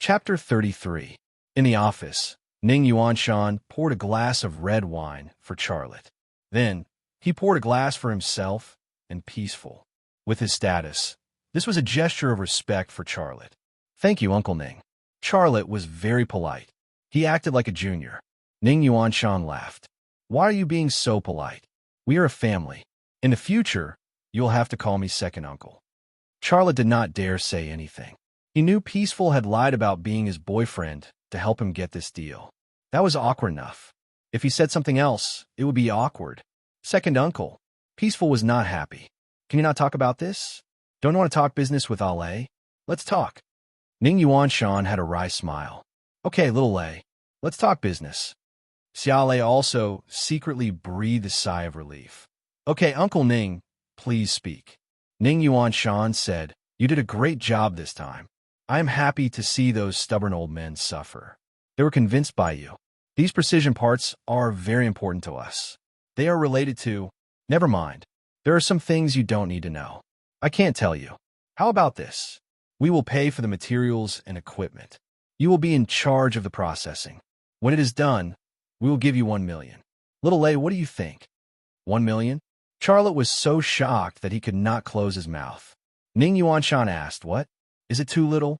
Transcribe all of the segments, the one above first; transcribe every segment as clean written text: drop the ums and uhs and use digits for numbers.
Chapter 33. In the office, Ning Yuanshan poured a glass of red wine for Charlotte. Then, he poured a glass for himself and peaceful. With his status, this was a gesture of respect for Charlotte. "Thank you, Uncle Ning." Charlotte was very polite. He acted like a junior. Ning Yuanshan laughed. "Why are you being so polite? We are a family. In the future, you'll have to call me second uncle." Charlotte did not dare say anything. He knew Peaceful had lied about being his boyfriend to help him get this deal. That was awkward enough. If he said something else, it would be awkward. Second uncle. Peaceful was not happy. "Can you not talk about this? Don't you want to talk business with Ale? Let's talk." Ning Yuanshan had a wry smile. "Okay, little Lei, let's talk business." Xiaolei also secretly breathed a sigh of relief. "Okay, Uncle Ning, please speak." Ning Yuanshan said, "You did a great job this time. I am happy to see those stubborn old men suffer. They were convinced by you. These precision parts are very important to us. They are related to... Never mind. There are some things you don't need to know. I can't tell you. How about this? We will pay for the materials and equipment. You will be in charge of the processing. When it is done, we will give you 1 million. Little Lei, what do you think? 1 million? Charlotte was so shocked that he could not close his mouth. Ning Yuanshan asked, "What? Is it too little?"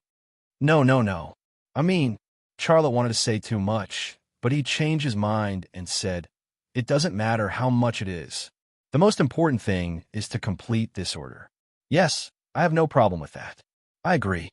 No. I mean, Charlotte wanted to say too much, but he changed his mind and said, "It doesn't matter how much it is. The most important thing is to complete this order." "Yes, I have no problem with that. I agree."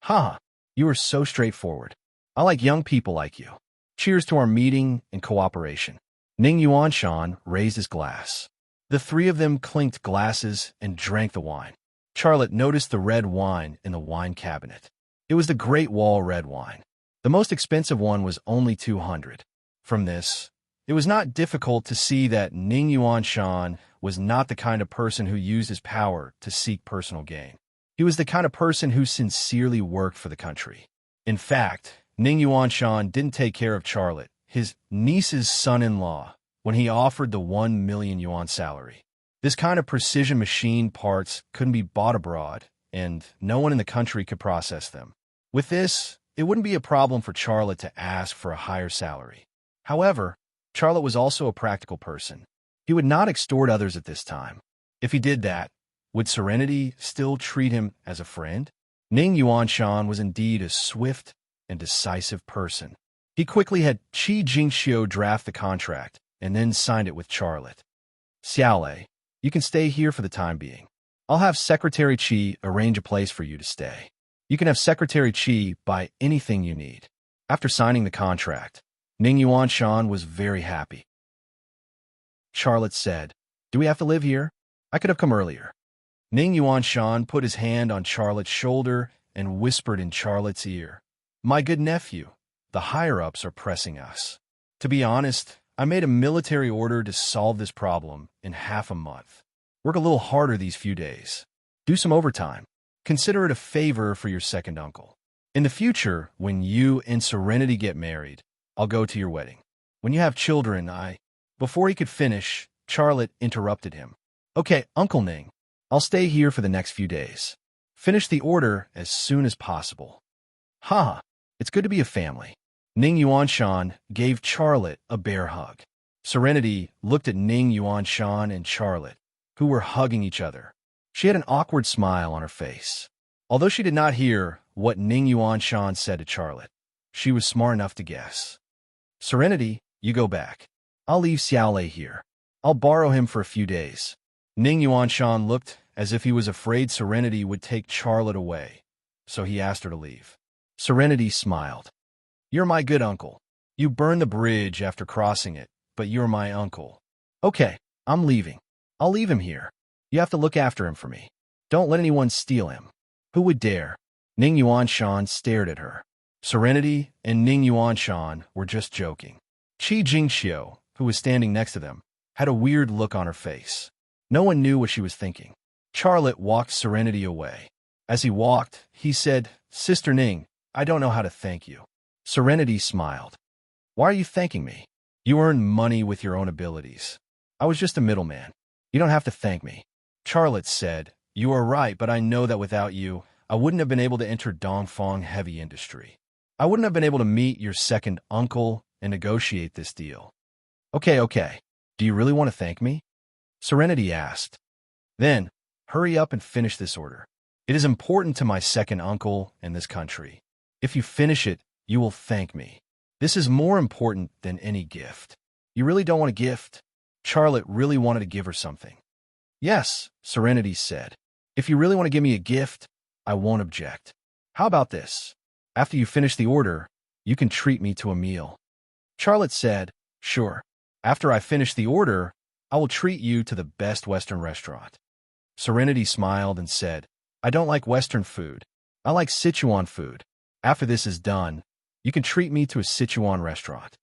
"Haha, you are so straightforward. I like young people like you. Cheers to our meeting and cooperation." Ning Yuanshan raised his glass. The three of them clinked glasses and drank the wine. Charlotte noticed the red wine in the wine cabinet. It was the Great Wall red wine. The most expensive one was only 200. From this, it was not difficult to see that Ning Yuanshan was not the kind of person who used his power to seek personal gain. He was the kind of person who sincerely worked for the country. In fact, Ning Yuanshan didn't take care of Charlotte, his niece's son-in-law, when he offered the 1 million yuan salary. This kind of precision machine parts couldn't be bought abroad, and no one in the country could process them. With this, it wouldn't be a problem for Charlotte to ask for a higher salary. However, Charlotte was also a practical person. He would not extort others at this time. If he did that, would Serenity still treat him as a friend? Ning Yuanshan was indeed a swift and decisive person. He quickly had Qi Jingxiu draft the contract and then signed it with Charlotte. "Xiaolei, you can stay here for the time being. I'll have Secretary Qi arrange a place for you to stay. You can have Secretary Qi buy anything you need." After signing the contract, Ning Yuanshan was very happy. Charlotte said, "Do we have to live here? I could have come earlier." Ning Yuanshan put his hand on Charlotte's shoulder and whispered in Charlotte's ear, "My good nephew, the higher-ups are pressing us. To be honest, I made a military order to solve this problem in half a month. Work a little harder these few days. Do some overtime. Consider it a favor for your second uncle. In the future, when you and Serenity get married, I'll go to your wedding. When you have children, Before he could finish, Charlotte interrupted him. "Okay, Uncle Ning, I'll stay here for the next few days. Finish the order as soon as possible." "Haha, it's good to be a family." Ning Yuanshan gave Charlotte a bear hug. Serenity looked at Ning Yuanshan and Charlotte, who were hugging each other. She had an awkward smile on her face. Although she did not hear what Ning Yuanshan said to Charlotte, she was smart enough to guess. "Serenity, you go back. I'll leave Xiaolei here. I'll borrow him for a few days." Ning Yuanshan looked as if he was afraid Serenity would take Charlotte away, so he asked her to leave. Serenity smiled. "You're my good uncle. You burned the bridge after crossing it, but you're my uncle." "Okay, I'm leaving. I'll leave him here. You have to look after him for me. Don't let anyone steal him." "Who would dare?" Ning Yuanshan stared at her. Serenity and Ning Yuanshan were just joking. Qi Jingxiu, who was standing next to them, had a weird look on her face. No one knew what she was thinking. Charlotte walked Serenity away. As he walked, he said, "Sister Ning, I don't know how to thank you." Serenity smiled. "Why are you thanking me? You earn money with your own abilities. I was just a middleman. You don't have to thank me." Charlotte said, "You are right, but I know that without you, I wouldn't have been able to enter Dongfang heavy industry. I wouldn't have been able to meet your second uncle and negotiate this deal. Okay. Do you really want to thank me? Serenity asked. Then, hurry up and finish this order. It is important to my second uncle and this country. If you finish it, you will thank me. This is more important than any gift. You really don't want a gift? Charlotte really wanted to give her something. Yes, Serenity said. If you really want to give me a gift, I won't object. How about this? After you finish the order, you can treat me to a meal. Charlotte said, sure. After I finish the order, I will treat you to the best Western restaurant. Serenity smiled and said, I don't like Western food. I like Sichuan food. After this is done, you can treat me to a Sichuan restaurant.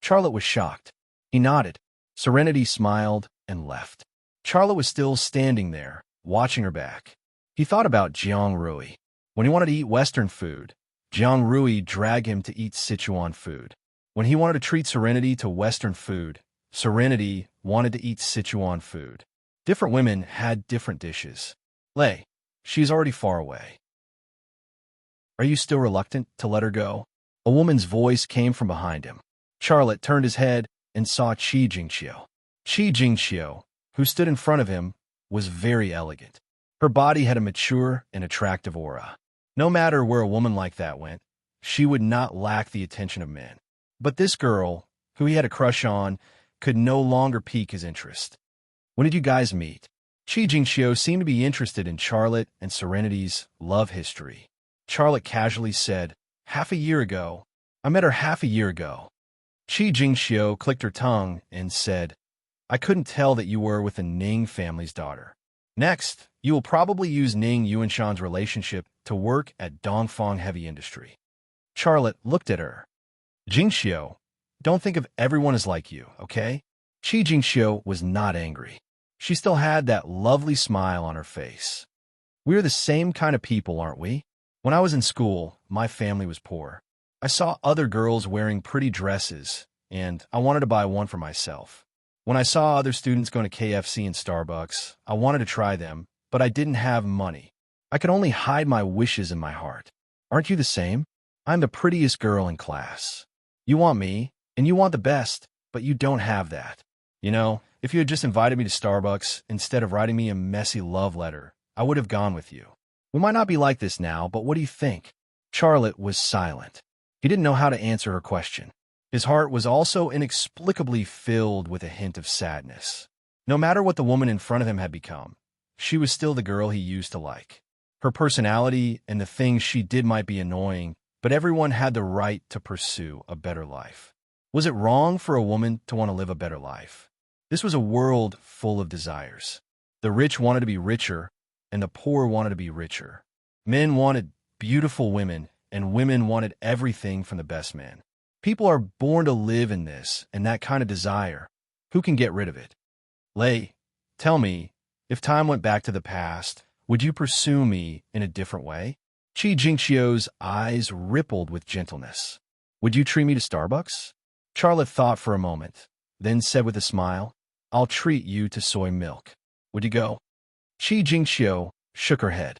Charlotte was shocked. He nodded. Serenity smiled and left. Charlotte was still standing there, watching her back. He thought about Jiang Rui. When he wanted to eat Western food, Jiang Rui dragged him to eat Sichuan food. When he wanted to treat Serenity to Western food, Serenity wanted to eat Sichuan food. Different women had different dishes. Lei, she's already far away. Are you still reluctant to let her go? A woman's voice came from behind him. Charlotte turned his head and saw Qi Jingxiu. Qi Jingxiu, who stood in front of him, was very elegant. Her body had a mature and attractive aura. No matter where a woman like that went, she would not lack the attention of men. But this girl, who he had a crush on, could no longer pique his interest. When did you guys meet? Qi Jingxiu seemed to be interested in Charlotte and Serenity's love history. Charlotte casually said, half a year ago. I met her half a year ago. Qi Jingxiu clicked her tongue and said, I couldn't tell that you were with the Ning family's daughter. Next, you will probably use Ning Yuanshan's relationship to work at Dongfang Heavy Industry. Charlotte looked at her. Jingxiu, don't think of everyone as like you, okay? Qi Jingxiu was not angry. She still had that lovely smile on her face. We're the same kind of people, aren't we? When I was in school, my family was poor. I saw other girls wearing pretty dresses, and I wanted to buy one for myself. When I saw other students going to KFC and Starbucks, I wanted to try them, but I didn't have money. I could only hide my wishes in my heart. Aren't you the same? I'm the prettiest girl in class. You want me, and you want the best, but you don't have that. You know, if you had just invited me to Starbucks instead of writing me a messy love letter, I would have gone with you. We might not be like this now, but what do you think? Charlotte was silent. He didn't know how to answer her question. His heart was also inexplicably filled with a hint of sadness. No matter what the woman in front of him had become, she was still the girl he used to like. Her personality and the things she did might be annoying, but everyone had the right to pursue a better life. Was it wrong for a woman to want to live a better life? This was a world full of desires. The rich wanted to be richer, and the poor wanted to be richer. Men wanted beautiful women, and women wanted everything from the best men. People are born to live in this and that kind of desire. Who can get rid of it? Lei, tell me, if time went back to the past, would you pursue me in a different way? Qi Jingxiu's eyes rippled with gentleness. Would you treat me to Starbucks? Charlotte thought for a moment, then said with a smile, I'll treat you to soy milk. Would you go? Qi Jingxiu shook her head.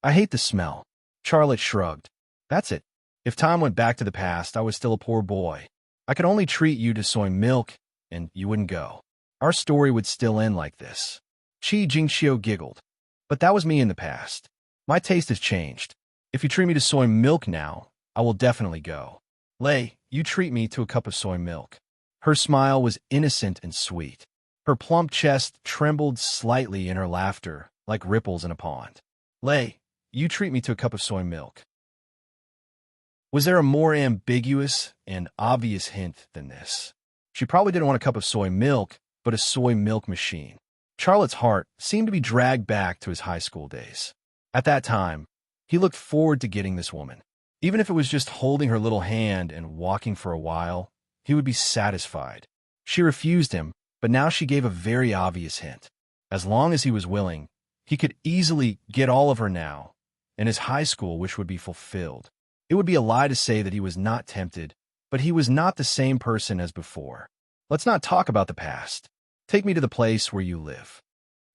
I hate the smell. Charlotte shrugged. That's it. If time went back to the past, I was still a poor boy. I could only treat you to soy milk, and you wouldn't go. Our story would still end like this. Qi Jingxiu giggled. But that was me in the past. My taste has changed. If you treat me to soy milk now, I will definitely go. Lei, you treat me to a cup of soy milk. Her smile was innocent and sweet. Her plump chest trembled slightly in her laughter, like ripples in a pond. Lei, you treat me to a cup of soy milk. Was there a more ambiguous and obvious hint than this? She probably didn't want a cup of soy milk, but a soy milk machine. Charlotte's heart seemed to be dragged back to his high school days. At that time, he looked forward to getting this woman. Even if it was just holding her little hand and walking for a while, he would be satisfied. She refused him, but now she gave a very obvious hint. As long as he was willing, he could easily get all of her now, and his high school wish would be fulfilled. It would be a lie to say that he was not tempted, but he was not the same person as before. Let's not talk about the past. Take me to the place where you live.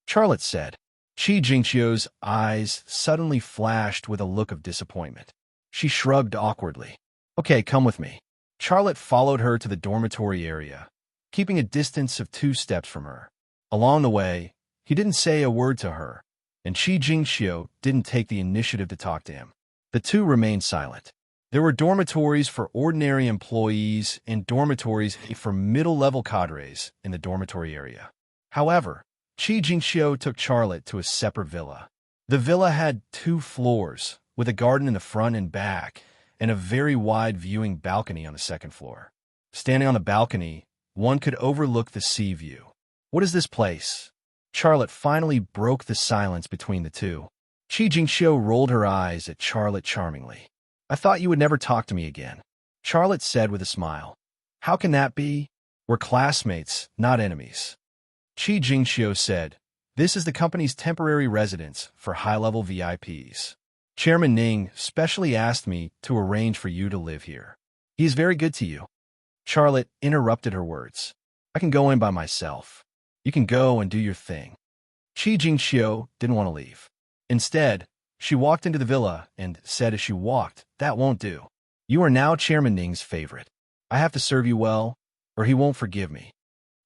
Charlotte said. Qi Jingxiu's eyes suddenly flashed with a look of disappointment. She shrugged awkwardly. Okay, come with me. Charlotte followed her to the dormitory area, keeping a distance of 2 steps from her. Along the way, he didn't say a word to her, and Qi Jingxiu didn't take the initiative to talk to him. The two remained silent. There were dormitories for ordinary employees and dormitories for middle-level cadres in the dormitory area. However, Qi Jingxiu took Charlotte to a separate villa. The villa had 2 floors, with a garden in the front and back, and a very wide viewing balcony on the second floor. Standing on the balcony, one could overlook the sea view. What is this place? Charlotte finally broke the silence between the two. Qi Jingxiu rolled her eyes at Charlotte charmingly. I thought you would never talk to me again. Charlotte said with a smile. How can that be? We're classmates, not enemies. Qi Jingxiu said, this is the company's temporary residence for high-level VIPs. Chairman Ning specially asked me to arrange for you to live here. He is very good to you. Charlotte interrupted her words. I can go in by myself. You can go and do your thing. Qi Jingxiu didn't want to leave. Instead, she walked into the villa and said as she walked, that won't do. You are now Chairman Ning's favorite. I have to serve you well, or he won't forgive me.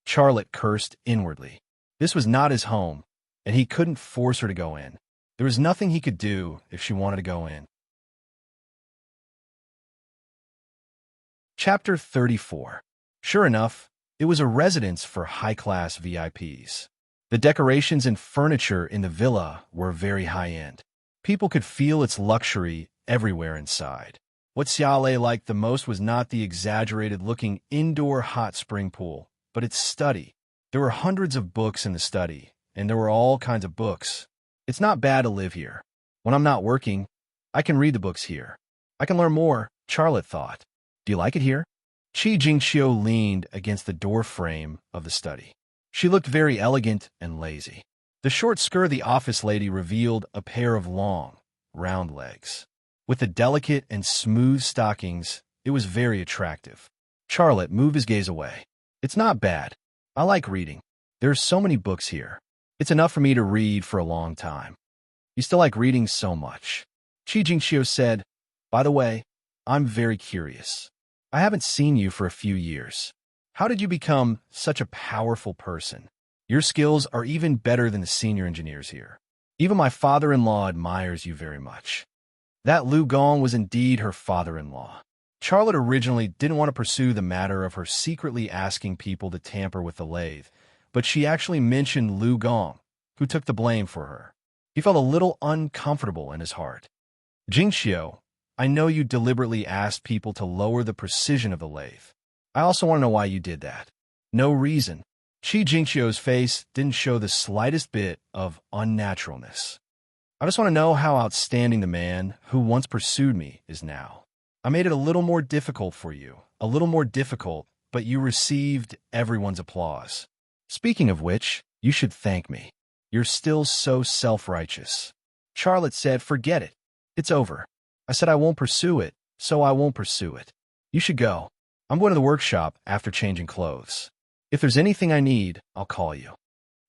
Charlotte cursed inwardly. This was not his home, and he couldn't force her to go in. There was nothing he could do if she wanted to go in. Chapter 34. Sure enough, it was a residence for high-class VIPs. The decorations and furniture in the villa were very high-end. People could feel its luxury everywhere inside. What Xiaolei liked the most was not the exaggerated-looking indoor hot spring pool, but its study. There were hundreds of books in the study, and there were all kinds of books. It's not bad to live here. When I'm not working, I can read the books here. I can learn more, Charlotte thought. Do you like it here? Qi Jingxiu leaned against the door frame of the study. She looked very elegant and lazy. The short skirt of the office lady revealed a pair of long, round legs. With the delicate and smooth stockings, it was very attractive. Charlotte moved his gaze away. It's not bad. I like reading. There are so many books here. It's enough for me to read for a long time. You still like reading so much. Qi Jingxiu said, by the way, I'm very curious. I haven't seen you for a few years. How did you become such a powerful person? Your skills are even better than the senior engineers here. Even my father-in-law admires you very much. That Lu Gong was indeed her father-in-law. Charlotte originally didn't want to pursue the matter of her secretly asking people to tamper with the lathe, but she actually mentioned Lu Gong, who took the blame for her. He felt a little uncomfortable in his heart. Jingxiu, I know you deliberately asked people to lower the precision of the lathe. I also want to know why you did that. No reason. Qi Jingxiu's face didn't show the slightest bit of unnaturalness. I just want to know how outstanding the man who once pursued me is now. I made it a little more difficult for you, a little more difficult, but you received everyone's applause. Speaking of which, you should thank me. You're still so self-righteous. Charlotte said, forget it. It's over. I said I won't pursue it, so I won't pursue it. You should go. I'm going to the workshop after changing clothes. If there's anything I need, I'll call you.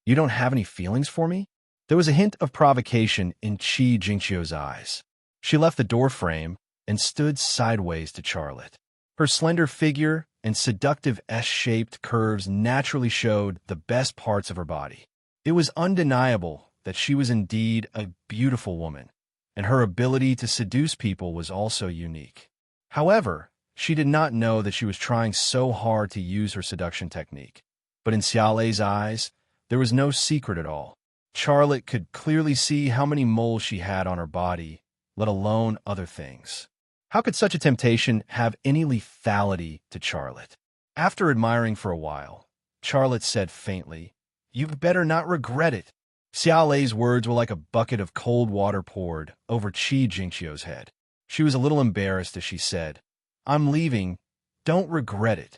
You don't have any feelings for me? There was a hint of provocation in Qi Jingxiu's eyes. She left the door frame and stood sideways to Charlotte. Her slender figure and seductive S-shaped curves naturally showed the best parts of her body. It was undeniable that she was indeed a beautiful woman, and her ability to seduce people was also unique. However, she did not know that she was trying so hard to use her seduction technique. But in Xiaolei's eyes, there was no secret at all. Charlotte could clearly see how many moles she had on her body, let alone other things. How could such a temptation have any lethality to Charlotte? After admiring for a while, Charlotte said faintly, "You'd better not regret it." Xiaolei's words were like a bucket of cold water poured over Qi Jingxiu's head. She was a little embarrassed as she said, "I'm leaving. Don't regret it."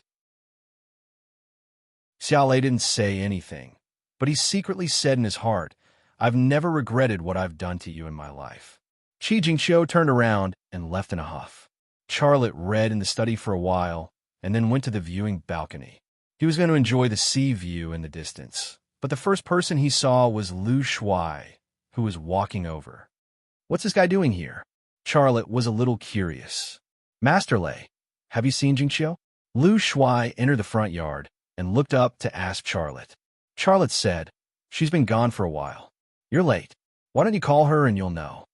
Xiaolei didn't say anything, but he secretly said in his heart, "I've never regretted what I've done to you in my life." Qi Jingxiu turned around and left in a huff. Charlotte read in the study for a while and then went to the viewing balcony. He was going to enjoy the sea view in the distance, but the first person he saw was Lu Shuai, who was walking over. What's this guy doing here? Charlotte was a little curious. Master Lei, have you seen Jingqiu? Lu Shuai entered the front yard and looked up to ask Charlotte. Charlotte said, she's been gone for a while. You're late. Why don't you call her and you'll know?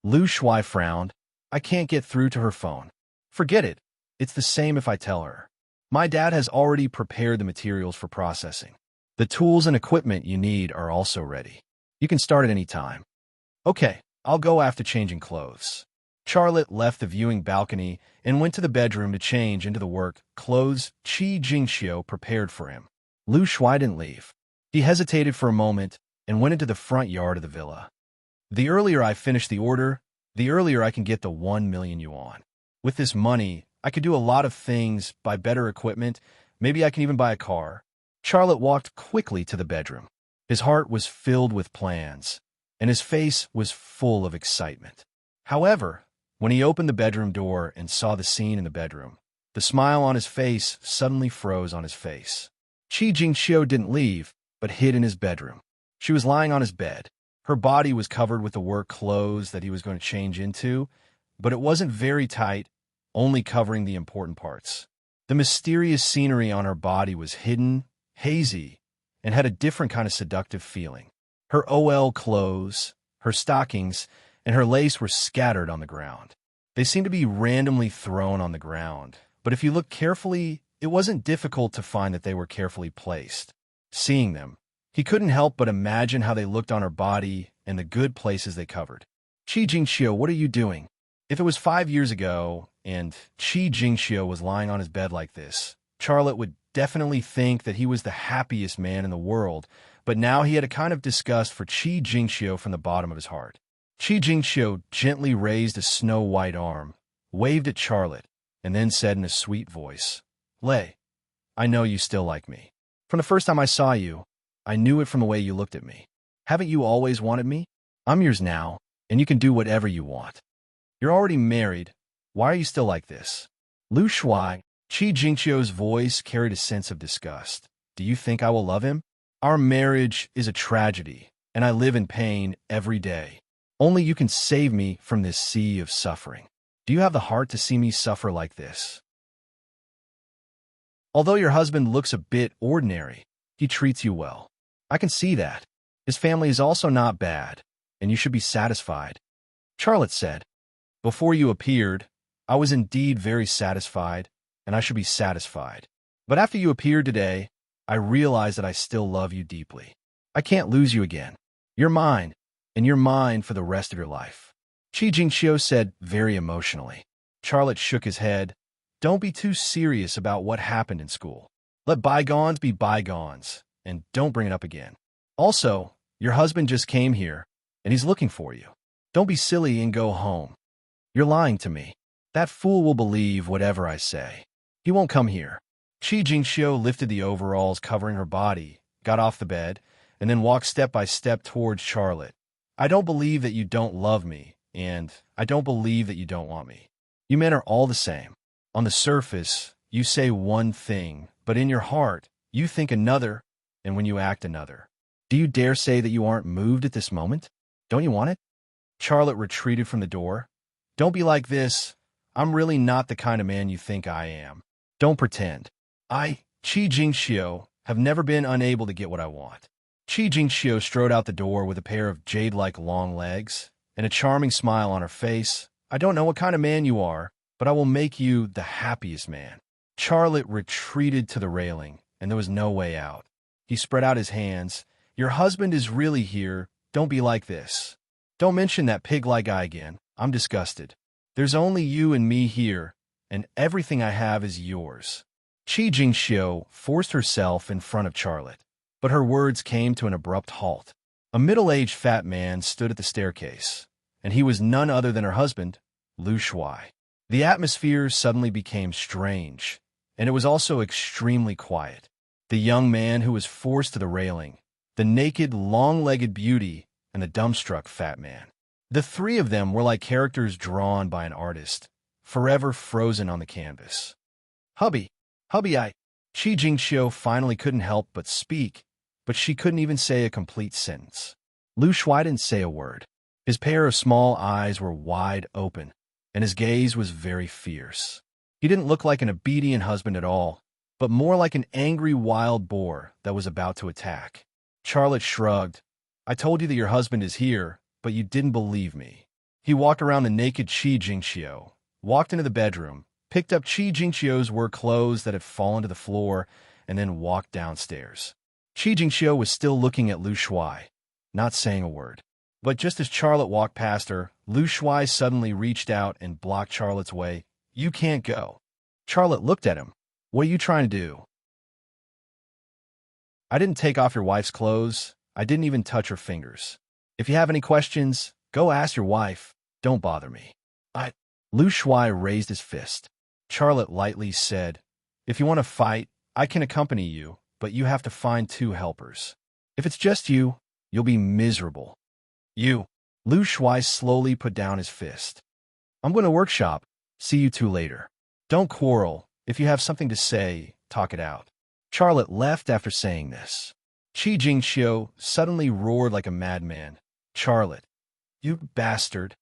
Lu Shuai frowned. I can't get through to her phone. Forget it. It's the same if I tell her. My dad has already prepared the materials for processing. The tools and equipment you need are also ready. You can start at any time. Okay, I'll go after changing clothes. Charlotte left the viewing balcony and went to the bedroom to change into the work clothes Qi Jingxiu prepared for him. Lu Shuai didn't leave. He hesitated for a moment and went into the front yard of the villa. The earlier I finish the order, the earlier I can get the 1 million yuan. With this money, I could do a lot of things, buy better equipment, maybe I can even buy a car. Charlotte walked quickly to the bedroom. His heart was filled with plans, and his face was full of excitement. However, when he opened the bedroom door and saw the scene in the bedroom, the smile on his face suddenly froze on his face. Qi Jingxiu didn't leave, but hid in his bedroom. She was lying on his bed. Her body was covered with the work clothes that he was going to change into, but it wasn't very tight, only covering the important parts. The mysterious scenery on her body was hidden, hazy, and had a different kind of seductive feeling. Her OL clothes, her stockings, and her lace were scattered on the ground. They seemed to be randomly thrown on the ground, but if you looked carefully, it wasn't difficult to find that they were carefully placed. Seeing them, he couldn't help but imagine how they looked on her body and the good places they covered. Qi Jingxiu, what are you doing? If it was 5 years ago, and Qi Jingxiu was lying on his bed like this, Charlotte would definitely think that he was the happiest man in the world, but now he had a kind of disgust for Qi Jingxiu from the bottom of his heart. Qi Jingxiu gently raised a snow-white arm, waved at Charlotte, and then said in a sweet voice, Lei, I know you still like me. From the first time I saw you, I knew it from the way you looked at me. Haven't you always wanted me? I'm yours now, and you can do whatever you want. You're already married. Why are you still like this? Lu Shuai, Qi Jingxiu's voice carried a sense of disgust. Do you think I will love him? Our marriage is a tragedy, and I live in pain every day. Only you can save me from this sea of suffering. Do you have the heart to see me suffer like this? Although your husband looks a bit ordinary, he treats you well. I can see that. His family is also not bad, and you should be satisfied. Charlotte said, Before you appeared, I was indeed very satisfied, and I should be satisfied. But after you appeared today, I realize that I still love you deeply. I can't lose you again. You're mine, and you're mine for the rest of your life. Qi Jingxiu said very emotionally. Charlotte shook his head. Don't be too serious about what happened in school. Let bygones be bygones, and don't bring it up again. Also, your husband just came here, and he's looking for you. Don't be silly and go home. You're lying to me. That fool will believe whatever I say. He won't come here. Qi Jingxiu lifted the overalls covering her body, got off the bed, and then walked step by step towards Charlotte. I don't believe that you don't love me, and I don't believe that you don't want me. You men are all the same. On the surface, you say one thing, but in your heart, you think another, and when you act another. Do you dare say that you aren't moved at this moment? Don't you want it? Charlotte retreated from the door. Don't be like this. I'm really not the kind of man you think I am. Don't pretend. I, Qi Jingxiu, have never been unable to get what I want. Qi Jingxiu strode out the door with a pair of jade-like long legs and a charming smile on her face. I don't know what kind of man you are, but I will make you the happiest man. Charlotte retreated to the railing, and there was no way out. He spread out his hands. Your husband is really here. Don't be like this. Don't mention that pig-like guy again. I'm disgusted. There's only you and me here, and everything I have is yours. Qi Jingxiu forced herself in front of Charlotte, but her words came to an abrupt halt. A middle-aged fat man stood at the staircase, and he was none other than her husband, Lu Shuai. The atmosphere suddenly became strange, and it was also extremely quiet. The young man who was forced to the railing, the naked, long-legged beauty, and the dumbstruck fat man. The three of them were like characters drawn by an artist, forever frozen on the canvas. Hubby, Qi Jingxiu finally couldn't help but speak, but she couldn't even say a complete sentence. Lu Shuai didn't say a word. His pair of small eyes were wide open, and his gaze was very fierce. He didn't look like an obedient husband at all, but more like an angry wild boar that was about to attack. Charlotte shrugged. I told you that your husband is here, but you didn't believe me. He walked around the naked Qi Jingqiu, walked into the bedroom, picked up Qi Jingqiu's work clothes that had fallen to the floor, and then walked downstairs. Qi Jingqiu was still looking at Lu Shuai, not saying a word. But just as Charlotte walked past her, Lu Shuai suddenly reached out and blocked Charlotte's way. You can't go. Charlotte looked at him. What are you trying to do? I didn't take off your wife's clothes. I didn't even touch her fingers. If you have any questions, go ask your wife. Don't bother me. Lu Shuai raised his fist. Charlotte lightly said, if you want to fight, I can accompany you, but you have to find 2 helpers. If it's just you, you'll be miserable. You. Lu Shuai slowly put down his fist. I'm going to workshop. See you 2 later. Don't quarrel. If you have something to say, talk it out. Charlotte left after saying this. Qi Jingqiu suddenly roared like a madman. Charlotte, you bastard.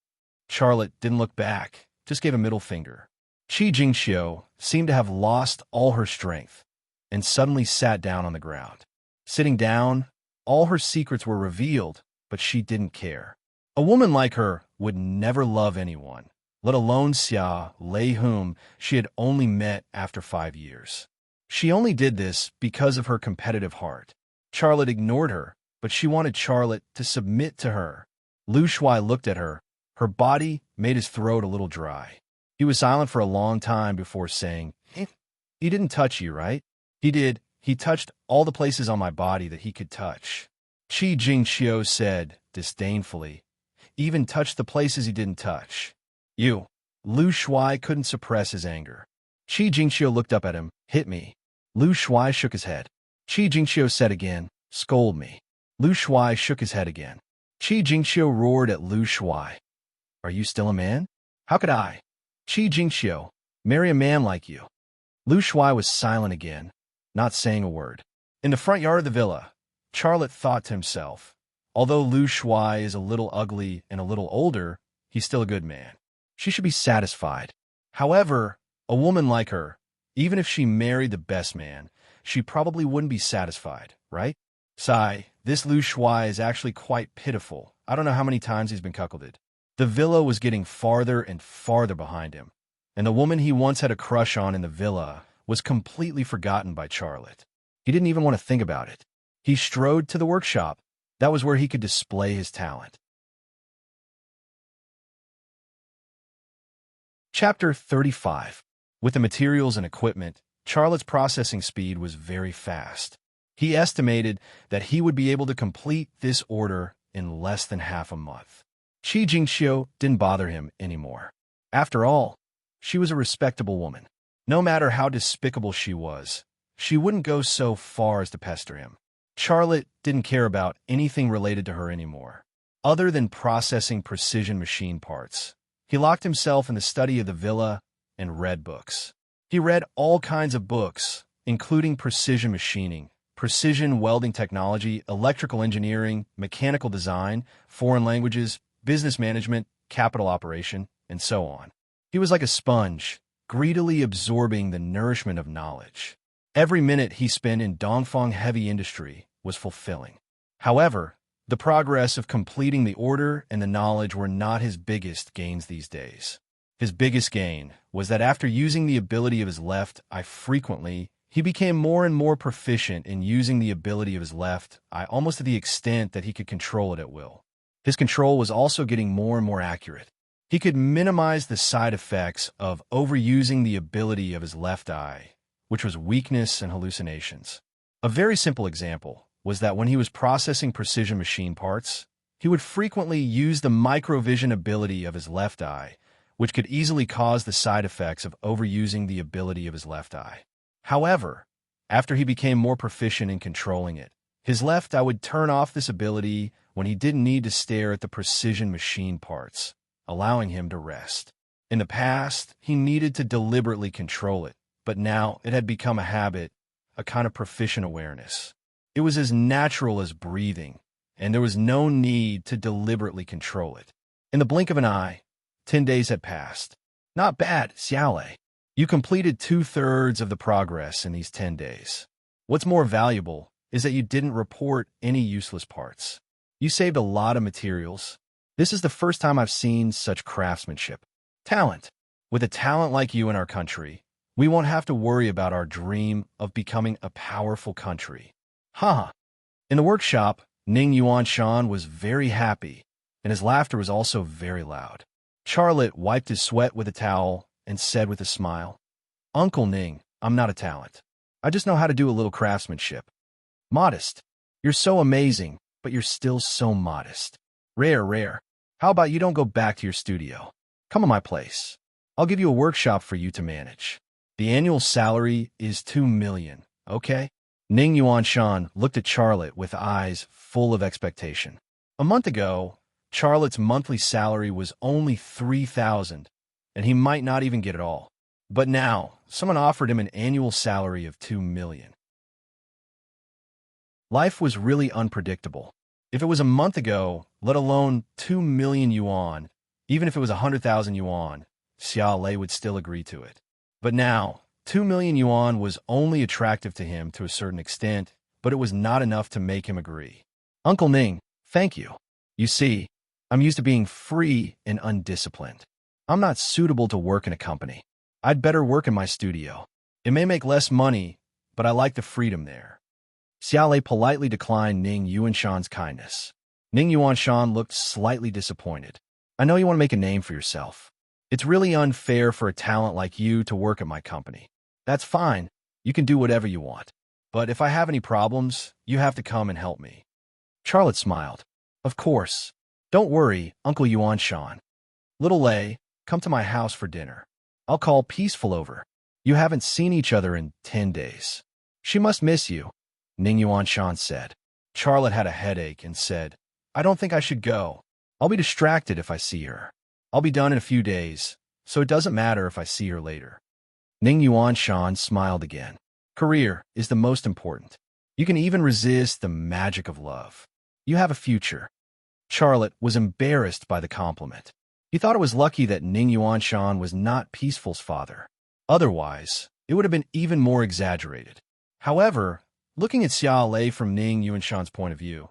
Charlotte didn't look back, just gave a middle finger. Qi Jingqiu seemed to have lost all her strength and suddenly sat down on the ground. Sitting down, all her secrets were revealed, but she didn't care. A woman like her would never love anyone, let alone Xia Lei, whom she had only met after 5 years. She only did this because of her competitive heart. Charlotte ignored her, but she wanted Charlotte to submit to her. Lu Shuai looked at her. Her body made his throat a little dry. He was silent for a long time before saying, He didn't touch you, right? He did. He touched all the places on my body that he could touch. Qi Jingqiu said, disdainfully, even touched the places he didn't touch. You. Lu Shuai couldn't suppress his anger. Qi Jingqiu looked up at him. Hit me. Lu Shuai shook his head. Qi Jingqiu said again, scold me. Lu Shuai shook his head again. Qi Jingqiu roared at Lu Shuai. Are you still a man? How could I? Qi Jingqiu, marry a man like you. Lu Shuai was silent again, not saying a word. In the front yard of the villa, Charlotte thought to himself, although Lu Shuai is a little ugly and a little older, he's still a good man. She should be satisfied. However, a woman like her, even if she married the best man, she probably wouldn't be satisfied, right? Sigh, this Lu Shuai is actually quite pitiful. I don't know how many times he's been cuckolded. The villa was getting farther and farther behind him, and the woman he once had a crush on in the villa was completely forgotten by Charlotte. He didn't even want to think about it. He strode to the workshop. That was where he could display his talent. Chapter 35. With the materials and equipment, Charlotte's processing speed was very fast. He estimated that he would be able to complete this order in less than half a month. Qi Jingqiu didn't bother him anymore. After all, she was a respectable woman. No matter how despicable she was, she wouldn't go so far as to pester him. Charlotte didn't care about anything related to her anymore, other than processing precision machine parts. He locked himself in the study of the villa and read books. He read all kinds of books, including precision machining, precision welding technology, electrical engineering, mechanical design, foreign languages, business management, capital operation, and so on. He was like a sponge, greedily absorbing the nourishment of knowledge. Every minute he spent in Dongfang heavy industry was fulfilling. However, the progress of completing the order and the knowledge were not his biggest gains these days. His biggest gain was that after using the ability of his left eye frequently, he became more and more proficient in using the ability of his left eye almost to the extent that he could control it at will. His control was also getting more and more accurate. He could minimize the side effects of overusing the ability of his left eye, which was weakness and hallucinations. A very simple example was that when he was processing precision machine parts, he would frequently use the microvision ability of his left eye, which could easily cause the side effects of overusing the ability of his left eye. However, after he became more proficient in controlling it, his left eye would turn off this ability when he didn't need to stare at the precision machine parts, allowing him to rest. In the past, he needed to deliberately control it, but now it had become a habit, a kind of proficient awareness. It was as natural as breathing, and there was no need to deliberately control it. In the blink of an eye, 10 days had passed. Not bad, Xiaolei. You completed 2/3 of the progress in these 10 days. What's more valuable is that you didn't report any useless parts. You saved a lot of materials. This is the first time I've seen such craftsmanship. Talent. With a talent like you in our country, we won't have to worry about our dream of becoming a powerful country. Ha! In the workshop, Ning Yuanshan was very happy, and his laughter was also very loud. Charlotte wiped his sweat with a towel and said with a smile, "Uncle Ning, I'm not a talent. I just know how to do a little craftsmanship." Modest. You're so amazing, but you're still so modest. Rare. How about you don't go back to your studio? Come to my place. I'll give you a workshop for you to manage. The annual salary is 2 million, okay? Ning Yuanshan looked at Charlotte with eyes full of expectation. A month ago, Charlotte's monthly salary was only 3,000, and he might not even get it all. But now, someone offered him an annual salary of 2 million. Life was really unpredictable. If it was a month ago, let alone 2 million yuan, even if it was 100,000 yuan, Xia Lei would still agree to it. But now, 2 million yuan was only attractive to him to a certain extent, but it was not enough to make him agree. Uncle Ning, thank you. You see, I'm used to being free and undisciplined. I'm not suitable to work in a company. I'd better work in my studio. It may make less money, but I like the freedom there. Xia Lei politely declined Ning Yuanshan's kindness. Ning Yuanshan looked slightly disappointed. I know you want to make a name for yourself. It's really unfair for a talent like you to work at my company. That's fine. You can do whatever you want. But if I have any problems, you have to come and help me. Charlotte smiled. Of course. Don't worry, Uncle Yuanshan. Little Lei, come to my house for dinner. I'll call Peaceful over. You haven't seen each other in 10 days. She must miss you, Ning Yuanshan said. Charlotte had a headache and said, I don't think I should go. I'll be distracted if I see her. I'll be done in a few days, so it doesn't matter if I see her later. Ning Yuanshan smiled again. Career is the most important. You can even resist the magic of love. You have a future. Charlotte was embarrassed by the compliment. He thought it was lucky that Ning Yuanshan was not Peaceful's father. Otherwise, it would have been even more exaggerated. However, looking at Xia Lei from Ning Yuanshan's point of view,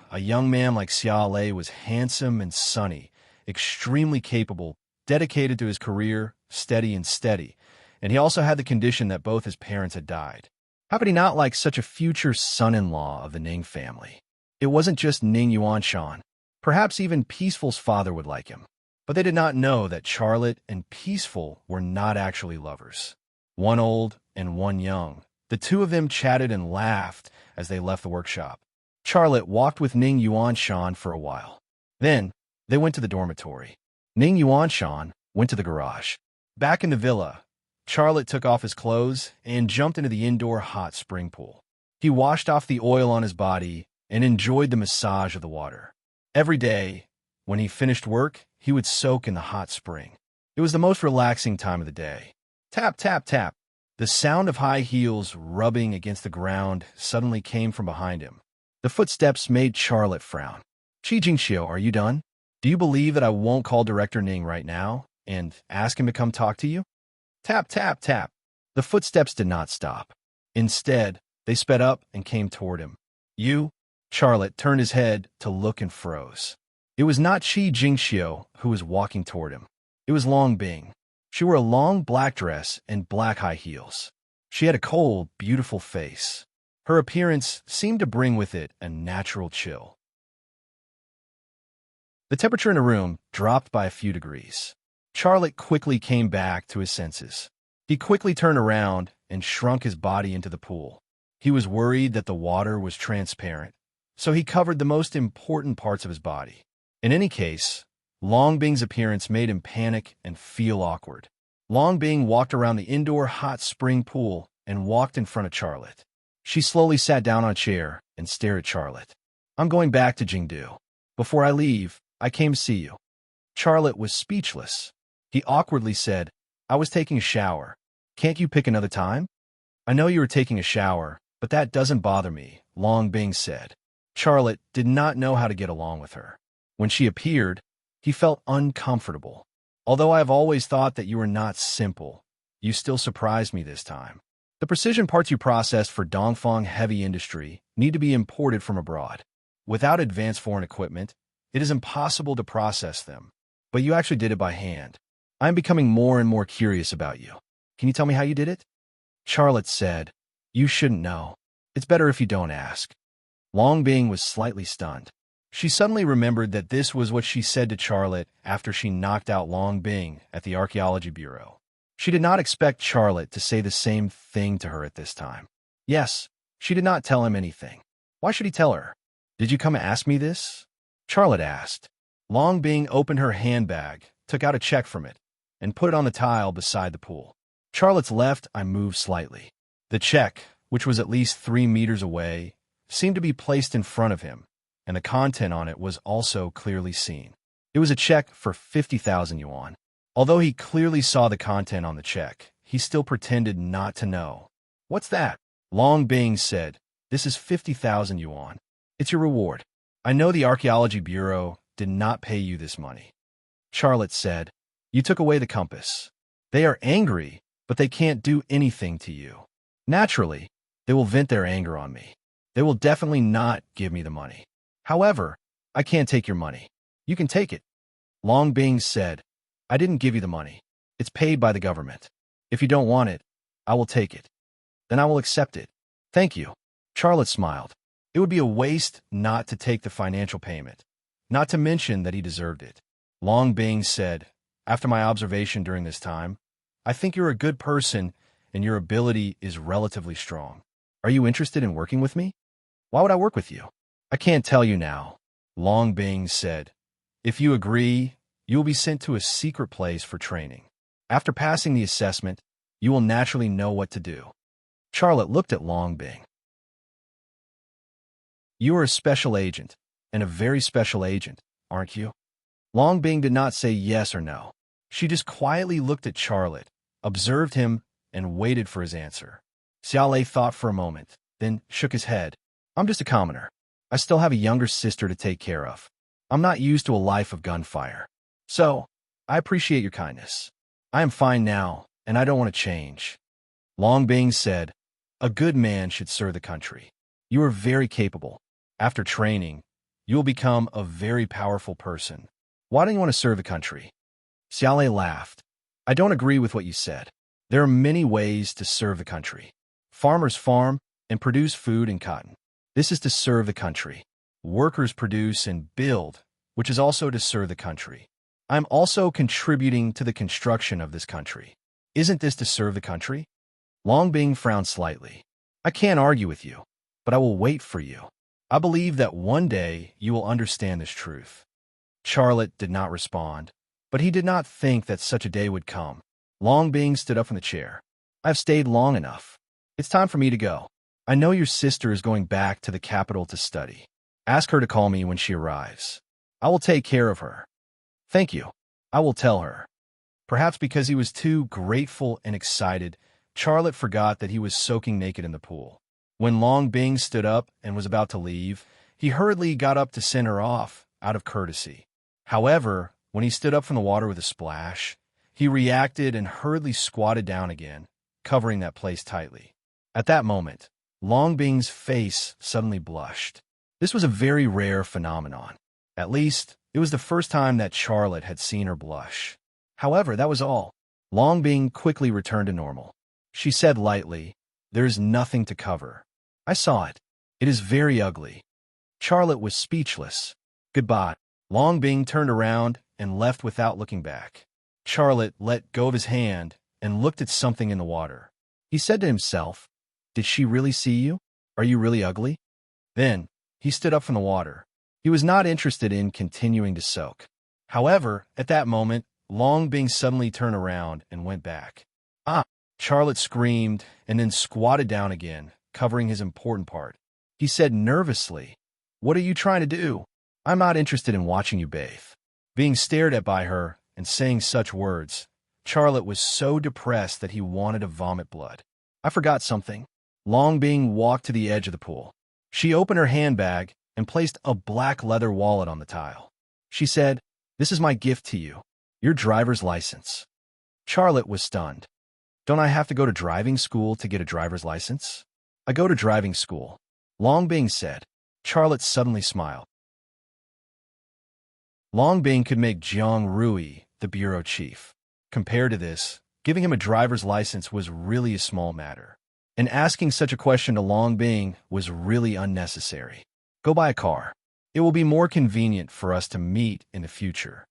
a young man like Xia Lei was handsome and sunny, extremely capable, dedicated to his career, steady, and he also had the condition that both his parents had died. How could he not like such a future son-in-law of the Ning family? It wasn't just Ning Yuanshan. Perhaps even Peaceful's father would like him. But they did not know that Charlotte and Peaceful were not actually lovers. One old and one young. The two of them chatted and laughed as they left the workshop. Charlotte walked with Ning Yuanshan for a while. Then, they went to the dormitory. Ning Yuanshan went to the garage. Back in the villa, Charlotte took off his clothes and jumped into the indoor hot spring pool. He washed off the oil on his body and enjoyed the massage of the water. Every day, when he finished work, he would soak in the hot spring. It was the most relaxing time of the day. Tap, tap, tap. The sound of high heels rubbing against the ground suddenly came from behind him. The footsteps made Charlotte frown. Qi Jingxiu, are you done? Do you believe that I won't call Director Ning right now and ask him to come talk to you? Tap, tap, tap. The footsteps did not stop. Instead, they sped up and came toward him. You? Charlotte turned his head to look and froze. It was not Qi Jingxiu who was walking toward him. It was Long Bing. She wore a long black dress and black high heels. She had a cold, beautiful face. Her appearance seemed to bring with it a natural chill. The temperature in the room dropped by a few degrees. Charlotte quickly came back to his senses. He quickly turned around and shrunk his body into the pool. He was worried that the water was transparent, so he covered the most important parts of his body. In any case, Long Bing's appearance made him panic and feel awkward. Long Bing walked around the indoor hot spring pool and walked in front of Charlotte. She slowly sat down on a chair and stared at Charlotte. I'm going back to Jingdu. Before I leave, I came to see you. Charlotte was speechless. He awkwardly said, I was taking a shower. Can't you pick another time? I know you were taking a shower, but that doesn't bother me, Long Bing said. Charlotte did not know how to get along with her. When she appeared, he felt uncomfortable. Although I have always thought that you were not simple, you still surprised me this time. The precision parts you processed for Dongfang heavy industry need to be imported from abroad. Without advanced foreign equipment, it is impossible to process them. But you actually did it by hand. I am becoming more and more curious about you. Can you tell me how you did it? Charlotte said, You shouldn't know. It's better if you don't ask. Long Bing was slightly stunned. She suddenly remembered that this was what she said to Charlotte after she knocked out Long Bing at the Archaeology Bureau. She did not expect Charlotte to say the same thing to her at this time. Yes, she did not tell him anything. Why should he tell her? Did you come and ask me this? Charlotte asked. Long Bing opened her handbag, took out a check from it, and put it on the tile beside the pool. Charlotte's left eye moved slightly. The check, which was at least 3 meters away, seemed to be placed in front of him, and the content on it was also clearly seen. It was a check for 50,000 yuan. Although he clearly saw the content on the check, he still pretended not to know. What's that? Long Bing said, This is 50,000 yuan. It's your reward. I know the Archaeology Bureau did not pay you this money. Charlotte said, You took away the compass. They are angry, but they can't do anything to you. Naturally, they will vent their anger on me. They will definitely not give me the money. However, I can't take your money. You can take it. Long Bing said, I didn't give you the money. It's paid by the government. If you don't want it, I will take it. Then I will accept it. Thank you. Charlotte smiled. It would be a waste not to take the financial payment, not to mention that he deserved it. Long Bing said, After my observation during this time, I think you're a good person and your ability is relatively strong. Are you interested in working with me? Why would I work with you? I can't tell you now. Long Bing said, If you agree, you will be sent to a secret place for training. After passing the assessment, you will naturally know what to do. Charlotte looked at Long Bing. You are a special agent, and a very special agent, aren't you? Long Bing did not say yes or no. She just quietly looked at Charlotte, observed him, and waited for his answer. Xiaolei thought for a moment, then shook his head. I'm just a commoner. I still have a younger sister to take care of. I'm not used to a life of gunfire. So, I appreciate your kindness. I am fine now, and I don't want to change. Long Bing said, A good man should serve the country. You are very capable. After training, you will become a very powerful person. Why don't you want to serve the country? Xiaolei laughed. I don't agree with what you said. There are many ways to serve the country. Farmers farm and produce food and cotton. This is to serve the country. Workers produce and build, which is also to serve the country. I'm also contributing to the construction of this country. Isn't this to serve the country? Long Bing frowned slightly. I can't argue with you, but I will wait for you. I believe that one day you will understand this truth. Charlotte did not respond, but he did not think that such a day would come. Long Bing stood up from the chair. I've stayed long enough. It's time for me to go. I know your sister is going back to the capital to study. Ask her to call me when she arrives. I will take care of her. Thank you. I will tell her. Perhaps because he was too grateful and excited, Charlotte forgot that he was soaking naked in the pool. When Long Bing stood up and was about to leave, he hurriedly got up to send her off, out of courtesy. However, when he stood up from the water with a splash, he reacted and hurriedly squatted down again, covering that place tightly. At that moment, Long Bing's face suddenly blushed. This was a very rare phenomenon. At least, it was the first time that Charlotte had seen her blush. However, that was all. Long Bing quickly returned to normal. She said lightly, There is nothing to cover. I saw it. It is very ugly. Charlotte was speechless. Goodbye. Long Bing turned around and left without looking back. Charlotte let go of his hand and looked at something in the water. He said to himself, Did she really see you? Are you really ugly? Then, he stood up from the water. He was not interested in continuing to soak. However, at that moment, Long Bing suddenly turned around and went back. Ah! Charlotte screamed and then squatted down again, covering his important part. He said nervously, What are you trying to do? I'm not interested in watching you bathe. Being stared at by her and saying such words, Charlotte was so depressed that he wanted to vomit blood. I forgot something. Long Bing walked to the edge of the pool. She opened her handbag and placed a black leather wallet on the tile. She said, This is my gift to you, your driver's license. Charlotte was stunned. Don't I have to go to driving school to get a driver's license? I go to driving school, Long Bing said. Charlotte suddenly smiled. Long Bing could make Jiang Rui the bureau chief. Compared to this, giving him a driver's license was really a small matter. And asking such a question to Long Bing was really unnecessary. Go buy a car. It will be more convenient for us to meet in the future.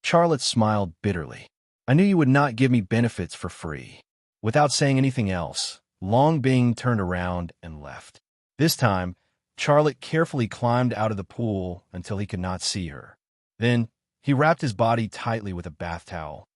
Charlotte smiled bitterly. I knew you would not give me benefits for free. Without saying anything else, Long Bing turned around and left. This time, Charlotte carefully climbed out of the pool until he could not see her. Then, he wrapped his body tightly with a bath towel.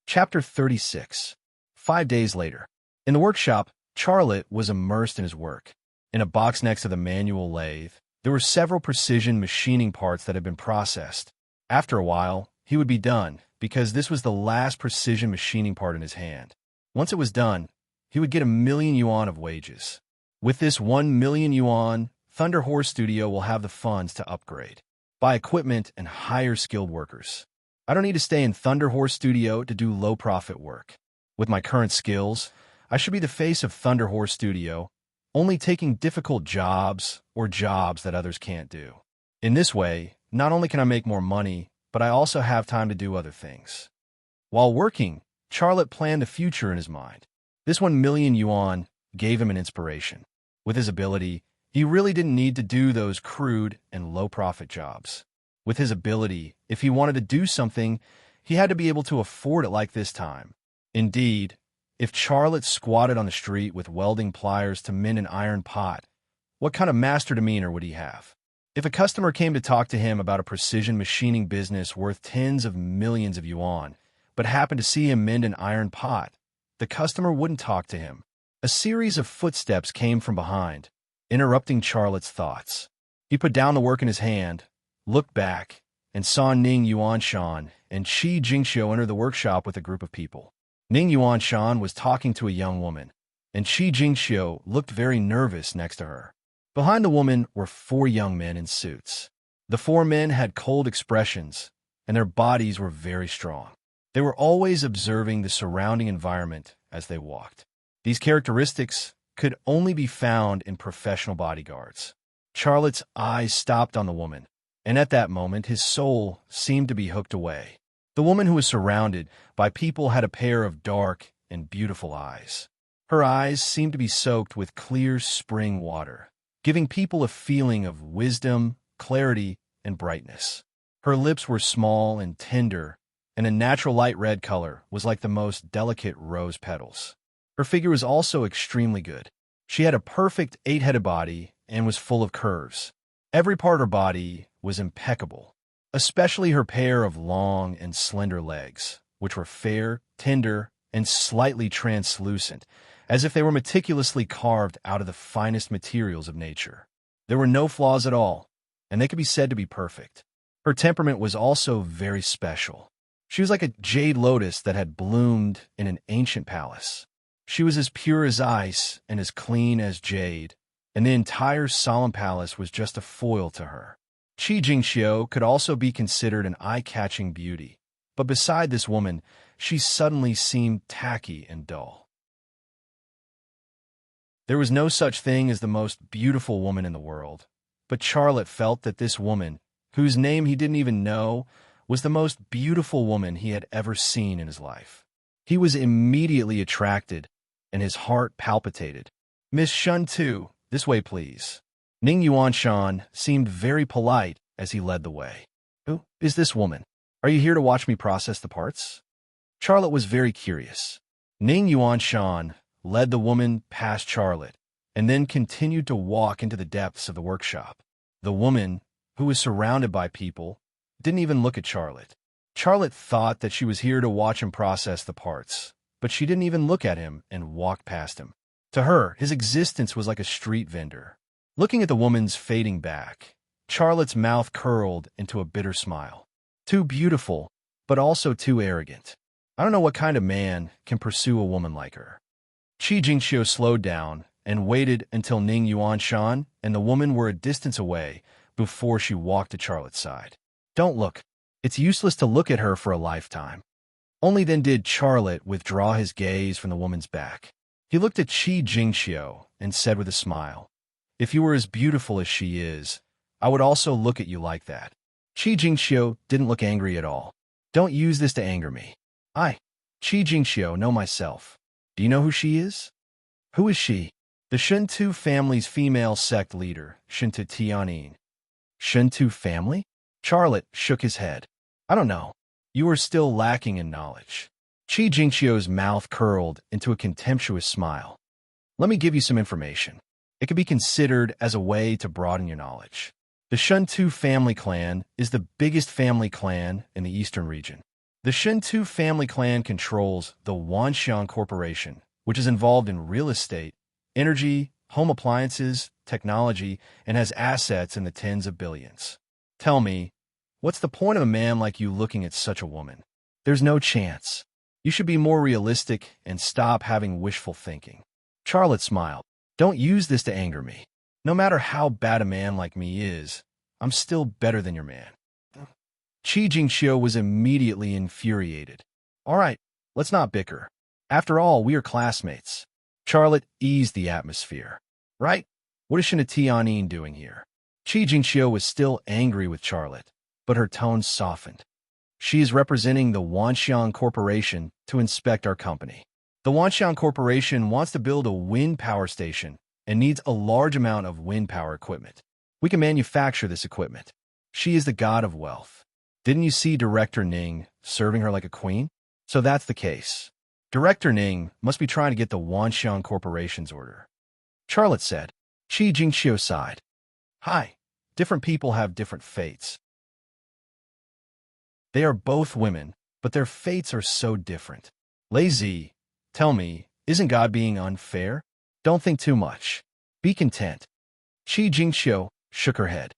Chapter 36. 5 days later. In the workshop, Charlotte was immersed in his work. In a box next to the manual lathe, there were several precision machining parts that had been processed. After a while, he would be done, because this was the last precision machining part in his hand. Once it was done, he would get 1,000,000 yuan of wages. With this 1,000,000 yuan, Thunder Horse Studio will have the funds to upgrade, buy equipment, and hire skilled workers. I don't need to stay in Thunder Horse Studio to do low-profit work. With my current skills, I should be the face of Thunder Horse Studio, only taking difficult jobs or jobs that others can't do. In this way, not only can I make more money, but I also have time to do other things. While working, Charlotte planned the future in his mind. This 1,000,000 yuan gave him an inspiration. With his ability, he really didn't need to do those crude and low-profit jobs. With his ability, if he wanted to do something, he had to be able to afford it like this time. Indeed, if Charlotte squatted on the street with welding pliers to mend an iron pot, what kind of master demeanor would he have? If a customer came to talk to him about a precision machining business worth tens of millions of yuan, but happened to see him mend an iron pot, the customer wouldn't talk to him. A series of footsteps came from behind, interrupting Charlotte's thoughts. He put down the work in his hand, looked back, and saw Ning Yuanshan and Qi Jingxiu enter the workshop with a group of people. Ning Yuanshan was talking to a young woman, and Qi Jingxiu looked very nervous next to her. Behind the woman were 4 young men in suits. The 4 men had cold expressions, and their bodies were very strong. They were always observing the surrounding environment as they walked. These characteristics could only be found in professional bodyguards. Charlotte's eyes stopped on the woman, and at that moment his soul seemed to be hooked away. The woman who was surrounded by people had a pair of dark and beautiful eyes. Her eyes seemed to be soaked with clear spring water, giving people a feeling of wisdom, clarity, and brightness. Her lips were small and tender, and a natural light red color was like the most delicate rose petals. Her figure was also extremely good. She had a perfect 8-headed body and was full of curves. Every part of her body was impeccable, especially her pair of long and slender legs, which were fair, tender, and slightly translucent, as if they were meticulously carved out of the finest materials of nature. There were no flaws at all, and they could be said to be perfect. Her temperament was also very special. She was like a jade lotus that had bloomed in an ancient palace. She was as pure as ice and as clean as jade, and the entire solemn palace was just a foil to her. Qi Jingxiu could also be considered an eye-catching beauty, but beside this woman, she suddenly seemed tacky and dull. There was no such thing as the most beautiful woman in the world, but Charlotte felt that this woman, whose name he didn't even know, was the most beautiful woman he had ever seen in his life. He was immediately attracted, and his heart palpitated. "Miss Shun Tu, this way, please." Ning Yuanshan seemed very polite as he led the way. "Who is this woman? Are you here to watch me process the parts?" Charlotte was very curious. Ning Yuanshan led the woman past Charlotte, and then continued to walk into the depths of the workshop. The woman, who was surrounded by people, didn't even look at Charlotte. Charlotte thought that she was here to watch him process the parts, but she didn't even look at him and walked past him. To her, his existence was like a street vendor. Looking at the woman's fading back, Charlotte's mouth curled into a bitter smile. Too beautiful, but also too arrogant. I don't know what kind of man can pursue a woman like her. Qi Jingxiu slowed down and waited until Ning Yuanshan and the woman were a distance away before she walked to Charlotte's side. "Don't look. It's useless to look at her for a lifetime. Only then did Charlotte withdraw his gaze from the woman's back. He looked at Qi Jingxiu and said with a smile, "If you were as beautiful as she is, I would also look at you like that." Qi Jingxiu didn't look angry at all. "Don't use this to anger me. I, Qi Jingxiu, know myself. Do you know who she is?" "Who is she?" "The Shintu family's female sect leader, Shintu Tianyin." "Shintu family?" Charlotte shook his head. "I don't know. You are still lacking in knowledge." Qi Jingxiu's mouth curled into a contemptuous smile. "Let me give you some information. It could be considered as a way to broaden your knowledge. The Shintu family clan is the biggest family clan in the eastern region. The Shintu family clan controls the Wanxiang Corporation, which is involved in real estate, energy, home appliances, technology, and has assets in the tens of billions. Tell me, what's the point of a man like you looking at such a woman? There's no chance. You should be more realistic and stop having wishful thinking." Charlotte smiled. "Don't use this to anger me. No matter how bad a man like me is, I'm still better than your man." Qi Jingxiu was immediately infuriated. "All right, let's not bicker. After all, we are classmates." Charlotte eased the atmosphere. "Right? What is Shintu Tianyin doing here?" Qi Jingxiu was still angry with Charlotte, but her tone softened. "She is representing the Wanxiang Corporation to inspect our company. The Wanxiang Corporation wants to build a wind power station and needs a large amount of wind power equipment. We can manufacture this equipment. She is the god of wealth. Didn't you see Director Ning serving her like a queen? So that's the case. Director Ning must be trying to get the Wanxiang Corporation's order." Charlotte said. Qi Jingxiu sighed. "Hi, different people have different fates. They are both women, but their fates are so different. Lazy, tell me, isn't God being unfair? Don't think too much. Be content." Qi Jingxiu shook her head.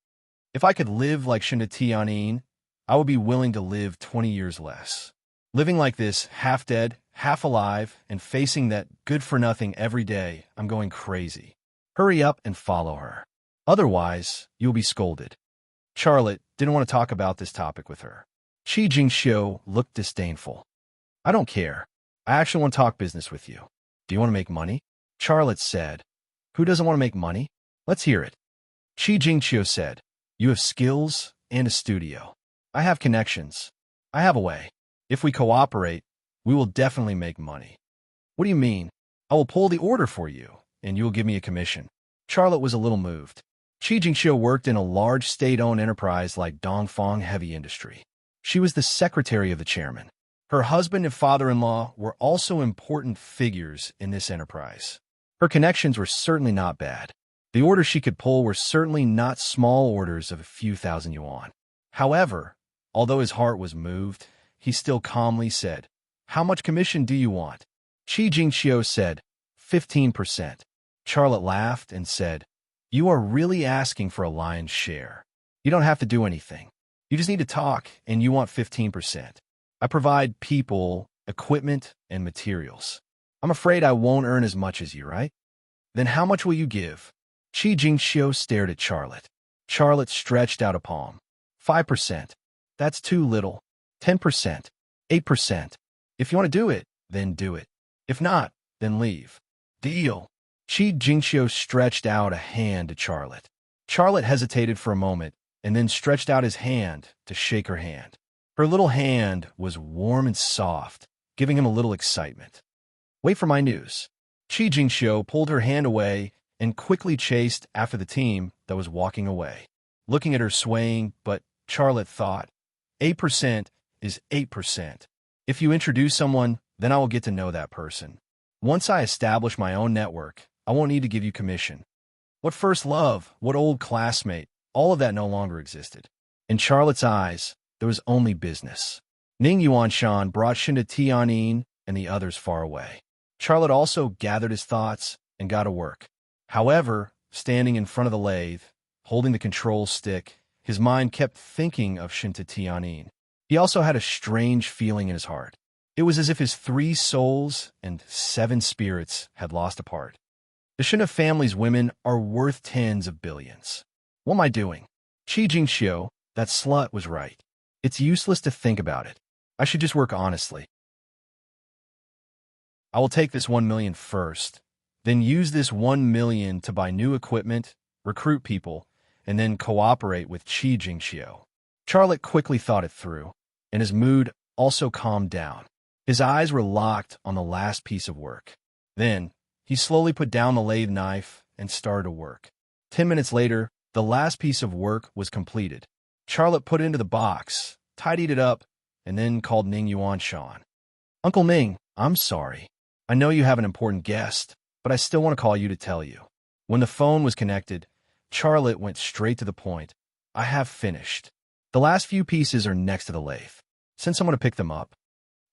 "If I could live like Shintu Tianyin, I would be willing to live 20 years less. Living like this, half dead, half alive, and facing that good-for-nothing every day, I'm going crazy. Hurry up and follow her. Otherwise, you'll be scolded." Charlotte didn't want to talk about this topic with her. Qi Jingxiu looked disdainful. "I don't care. I actually want to talk business with you. Do you want to make money?" Charlotte said. "Who doesn't want to make money? Let's hear it." Qi Jingxiu said, "You have skills and a studio. I have connections. I have a way. If we cooperate, we will definitely make money." "What do you mean?" "I will pull the order for you, and you will give me a commission." Charlotte was a little moved. Qi Jingxiu worked in a large state-owned enterprise like Dongfang Heavy Industry. She was the secretary of the chairman. Her husband and father-in-law were also important figures in this enterprise. Her connections were certainly not bad. The orders she could pull were certainly not small orders of a few thousand yuan. However, although his heart was moved, he still calmly said, "How much commission do you want?" Qi Jingxiu said, 15%. Charlotte laughed and said, "You are really asking for a lion's share. You don't have to do anything. You just need to talk, and you want 15%. I provide people, equipment, and materials. I'm afraid I won't earn as much as you, right? Then how much will you give?" Qi Jingxiu stared at Charlotte. Charlotte stretched out a palm. 5%. That's too little. 10%. 8%. If you want to do it, then do it. If not, then leave. Deal. Qi Jingxiu stretched out a hand to Charlotte. Charlotte hesitated for a moment and then stretched out his hand to shake her hand. Her little hand was warm and soft, giving him a little excitement. "Wait for my news." Qi Jingxiu pulled her hand away and quickly chased after the team that was walking away. Looking at her swaying, but Charlotte thought, 8% is 8%. If you introduce someone, then I will get to know that person. Once I establish my own network, I won't need to give you commission. What first love, what old classmate, all of that no longer existed. In Charlotte's eyes, there was only business. Ning Yuanshan brought Shintu Tianyin and the others far away. Charlotte also gathered his thoughts and got to work. However, standing in front of the lathe, holding the control stick, his mind kept thinking of Shintu Tianyin. He also had a strange feeling in his heart. It was as if his 3 souls and 7 spirits had lost a part. The Shintu family's women are worth tens of billions. What am I doing? Qi Jingxiu, that slut was right. It's useless to think about it. I should just work honestly. I will take this 1 million first, then use this 1 million to buy new equipment, recruit people, and then cooperate with Qi Jingxiu. Charlotte quickly thought it through, and his mood also calmed down. His eyes were locked on the last piece of work. Then, he slowly put down the lathe knife and started to work. 10 minutes later, the last piece of work was completed. Charlotte put it into the box, tidied it up, and then called Ning Yuanshan. Uncle Ning, I'm sorry. I know you have an important guest, but I still want to call you to tell you. When the phone was connected, Charlotte went straight to the point. I have finished. The last few pieces are next to the lathe. Send someone to pick them up.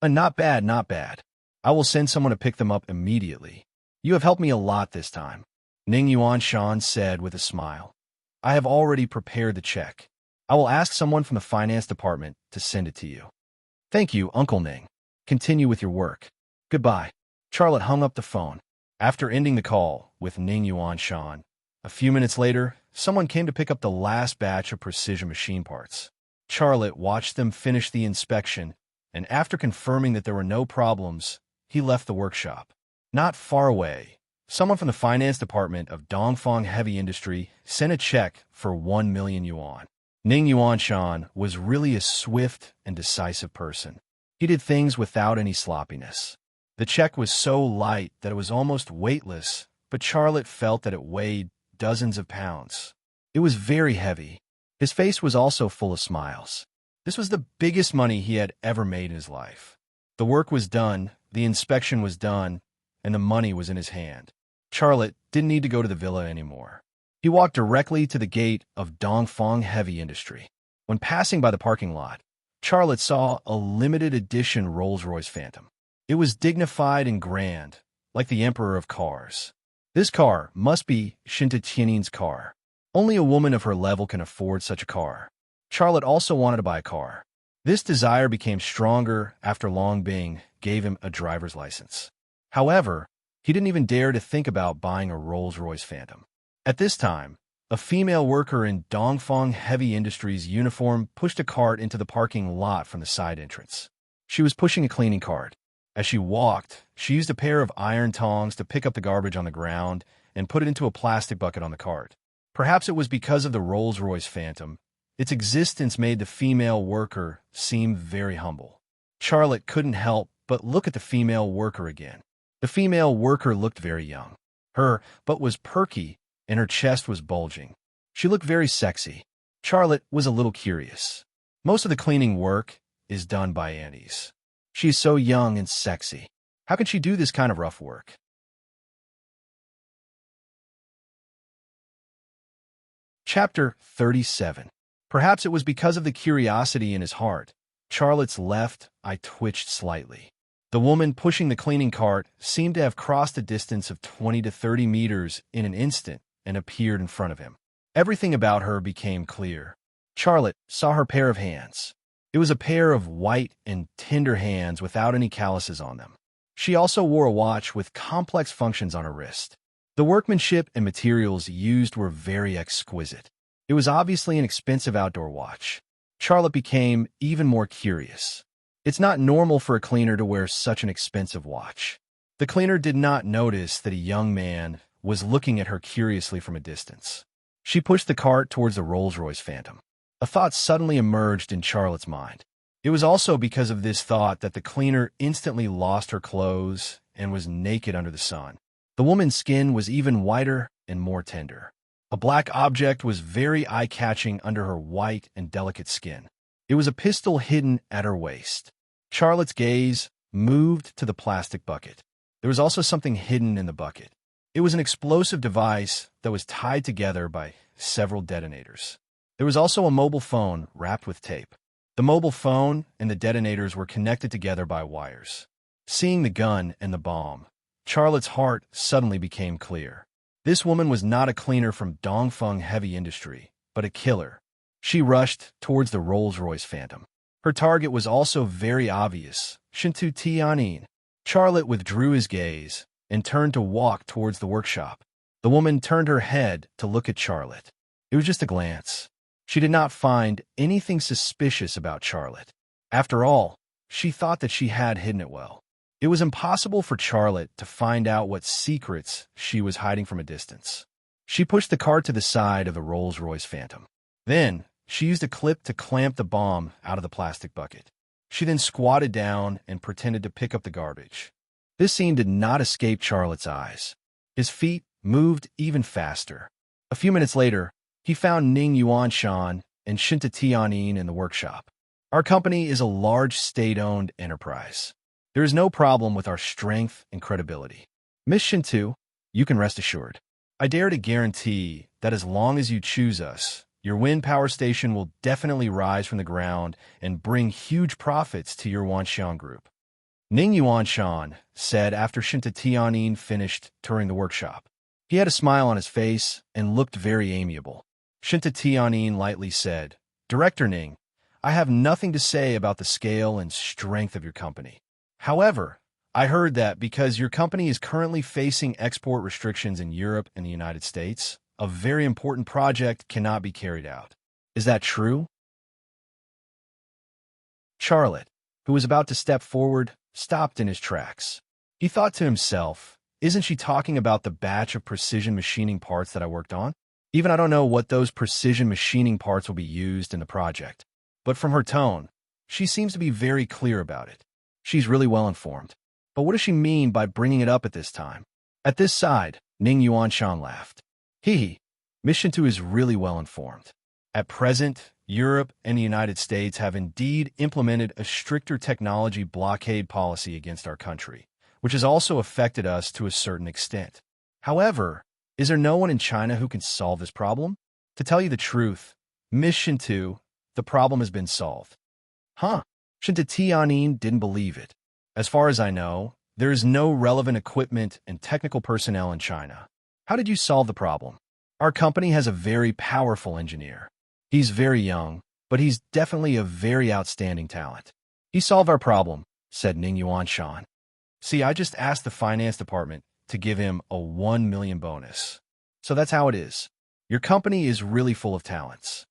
Not bad, not bad. I will send someone to pick them up immediately. You have helped me a lot this time, Ning Yuanshan said with a smile. I have already prepared the check. I will ask someone from the finance department to send it to you. Thank you, Uncle Ning. Continue with your work. Goodbye. Charlotte hung up the phone. After ending the call with Ning Yuanshan, a few minutes later, someone came to pick up the last batch of precision machine parts. Charlotte watched them finish the inspection, and after confirming that there were no problems, he left the workshop. Not far away, someone from the finance department of Dongfang Heavy Industry sent a check for 1 million yuan. Ning Yuanshan was really a swift and decisive person. He did things without any sloppiness. The check was so light that it was almost weightless, but Charlotte felt that it weighed dozens of pounds. It was very heavy. His face was also full of smiles. This was the biggest money he had ever made in his life. The work was done, the inspection was done, and the money was in his hand. Charlotte didn't need to go to the villa anymore. He walked directly to the gate of Dongfang Heavy Industry. When passing by the parking lot, Charlotte saw a limited edition Rolls-Royce Phantom. It was dignified and grand, like the emperor of cars. This car must be Shinta Tianin's car. Only a woman of her level can afford such a car. Charlotte also wanted to buy a car. This desire became stronger after Long Bing gave him a driver's license. However, he didn't even dare to think about buying a Rolls-Royce Phantom. At this time, a female worker in Dongfang Heavy Industries uniform pushed a cart into the parking lot from the side entrance. She was pushing a cleaning cart. As she walked, she used a pair of iron tongs to pick up the garbage on the ground and put it into a plastic bucket on the cart. Perhaps it was because of the Rolls-Royce Phantom. Its existence made the female worker seem very humble. Charlotte couldn't help but look at the female worker again. The female worker looked very young. Her butt was perky and her chest was bulging. She looked very sexy. Charlotte was a little curious. Most of the cleaning work is done by aunties. She is so young and sexy. How can she do this kind of rough work? Chapter 37. Perhaps it was because of the curiosity in his heart. Charlotte's left eye twitched slightly. The woman pushing the cleaning cart seemed to have crossed a distance of 20 to 30 meters in an instant and appeared in front of him. Everything about her became clear. Charlotte saw her pair of hands. It was a pair of white and tender hands without any calluses on them. She also wore a watch with complex functions on her wrist. The workmanship and materials used were very exquisite. It was obviously an expensive outdoor watch. Charlotte became even more curious. It's not normal for a cleaner to wear such an expensive watch. The cleaner did not notice that a young man was looking at her curiously from a distance. She pushed the cart towards the Rolls-Royce Phantom. A thought suddenly emerged in Charlotte's mind. It was also because of this thought that the cleaner instantly lost her clothes and was naked under the sun. The woman's skin was even whiter and more tender. A black object was very eye-catching under her white and delicate skin. It was a pistol hidden at her waist. Charlotte's gaze moved to the plastic bucket. There was also something hidden in the bucket. It was an explosive device that was tied together by several detonators. There was also a mobile phone wrapped with tape. The mobile phone and the detonators were connected together by wires. Seeing the gun and the bomb, Charlotte's heart suddenly became clear. This woman was not a cleaner from Dongfeng Heavy Industry, but a killer. She rushed towards the Rolls-Royce Phantom. Her target was also very obvious, Shintu Tianin. Charlotte withdrew his gaze and turned to walk towards the workshop. The woman turned her head to look at Charlotte. It was just a glance. She did not find anything suspicious about Charlotte. After all, she thought that she had hidden it well. It was impossible for Charlotte to find out what secrets she was hiding from a distance. She pushed the car to the side of the Rolls-Royce Phantom. Then, she used a clip to clamp the bomb out of the plastic bucket. She then squatted down and pretended to pick up the garbage. This scene did not escape Charlotte's eyes. His feet moved even faster. A few minutes later, he found Ning Yuanshan and Shinta Tianyin in the workshop. Our company is a large state-owned enterprise. There is no problem with our strength and credibility. Miss Shintu, you can rest assured. I dare to guarantee that as long as you choose us, your wind power station will definitely rise from the ground and bring huge profits to your Wanxiang group. Ning Yuanshan said after Shinta Tianyin finished touring the workshop. He had a smile on his face and looked very amiable. Shinta Tianyin lightly said, Director Ning, I have nothing to say about the scale and strength of your company. However, I heard that because your company is currently facing export restrictions in Europe and the United States, a very important project cannot be carried out. Is that true? Charlotte, who was about to step forward, stopped in his tracks. He thought to himself, isn't she talking about the batch of precision machining parts that I worked on? Even I don't know what those precision machining parts will be used in the project. But from her tone, she seems to be very clear about it. She's really well informed. But what does she mean by bringing it up at this time? At this side, Ning Yuanshan laughed. Hee, Miss Shintu is really well informed. At present, Europe and the United States have indeed implemented a stricter technology blockade policy against our country, which has also affected us to a certain extent. However, is there no one in China who can solve this problem? To tell you the truth, Miss Shintu, the problem has been solved. Huh? Shinta Tianyin didn't believe it. As far as I know, there is no relevant equipment and technical personnel in China. How did you solve the problem? Our company has a very powerful engineer. He's very young, but he's definitely a very outstanding talent. He solved our problem, said Ning Yuanshan. See, I just asked the finance department to give him a 1 million bonus. So that's how it is. Your company is really full of talents.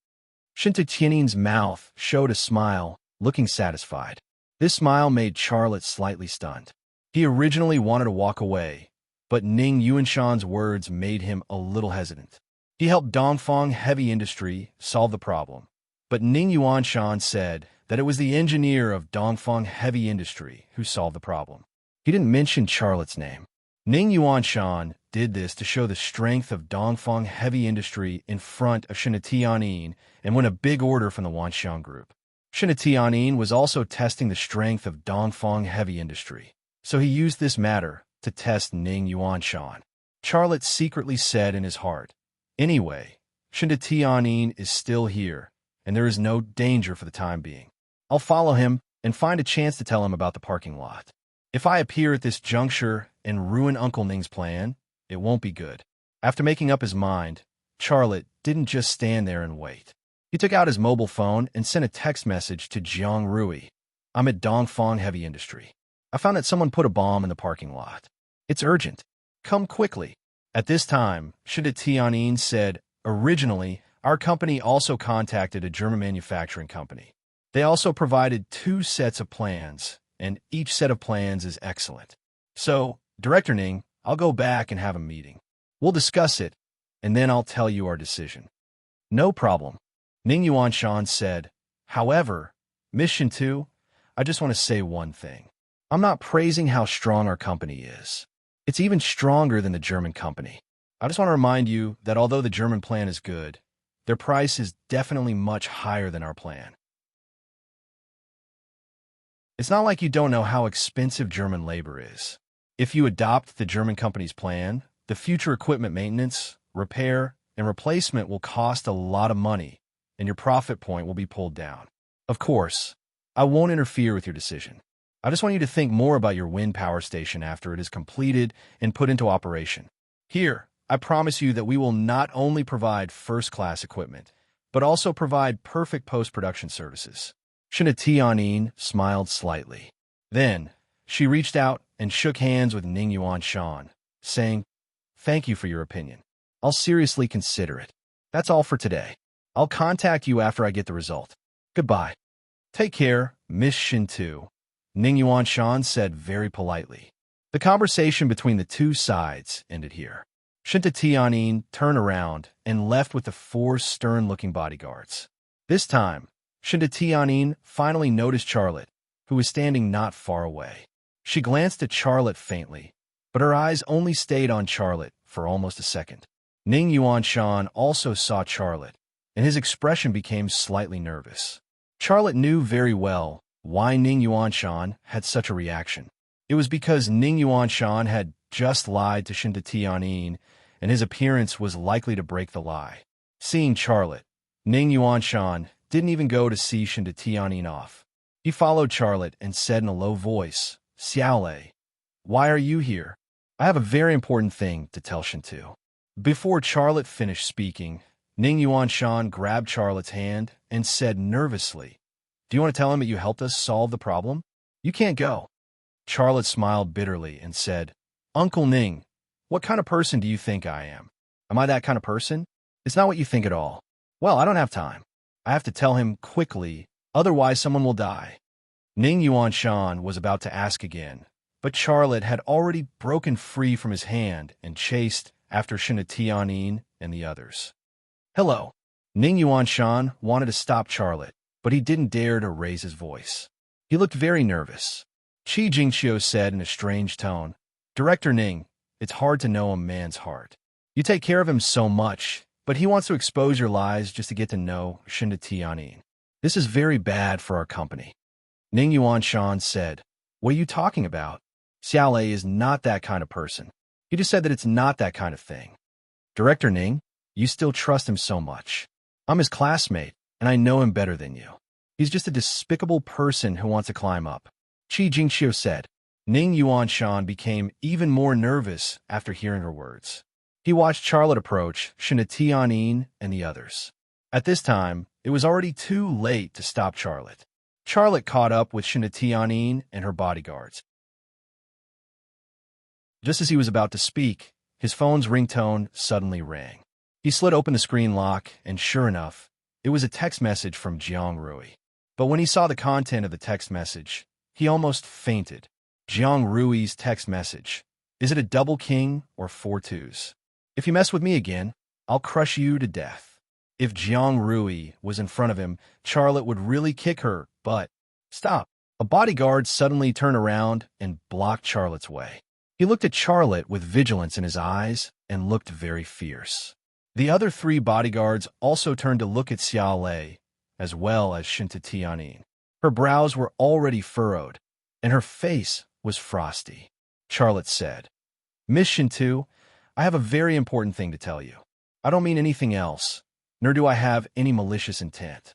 Shinta Tianyin's mouth showed a smile, looking satisfied. This smile made Charlotte slightly stunned. He originally wanted to walk away, but Ning Yuanshan's words made him a little hesitant. He helped Dongfang Heavy Industry solve the problem, but Ning Yuanshan said that it was the engineer of Dongfang Heavy Industry who solved the problem. He didn't mention Charlotte's name. Ning Yuanshan did this to show the strength of Dongfang Heavy Industry in front of Shinta Tianyin and win a big order from the Wanxiang Group. Shinta Tianyin was also testing the strength of Dongfang Heavy Industry, so he used this matter to test Ning Yuanshan. Charlotte secretly said in his heart, Anyway, Shinta Tianyin is still here, and there is no danger for the time being. I'll follow him and find a chance to tell him about the parking lot. If I appear at this juncture and ruin Uncle Ning's plan, it won't be good. After making up his mind, Charlotte didn't just stand there and wait. He took out his mobile phone and sent a text message to Jiang Rui. I'm at Dongfang Heavy Industry. I found that someone put a bomb in the parking lot. It's urgent. Come quickly. At this time, Shinta Tianyin said, originally, our company also contacted a German manufacturing company. They also provided 2 sets of plans, and each set of plans is excellent. So, Director Ning, I'll go back and have a meeting. We'll discuss it, and then I'll tell you our decision. No problem. Ning Yuanshan said, However, Miss Shintu, I just want to say one thing. I'm not praising how strong our company is. It's even stronger than the German company. I just want to remind you that although the German plan is good, their price is definitely much higher than our plan. It's not like you don't know how expensive German labor is. If you adopt the German company's plan, the future equipment maintenance, repair, and replacement will cost a lot of money, and your profit point will be pulled down. Of course, I won't interfere with your decision. I just want you to think more about your wind power station after it is completed and put into operation. Here, I promise you that we will not only provide first-class equipment, but also provide perfect post-production services. Shinta Tianyin smiled slightly. Then, she reached out and shook hands with Ning Yuanshan, saying, Thank you for your opinion. I'll seriously consider it. That's all for today. I'll contact you after I get the result. Goodbye. Take care, Miss Shintu, Ning Yuanshan said very politely. The conversation between the two sides ended here. Shinta Tianyin turned around and left with the four stern-looking bodyguards. This time, Shinta Tianyin finally noticed Charlotte, who was standing not far away. She glanced at Charlotte faintly, but her eyes only stayed on Charlotte for almost a second. Ning Yuanshan also saw Charlotte, and his expression became slightly nervous. Charlotte knew very well why Ning Yuanshan had such a reaction. It was because Ning Yuanshan had just lied to Shinta Tianyin, and his appearance was likely to break the lie. Seeing Charlotte, Ning Yuanshan didn't even go to see Shinta Tianyin off. He followed Charlotte and said in a low voice, "Xiaolei, why are you here? I have a very important thing to tell Shintu." Before Charlotte finished speaking, Ning Yuanshan grabbed Charlotte's hand and said nervously, "Do you want to tell him that you helped us solve the problem? You can't go." Charlotte smiled bitterly and said, "Uncle Ning, what kind of person do you think I am? Am I that kind of person? It's not what you think at all. Well, I don't have time. I have to tell him quickly, otherwise someone will die." Ning Yuanshan was about to ask again, but Charlotte had already broken free from his hand and chased after Shinta Tianyin and the others. "Hello." Ning Yuanshan wanted to stop Charlotte, but he didn't dare to raise his voice. He looked very nervous. Qi Jingqiu said in a strange tone, "Director Ning, it's hard to know a man's heart. You take care of him so much, but he wants to expose your lies just to get to know Shinta Tianyin. This is very bad for our company." Ning Yuanshan said, "What are you talking about? Xiaolei is not that kind of person. He just said that it's not that kind of thing." "Director Ning, you still trust him so much. I'm his classmate, and I know him better than you. He's just a despicable person who wants to climb up," Qi Jingqiu said. Ning Yuanshan became even more nervous after hearing her words. He watched Charlotte approach Shinta Tianyin and the others. At this time, it was already too late to stop Charlotte. Charlotte caught up with Shinta Tianyin and her bodyguards. Just as he was about to speak, his phone's ringtone suddenly rang. He slid open the screen lock, and sure enough, it was a text message from Jiang Rui. But when he saw the content of the text message, he almost fainted. Jiang Rui's text message. "Is it a double king or 4 twos? If you mess with me again, I'll crush you to death." If Jiang Rui was in front of him, Charlotte would really kick her, but stop. A bodyguard suddenly turned around and blocked Charlotte's way. He looked at Charlotte with vigilance in his eyes and looked very fierce. The other 3 bodyguards also turned to look at Xiaolei, as well as Shinta Tianyin. Her brows were already furrowed, and her face was frosty. Charlotte said, "Miss Shintu, I have a very important thing to tell you. I don't mean anything else, nor do I have any malicious intent.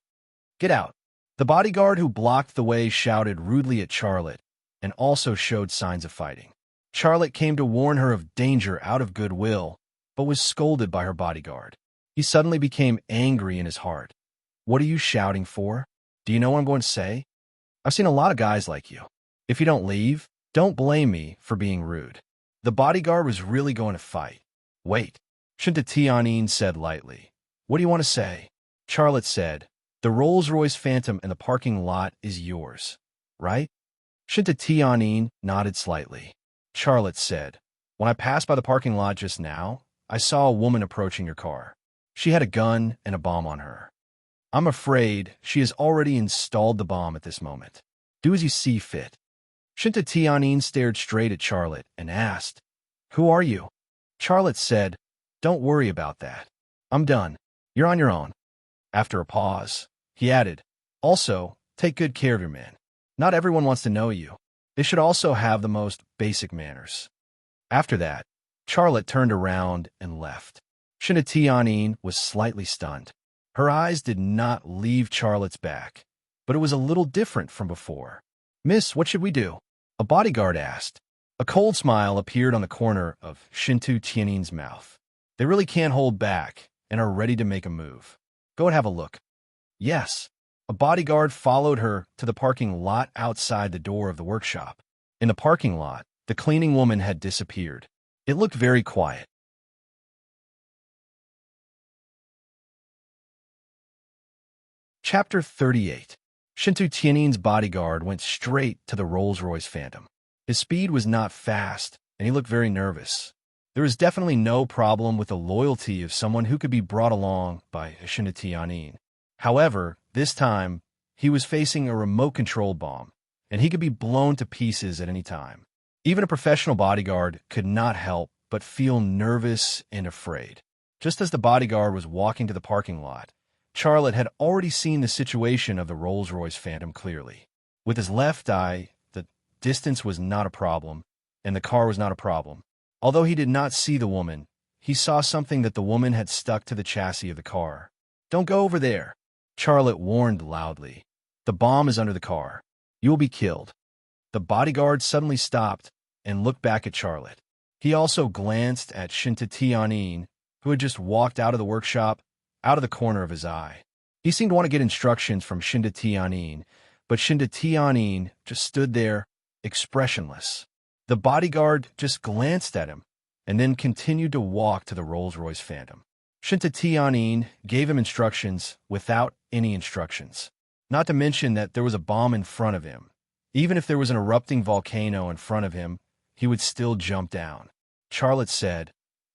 Get out." The bodyguard who blocked the way shouted rudely at Charlotte and also showed signs of fighting. Charlotte came to warn her of danger out of goodwill, but was scolded by her bodyguard. He suddenly became angry in his heart. "What are you shouting for? Do you know what I'm going to say? I've seen a lot of guys like you. If you don't leave, don't blame me for being rude." The bodyguard was really going to fight. "Wait," Shinta Tianyin said lightly. "What do you want to say?" Charlotte said, "The Rolls-Royce Phantom in the parking lot is yours, right?" Shinta Tianyin nodded slightly. Charlotte said, "When I passed by the parking lot just now, I saw a woman approaching your car. She had a gun and a bomb on her. I'm afraid she has already installed the bomb at this moment. Do as you see fit." Shinta Tianyin stared straight at Charlotte and asked, "Who are you?" Charlotte said, "Don't worry about that. I'm done. You're on your own." After a pause, he added, "Also, take good care of your men. Not everyone wants to know you. They should also have the most basic manners." After that, Charlotte turned around and left. Shinta Tianyin was slightly stunned. Her eyes did not leave Charlotte's back, but it was a little different from before. "Miss, what should we do?" a bodyguard asked. A cold smile appeared on the corner of Shinta Tianyin's mouth. "They really can't hold back and are ready to make a move. Go and have a look." "Yes." A bodyguard followed her to the parking lot outside the door of the workshop. In the parking lot, the cleaning woman had disappeared. It looked very quiet. Chapter 38. Shinto Tianin's bodyguard went straight to the Rolls-Royce Phantom. His speed was not fast, and he looked very nervous. There was definitely no problem with the loyalty of someone who could be brought along by Shinto Tianin. However, this time, he was facing a remote-controlled bomb, and he could be blown to pieces at any time. Even a professional bodyguard could not help but feel nervous and afraid. Just as the bodyguard was walking to the parking lot, Charlotte had already seen the situation of the Rolls-Royce Phantom clearly. With his left eye, the distance was not a problem, and the car was not a problem. Although he did not see the woman, he saw something that the woman had stuck to the chassis of the car. "Don't go over there," Charlotte warned loudly. "The bomb is under the car. You will be killed." The bodyguard suddenly stopped and looked back at Charlotte. He also glanced at Shinto Tianin, who had just walked out of the workshop, out of the corner of his eye. He seemed to want to get instructions from Shinto Tianin, but Shinto Tianin just stood there, expressionless. The bodyguard just glanced at him and then continued to walk to the Rolls-Royce Phantom. Shinto Tianin gave him instructions without any instructions. Not to mention that there was a bomb in front of him. Even if there was an erupting volcano in front of him, he would still jump down. Charlotte said,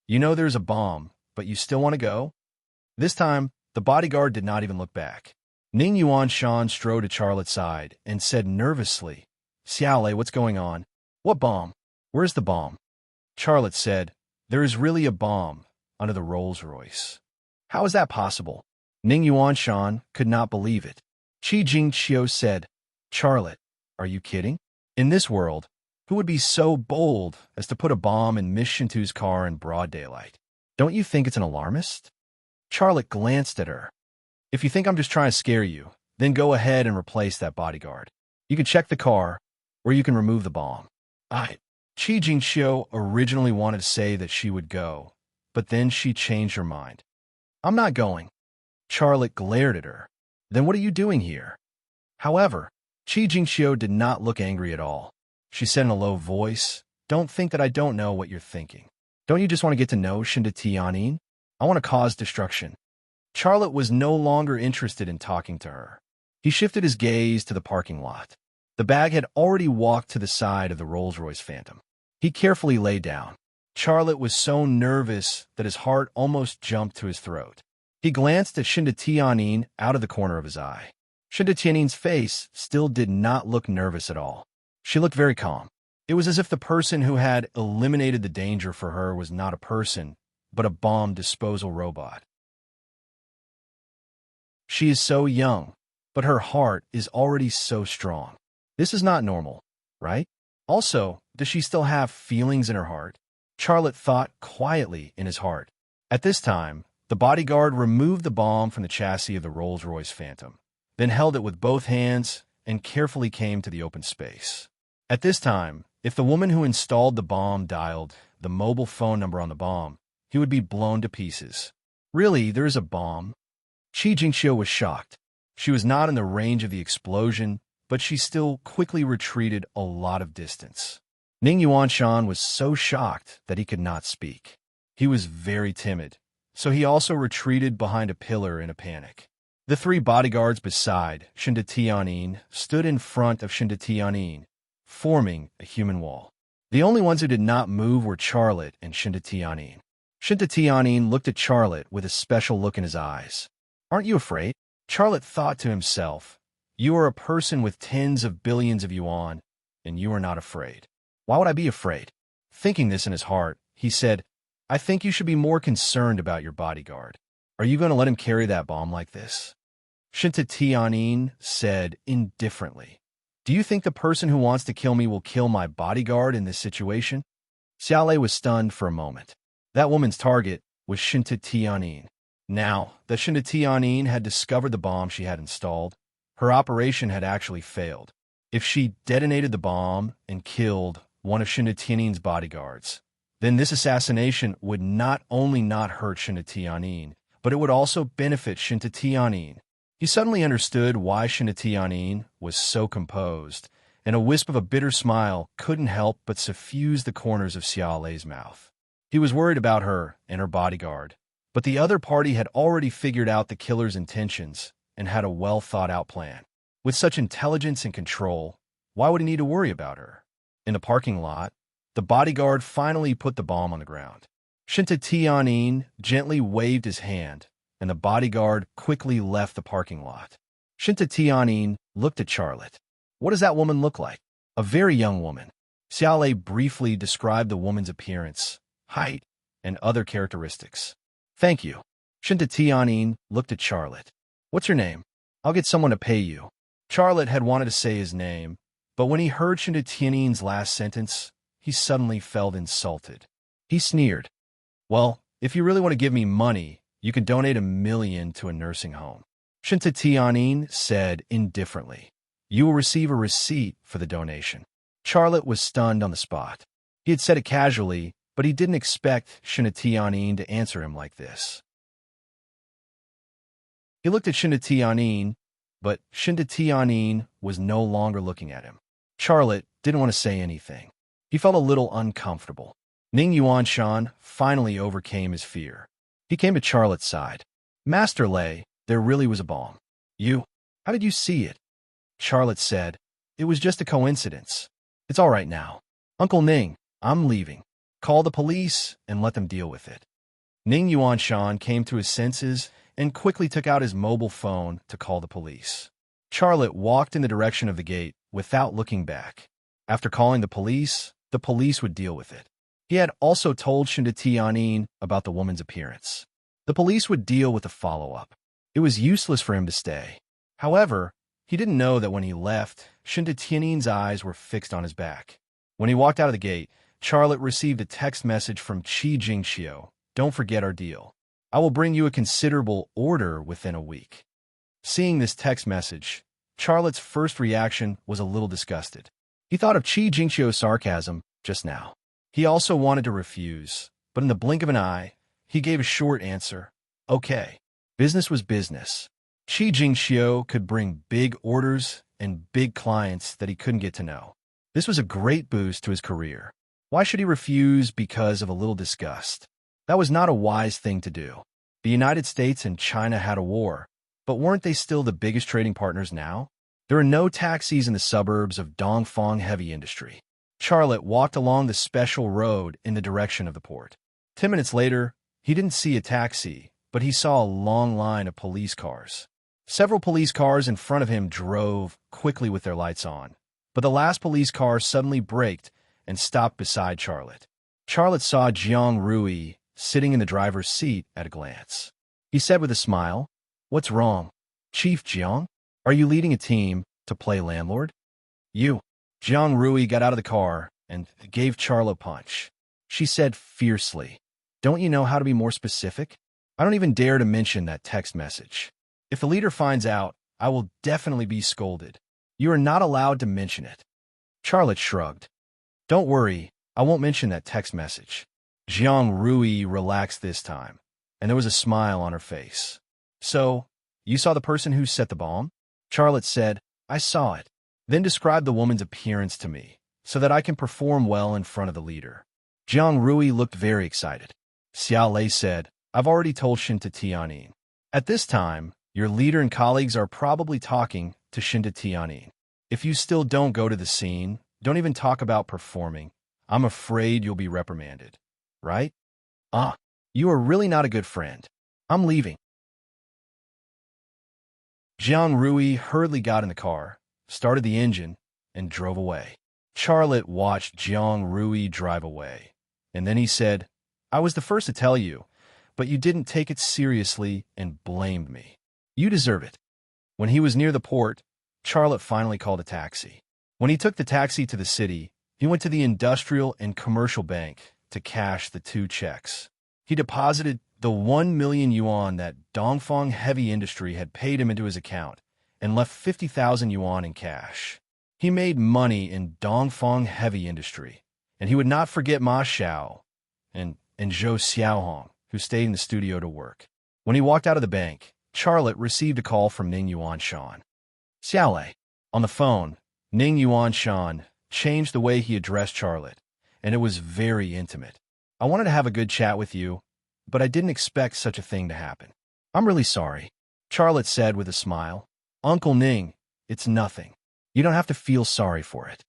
"You know there's a bomb, but you still want to go?" This time, the bodyguard did not even look back. Ning Yuanshan strode to Charlotte's side and said nervously, "Xiaolei, what's going on? What bomb? Where's the bomb?" Charlotte said, "There is really a bomb under the Rolls-Royce." "How is that possible?" Ning Yuanshan could not believe it. Qi Jingqiu said, "Charlotte, are you kidding? In this world, who would be so bold as to put a bomb in Miss Shinto's car in broad daylight? Don't you think it's an alarmist?" Charlotte glanced at her. "If you think I'm just trying to scare you, then go ahead and replace that bodyguard. You can check the car, or you can remove the bomb." Qi Jingqiu originally wanted to say that she would go, but then she changed her mind. "I'm not going." Charlotte glared at her. "Then what are you doing here?" However, Qi Jingqiu did not look angry at all. She said in a low voice, "Don't think that I don't know what you're thinking. Don't you just want to get to know Shinto Tianin? I want to cause destruction." Charlotte was no longer interested in talking to her. He shifted his gaze to the parking lot. The bag had already walked to the side of the Rolls-Royce Phantom. He carefully lay down. Charlotte was so nervous that his heart almost jumped to his throat. He glanced at Shinto Tianin out of the corner of his eye. Shinto Tianin's face still did not look nervous at all. She looked very calm. It was as if the person who had eliminated the danger for her was not a person, but a bomb disposal robot. She is so young, but her heart is already so strong. This is not normal, right? Also, does she still have feelings in her heart? Charlotte thought quietly in his heart. At this time, the bodyguard removed the bomb from the chassis of the Rolls-Royce Phantom, then held it with both hands and carefully came to the open space. At this time, if the woman who installed the bomb dialed the mobile phone number on the bomb, he would be blown to pieces. "Really, there is a bomb?" Qi Jingqiu was shocked. She was not in the range of the explosion, but she still quickly retreated a lot of distance. Ning Yuanshan was so shocked that he could not speak. He was very timid, so he also retreated behind a pillar in a panic. The three bodyguards beside Shinto Tianin stood in front of Shinto Tianin, forming a human wall. The only ones who did not move were Charlotte and Shinto Tianin. Shinto Tianin looked at Charlotte with a special look in his eyes. "Aren't you afraid?" Charlotte thought to himself, "You are a person with tens of billions of yuan, and you are not afraid. Why would I be afraid?" Thinking this in his heart, he said, "I think you should be more concerned about your bodyguard. Are you going to let him carry that bomb like this?" Shinto Tianin said indifferently, "Do you think the person who wants to kill me will kill my bodyguard in this situation?" Xiaolei was stunned for a moment. That woman's target was Shinto Tianin. Now that Shinto Tianin had discovered the bomb she had installed, her operation had actually failed. If she detonated the bomb and killed one of Shinto Tianin's bodyguards, then this assassination would not only not hurt Shinto Tianin, but it would also benefit Shinto Tianin. He suddenly understood why Shinto Tianin was so composed, and a wisp of a bitter smile couldn't help but suffuse the corners of Xiaolei's mouth. He was worried about her and her bodyguard, but the other party had already figured out the killer's intentions and had a well-thought-out plan. With such intelligence and control, why would he need to worry about her? In the parking lot, the bodyguard finally put the bomb on the ground. Shinta Tianyin gently waved his hand, and the bodyguard quickly left the parking lot. Shinta Tianyin looked at Charlotte. What does that woman look like? A very young woman. Xiaolei briefly described the woman's appearance, height, and other characteristics. Thank you. Shinta Tianyin looked at Charlotte. What's your name? I'll get someone to pay you. Charlotte had wanted to say his name, but when he heard Shinta Tianyin's last sentence, he suddenly felt insulted. He sneered. Well, if you really want to give me money, you can donate $1 million to a nursing home. Shinta Tianyin said indifferently. You will receive a receipt for the donation. Charlotte was stunned on the spot. He had said it casually, but he didn't expect Shinta Tianyin to answer him like this. He looked at Shinta Tianyin, but Shinta Tianyin was no longer looking at him. Charlotte didn't want to say anything. He felt a little uncomfortable. Ning Yuanshan finally overcame his fear. He came to Charlotte's side. Master Lei, there really was a bomb. How did you see it? Charlotte said, it was just a coincidence. It's all right now. Uncle Ning, I'm leaving. Call the police and let them deal with it. Ning Yuanshan came to his senses and quickly took out his mobile phone to call the police. Charlotte walked in the direction of the gate without looking back. After calling the police would deal with it. He had also told Shinta Tianyin about the woman's appearance. The police would deal with the follow-up. It was useless for him to stay. However, he didn't know that when he left, Shinta Tianyin's eyes were fixed on his back. When he walked out of the gate, Charlotte received a text message from Qi Jingxiu. Don't forget our deal. I will bring you a considerable order within a week. Seeing this text message, Charlotte's first reaction was a little disgusted. He thought of Qi Jingxiu's sarcasm just now. He also wanted to refuse, but in the blink of an eye, he gave a short answer. Okay. Business was business. Qi Jingxiu could bring big orders and big clients that he couldn't get to know. This was a great boost to his career. Why should he refuse because of a little disgust? That was not a wise thing to do. The United States and China had a war, but weren't they still the biggest trading partners now? There are no taxis in the suburbs of Dongfang heavy industry. Charlotte walked along the special road in the direction of the port. 10 minutes later, he didn't see a taxi, but he saw a long line of police cars. Several police cars in front of him drove quickly with their lights on, but the last police car suddenly braked and stopped beside Charlotte. Charlotte saw Jiang Rui sitting in the driver's seat at a glance. He said with a smile, "What's wrong? Chief Jiang? Are you leading a team to play landlord?" Jiang Rui got out of the car and gave Charlotte a punch. She said fiercely, "Don't you know how to be more specific? I don't even dare to mention that text message. If the leader finds out, I will definitely be scolded. You are not allowed to mention it." Charlotte shrugged. "Don't worry, I won't mention that text message." Jiang Rui relaxed this time, and there was a smile on her face. "So, you saw the person who set the bomb?" Charlotte said, "I saw it. Then describe the woman's appearance to me, so that I can perform well in front of the leader." Jiang Rui looked very excited. Xiaolei said, "I've already told Shinta Tianyin. At this time, your leader and colleagues are probably talking to Shinta Tianyin. If you still don't go to the scene, don't even talk about performing, I'm afraid you'll be reprimanded. Right? You are really not a good friend. I'm leaving." Jiang Rui hurriedly got in the car, started the engine, and drove away. Charlotte watched Jiang Rui drive away, and then he said, "I was the first to tell you, but you didn't take it seriously and blamed me. You deserve it." When he was near the port, Charlotte finally called a taxi. When he took the taxi to the city, he went to the Industrial and Commercial Bank to cash the 2 checks. He deposited the 1 million yuan that Dongfang Heavy Industry had paid him into his account and left 50,000 yuan in cash. He made money in Dongfang Heavy Industry, and he would not forget Ma Xiao and Zhou Xiaohong, who stayed in the studio to work. When he walked out of the bank, Charlotte received a call from Ning Yuanshan. "Xiaolei." On the phone, Ning Yuanshan changed the way he addressed Charlotte, and it was very intimate. "I wanted to have a good chat with you, but I didn't expect such a thing to happen. I'm really sorry." Charlotte said with a smile. Uncle Ning, it's nothing. You don't have to feel sorry for it.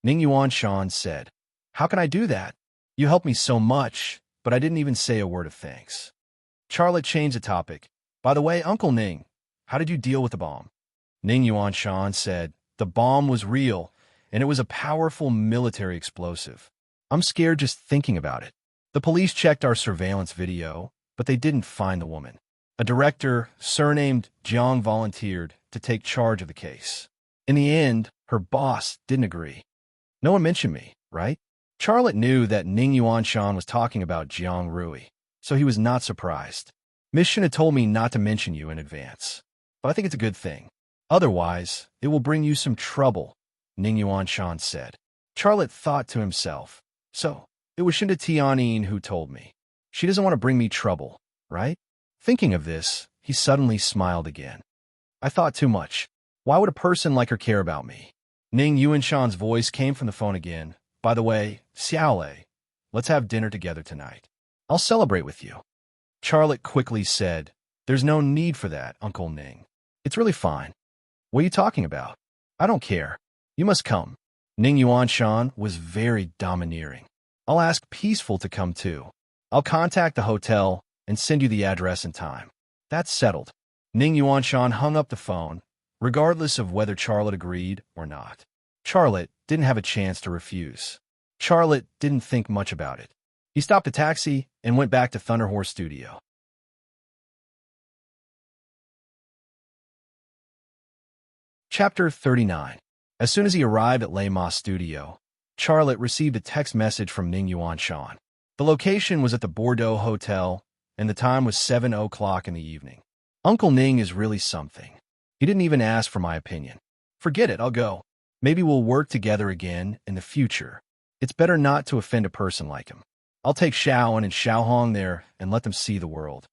Ning Yuanshan said, How can I do that? You helped me so much, but I didn't even say a word of thanks. Charlotte changed the topic. By the way, Uncle Ning, how did you deal with the bomb? Ning Yuanshan said, The bomb was real, and it was a powerful military explosive. I'm scared just thinking about it. The police checked our surveillance video, but they didn't find the woman. A director, surnamed Jiang, volunteered to take charge of the case. In the end, her boss didn't agree. No one mentioned me, right? Charlotte knew that Ning Yuanshan was talking about Jiang Rui, so he was not surprised. Miss Shin had told me not to mention you in advance, but I think it's a good thing. Otherwise, it will bring you some trouble, Ning Yuanshan said. Charlotte thought to himself, So, it was Shinda Tianyin who told me. She doesn't want to bring me trouble, right? Thinking of this, he suddenly smiled again. I thought too much. Why would a person like her care about me? Ning Yuanshan's voice came from the phone again. By the way, Xiaolei, let's have dinner together tonight. I'll celebrate with you. Charlotte quickly said, There's no need for that, Uncle Ning. It's really fine. What are you talking about? I don't care. You must come. Ning Yuanshan was very domineering. I'll ask Peaceful to come too. I'll contact the hotel and send you the address and time. That's settled. Ning Yuanshan hung up the phone, regardless of whether Charlotte agreed or not. Charlotte didn't have a chance to refuse. Charlotte didn't think much about it. He stopped a taxi and went back to Thunderhorse Studio. Chapter 39. As soon as he arrived at Lei Ma Studio, Charlotte received a text message from Ning Yuanshan. The location was at the Bordeaux Hotel, and the time was 7 o'clock in the evening. Uncle Ning is really something. He didn't even ask for my opinion. Forget it, I'll go. Maybe we'll work together again in the future. It's better not to offend a person like him. I'll take Xiaoan and Xiaohong there and let them see the world.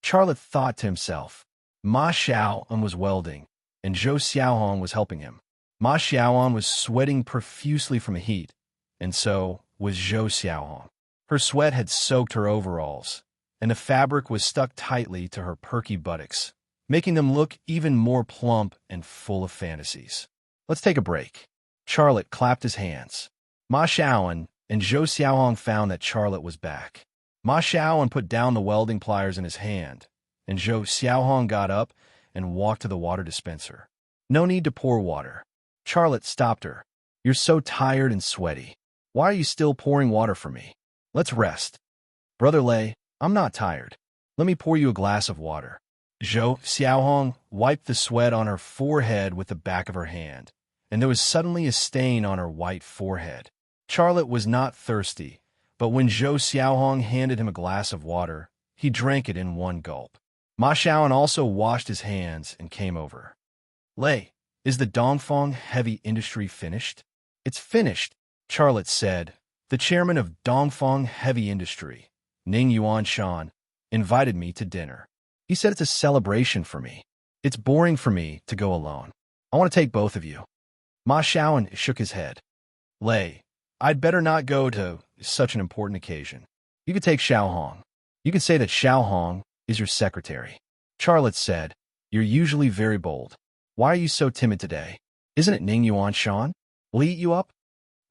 Charlotte thought to himself. Ma Xiaoan was welding, and Zhou Xiaohong was helping him. Ma Xiaoan was sweating profusely from the heat, and so was Zhou Xiaohong. Her sweat had soaked her overalls, and the fabric was stuck tightly to her perky buttocks, making them look even more plump and full of fantasies. Let's take a break. Charlotte clapped his hands. Ma Xiaoan and Zhou Xiaohong found that Charlotte was back. Ma Xiaoan put down the welding pliers in his hand, and Zhou Xiaohong got up and walked to the water dispenser. No need to pour water. Charlotte stopped her. You're so tired and sweaty. Why are you still pouring water for me? Let's rest. Brother Lei, I'm not tired. Let me pour you a glass of water. Zhou Xiaohong wiped the sweat on her forehead with the back of her hand, and there was suddenly a stain on her white forehead. Charlotte was not thirsty, but when Zhou Xiaohong handed him a glass of water, he drank it in one gulp. Ma Xiaoan also washed his hands and came over. Lei, is the Dongfeng heavy industry finished? It's finished, Charlotte said. The chairman of Dongfeng Heavy Industry, Ning Yuanshan, invited me to dinner. He said it's a celebration for me. It's boring for me to go alone. I want to take both of you. Ma Xiaoan shook his head. Lei, I'd better not go to such an important occasion. You could take Xiaohong. You could say that Xiaohong is your secretary. Charlotte said, You're usually very bold. Why are you so timid today? Isn't it Ning Yuanshan? Will he eat you up?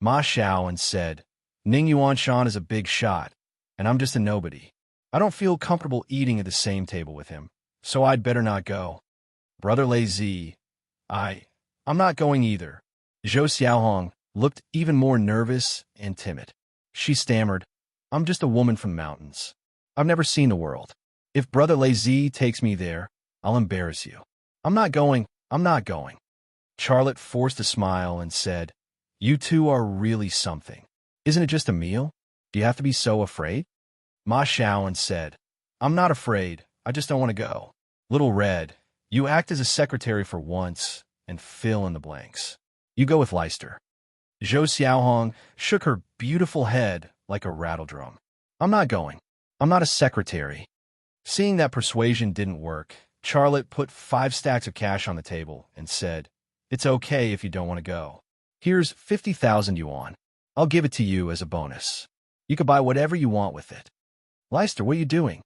Ma Xiaoan said, Ning Yuanshan is a big shot, and I'm just a nobody. I don't feel comfortable eating at the same table with him, so I'd better not go. Brother Lei Zi, I'm not going either. Zhou Xiaohong looked even more nervous and timid. She stammered, I'm just a woman from the mountains. I've never seen the world. If Brother Lei Zi takes me there, I'll embarrass you. I'm not going. Charlotte forced a smile and said, You two are really something. Isn't it just a meal? Do you have to be so afraid? Ma Xiaoan said, I'm not afraid. I just don't want to go. Little Red, you act as a secretary for once and fill in the blanks. You go with Leister. Zhou Xiaohong shook her beautiful head like a rattledrum. I'm not going. I'm not a secretary. Seeing that persuasion didn't work, Charlotte put 5 stacks of cash on the table and said, It's okay if you don't want to go. Here's 50,000 yuan. I'll give it to you as a bonus. You can buy whatever you want with it. Leister, what are you doing?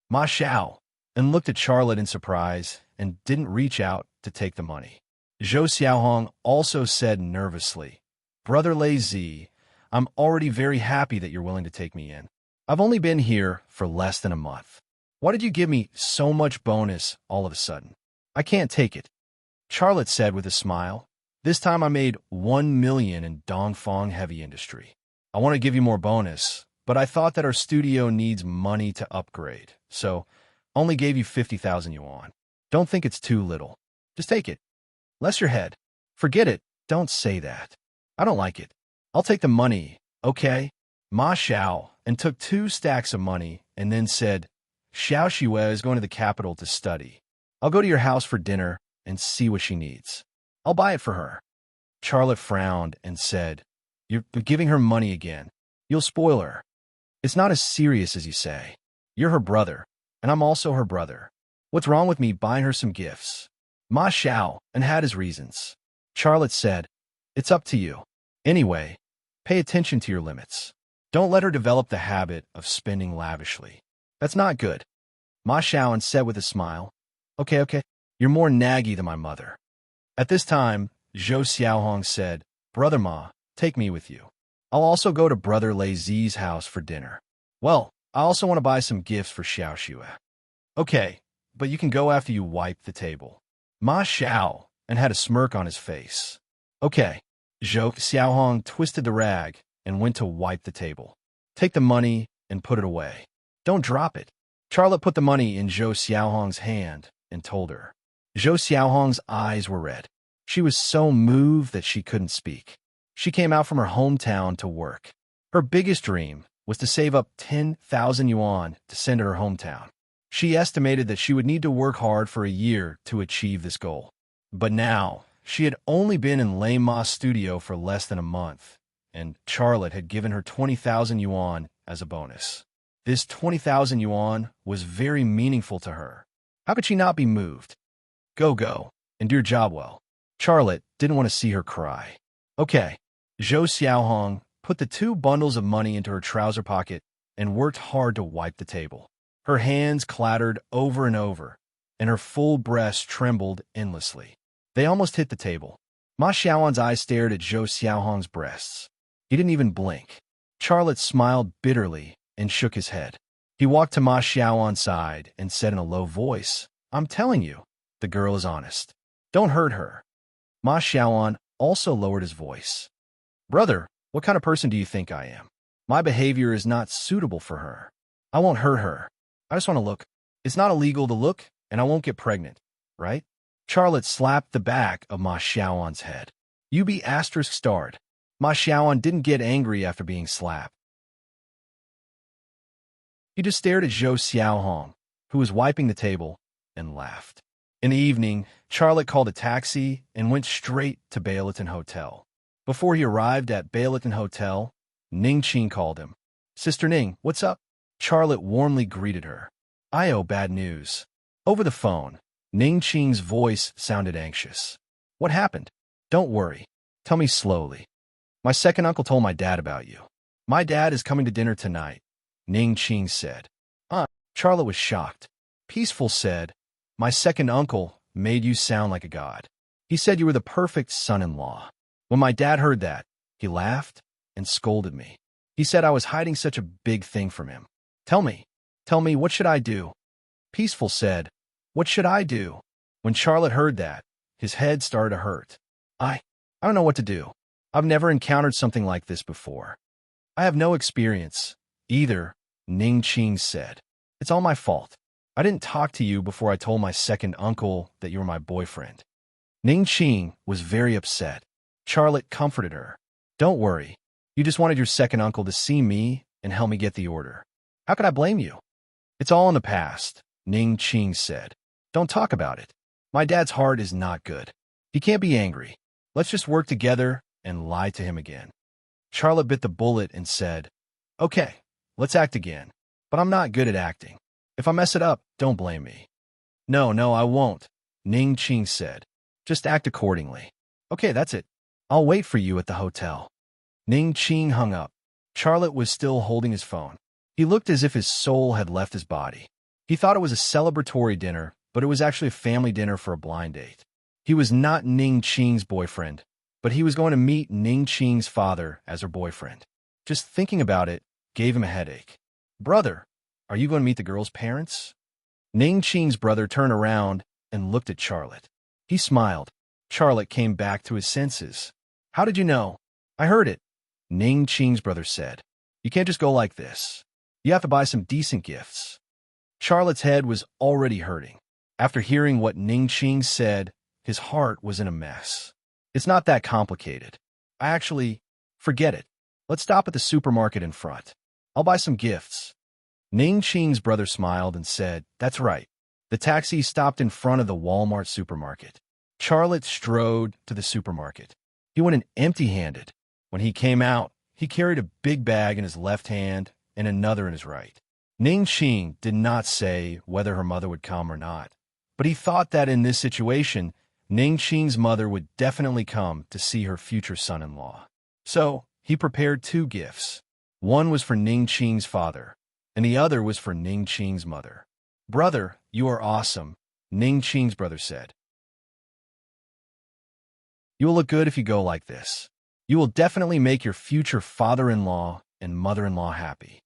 Ma Xiao, and looked at Charlotte in surprise and didn't reach out to take the money. Zhou Xiaohong also said nervously, "Brother Lei Zi, I'm already very happy that you're willing to take me in. I've only been here for less than a month. Why did you give me so much bonus all of a sudden? I can't take it." Charlotte said with a smile, "This time I made 1 million in Dongfang heavy industry. I want to give you more bonus, but I thought that our studio needs money to upgrade, so only gave you 50,000 yuan. Don't think it's too little. Just take it. Bless your head. Forget it. Don't say that. I don't like it. I'll take the money, okay?" Ma Xiao and took 2 stacks of money and then said, "Xiao Xue is going to the capital to study. I'll go to your house for dinner and see what she needs. I'll buy it for her." Charlotte frowned and said, "You're giving her money again. You'll spoil her. It's not as serious as you say. You're her brother, and I'm also her brother. What's wrong with me buying her some gifts?" Ma Xiao and had his reasons. Charlotte said, "It's up to you. Anyway, pay attention to your limits. Don't let her develop the habit of spending lavishly. That's not good." Ma Xiao said with a smile, Okay, you're more naggy than my mother." At this time, Zhou Xiaohong said, "Brother Ma, take me with you. I'll also go to Brother Lei Zi's house for dinner. Well, I also want to buy some gifts for Xiao Xue." "Okay, but you can go after you wipe the table." Ma Xiao and had a smirk on his face. "Okay." Zhou Xiaohong twisted the rag and went to wipe the table. "Take the money and put it away. Don't drop it." Charlotte put the money in Zhou Xiaohong's hand and told her. Zhou Xiaohong's eyes were red. She was so moved that she couldn't speak. She came out from her hometown to work. Her biggest dream was to save up 10,000 yuan to send to her hometown. She estimated that she would need to work hard for a year to achieve this goal. But now, she had only been in Lei Ma's studio for less than a month, and Charlotte had given her 20,000 yuan as a bonus. This 20,000 yuan was very meaningful to her. How could she not be moved? Go, and do your job well. Charlotte didn't want to see her cry. "Okay." Zhou Xiaohong put the 2 bundles of money into her trouser pocket and worked hard to wipe the table. Her hands clattered over and over, and her full breast trembled endlessly. They almost hit the table. Ma Xiaoan's eyes stared at Zhou Xiaohong's breasts. He didn't even blink. Charlotte smiled bitterly and shook his head. He walked to Ma Xiaoan's side and said in a low voice, "I'm telling you, the girl is honest. Don't hurt her." Ma Xiaoan also lowered his voice. "Brother, what kind of person do you think I am? My behavior is not suitable for her. I won't hurt her. I just want to look. It's not illegal to look, and I won't get pregnant, right?" Charlotte slapped the back of Ma Xiaoan's head. "You be asterisk starred." Ma Xiaoan didn't get angry after being slapped. He just stared at Zhou Xiaohong, who was wiping the table, and laughed. In the evening, Charlotte called a taxi and went straight to Beileton Hotel. Before he arrived at Beileton Hotel, Ning Qing called him. "Sister Ning, what's up?" Charlotte warmly greeted her. "I owe bad news." Over the phone, Ning Qing's voice sounded anxious. "What happened?" "Don't worry. Tell me slowly." "My second uncle told my dad about you." "My dad is coming to dinner tonight," Ning Qing said. Charlotte was shocked. Peaceful said, "My second uncle made you sound like a god. He said you were the perfect son-in-law." When my dad heard that, he laughed and scolded me. He said I was hiding such a big thing from him. Tell me, what should I do?" Peaceful said, "What should I do?" When Charlotte heard that, his head started to hurt. I don't know what to do. I've never encountered something like this before." "I have no experience either," Ning Qing said. "It's all my fault. I didn't talk to you before I told my second uncle that you were my boyfriend." Ning Qing was very upset. Charlotte comforted her. "Don't worry. You just wanted your second uncle to see me and help me get the order. How could I blame you?" "It's all in the past," Ning Qing said. "Don't talk about it. My dad's heart is not good. He can't be angry. Let's just work together and lie to him again." Charlotte bit the bullet and said, "Okay, let's act again. But I'm not good at acting. If I mess it up, don't blame me." No, I won't," Ning Qing said. "Just act accordingly." "Okay, that's it. I'll wait for you at the hotel." Ning Qing hung up. Charlotte was still holding his phone. He looked as if his soul had left his body. He thought it was a celebratory dinner, but it was actually a family dinner for a blind date. He was not Ning Qing's boyfriend, but he was going to meet Ning Qing's father as her boyfriend. Just thinking about it gave him a headache. Brother, are you going to meet the girl's parents? Ning Qing's brother turned around and looked at Charlotte. He smiled. Charlotte came back to his senses. How did you know? I heard it, Ning Qing's brother said. You can't just go like this. You have to buy some decent gifts. Charlotte's head was already hurting. After hearing what Ning Qing said, his heart was in a mess. It's not that complicated. Forget it. Let's stop at the supermarket in front. I'll buy some gifts. Ning Qing's brother smiled and said, That's right. The taxi stopped in front of the Walmart supermarket. Charlotte strode to the supermarket. He went in empty-handed. When he came out, he carried a big bag in his left hand and another in his right. Ning Qing did not say whether her mother would come or not, but he thought that in this situation, Ning Qing's mother would definitely come to see her future son-in-law. So, he prepared 2 gifts. One was for Ning Qing's father, and the other was for Ning Qing's mother. Brother, you are awesome, Ning Qing's brother said. You will look good if you go like this. You will definitely make your future father-in-law and mother-in-law happy.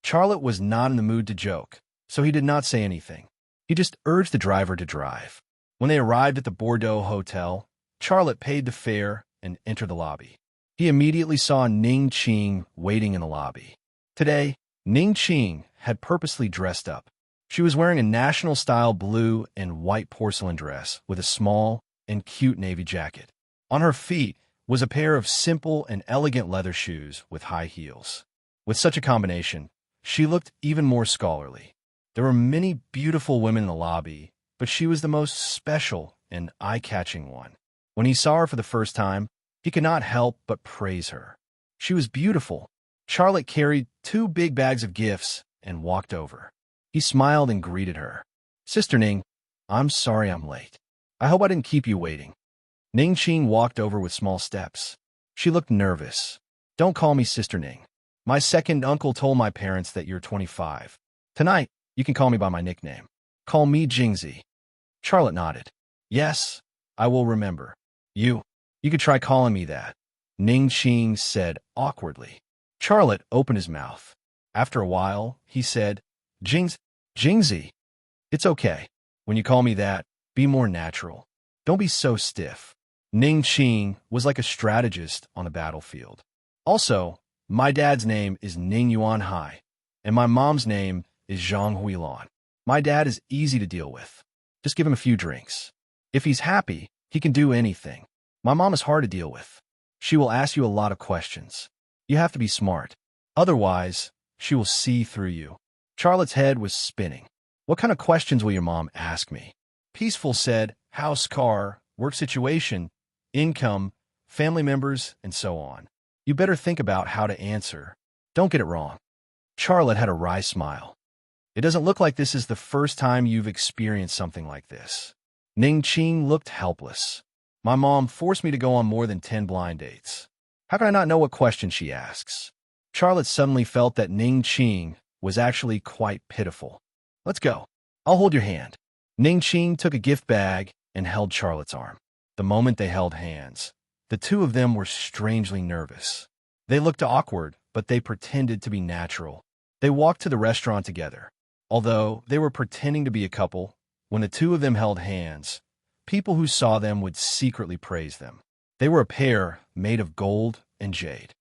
Charlotte was not in the mood to joke, so he did not say anything. He just urged the driver to drive. When they arrived at the Bordeaux Hotel, Charlotte paid the fare and entered the lobby. He immediately saw Ning Qing waiting in the lobby. Today, Ning Qing had purposely dressed up. She was wearing a national-style blue and white porcelain dress with a small and cute navy jacket. On her feet was a pair of simple and elegant leather shoes with high heels. With such a combination, she looked even more scholarly. There were many beautiful women in the lobby, but she was the most special and eye-catching one. When he saw her for the first time, he could not help but praise her. She was beautiful. Charlotte carried 2 big bags of gifts and walked over. He smiled and greeted her. Sister Ning, I'm sorry I'm late. I hope I didn't keep you waiting. Ning Qing walked over with small steps. She looked nervous. Don't call me Sister Ning. My second uncle told my parents that you're 25. Tonight, you can call me by my nickname. Call me Jingzi. Charlotte nodded. Yes, I will remember. You could try calling me that, Ning Qing said awkwardly. Charlotte opened his mouth. After a while, he said, Jingzi. It's okay. When you call me that, be more natural. Don't be so stiff. Ning Qing was like a strategist on a battlefield. Also, my dad's name is Ning Yuan Hai, and my mom's name is Zhang Huilan. My dad is easy to deal with. Just give him a few drinks. If he's happy, he can do anything. My mom is hard to deal with. She will ask you a lot of questions. You have to be smart. Otherwise, she will see through you. Charlotte's head was spinning. What kind of questions will your mom ask me? Peaceful said, house, car, work situation, income, family members, and so on. You better think about how to answer. Don't get it wrong. Charlotte had a wry smile. It doesn't look like this is the first time you've experienced something like this. Ning Qing looked helpless. My mom forced me to go on more than 10 blind dates. How can I not know what question she asks? Charlotte suddenly felt that Ning Qing was actually quite pitiful. Let's go. I'll hold your hand. Ning Qing took a gift bag and held Charlotte's arm. The moment they held hands, the 2 of them were strangely nervous. They looked awkward, but they pretended to be natural. They walked to the restaurant together. Although they were pretending to be a couple, when the 2 of them held hands, people who saw them would secretly praise them. They were a pair made of gold and jade.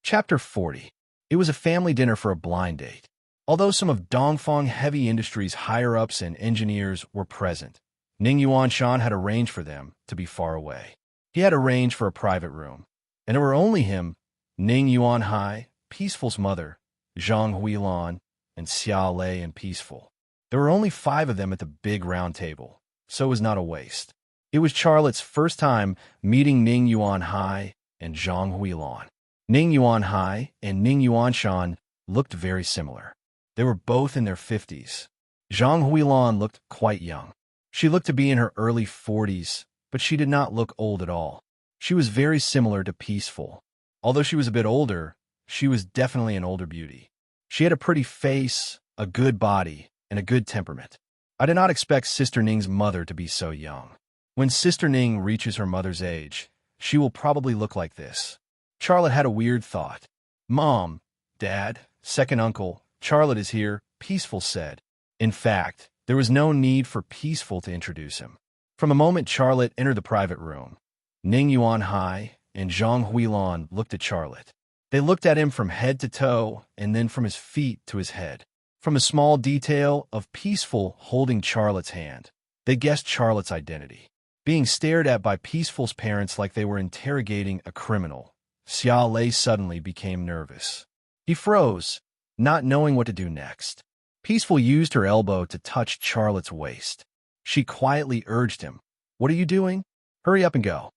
Chapter 40. It was a family dinner for a blind date. Although some of Dongfang Heavy Industries higher-ups and engineers were present, Ning Yuanshan had arranged for them to be far away. He had arranged for a private room, and it were only him, Ning Yuanhai, Peaceful's mother, Zhang Huilan, and Xia Lei and Peaceful. There were only 5 of them at the big round table, so it was not a waste. It was Charlotte's first time meeting Ning Yuanhai and Zhang Huilan. Ning Yuanhai and Ning Yuanshan looked very similar. They were both in their 50s. Zhang Huilan looked quite young. She looked to be in her early 40s, but she did not look old at all. She was very similar to Peaceful. Although she was a bit older, she was definitely an older beauty. She had a pretty face, a good body, and a good temperament. I did not expect Sister Ning's mother to be so young. When Sister Ning reaches her mother's age, she will probably look like this. Charlotte had a weird thought. Mom, Dad, second uncle, Charlotte is here, Peaceful said. In fact, there was no need for Peaceful to introduce him. From the moment Charlotte entered the private room, Ning Yuan Hai and Zhang Huilan looked at Charlotte. They looked at him from head to toe and then from his feet to his head. From a small detail of Peaceful holding Charlotte's hand, they guessed Charlotte's identity. Being stared at by Peaceful's parents like they were interrogating a criminal, Xia Lei suddenly became nervous. He froze, not knowing what to do next. Peaceful used her elbow to touch Charlotte's waist. She quietly urged him, "What are you doing? Hurry up and go."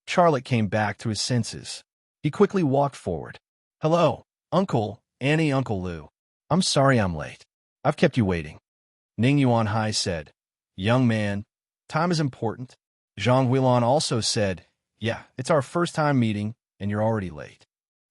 Charlotte came back to his senses. He quickly walked forward. "Hello, Uncle, Annie, Uncle Lu. I'm sorry I'm late. I've kept you waiting." Ning Yuan Hai said, "Young man, time is important." Zhang Huilan also said, "Yeah, it's our first time meeting, and you're already late."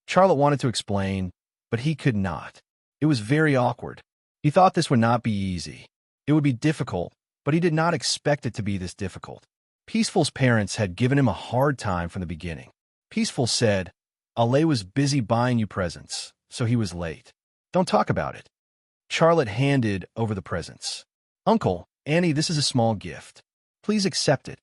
Charlotte wanted to explain, but he could not. It was very awkward. He thought this would not be easy. It would be difficult, but he did not expect it to be this difficult. Peaceful's parents had given him a hard time from the beginning. Peaceful said, "Ale was busy buying you presents, so he was late. Don't talk about it." Charlotte handed over the presents. "Uncle, Annie, this is a small gift. Please accept it."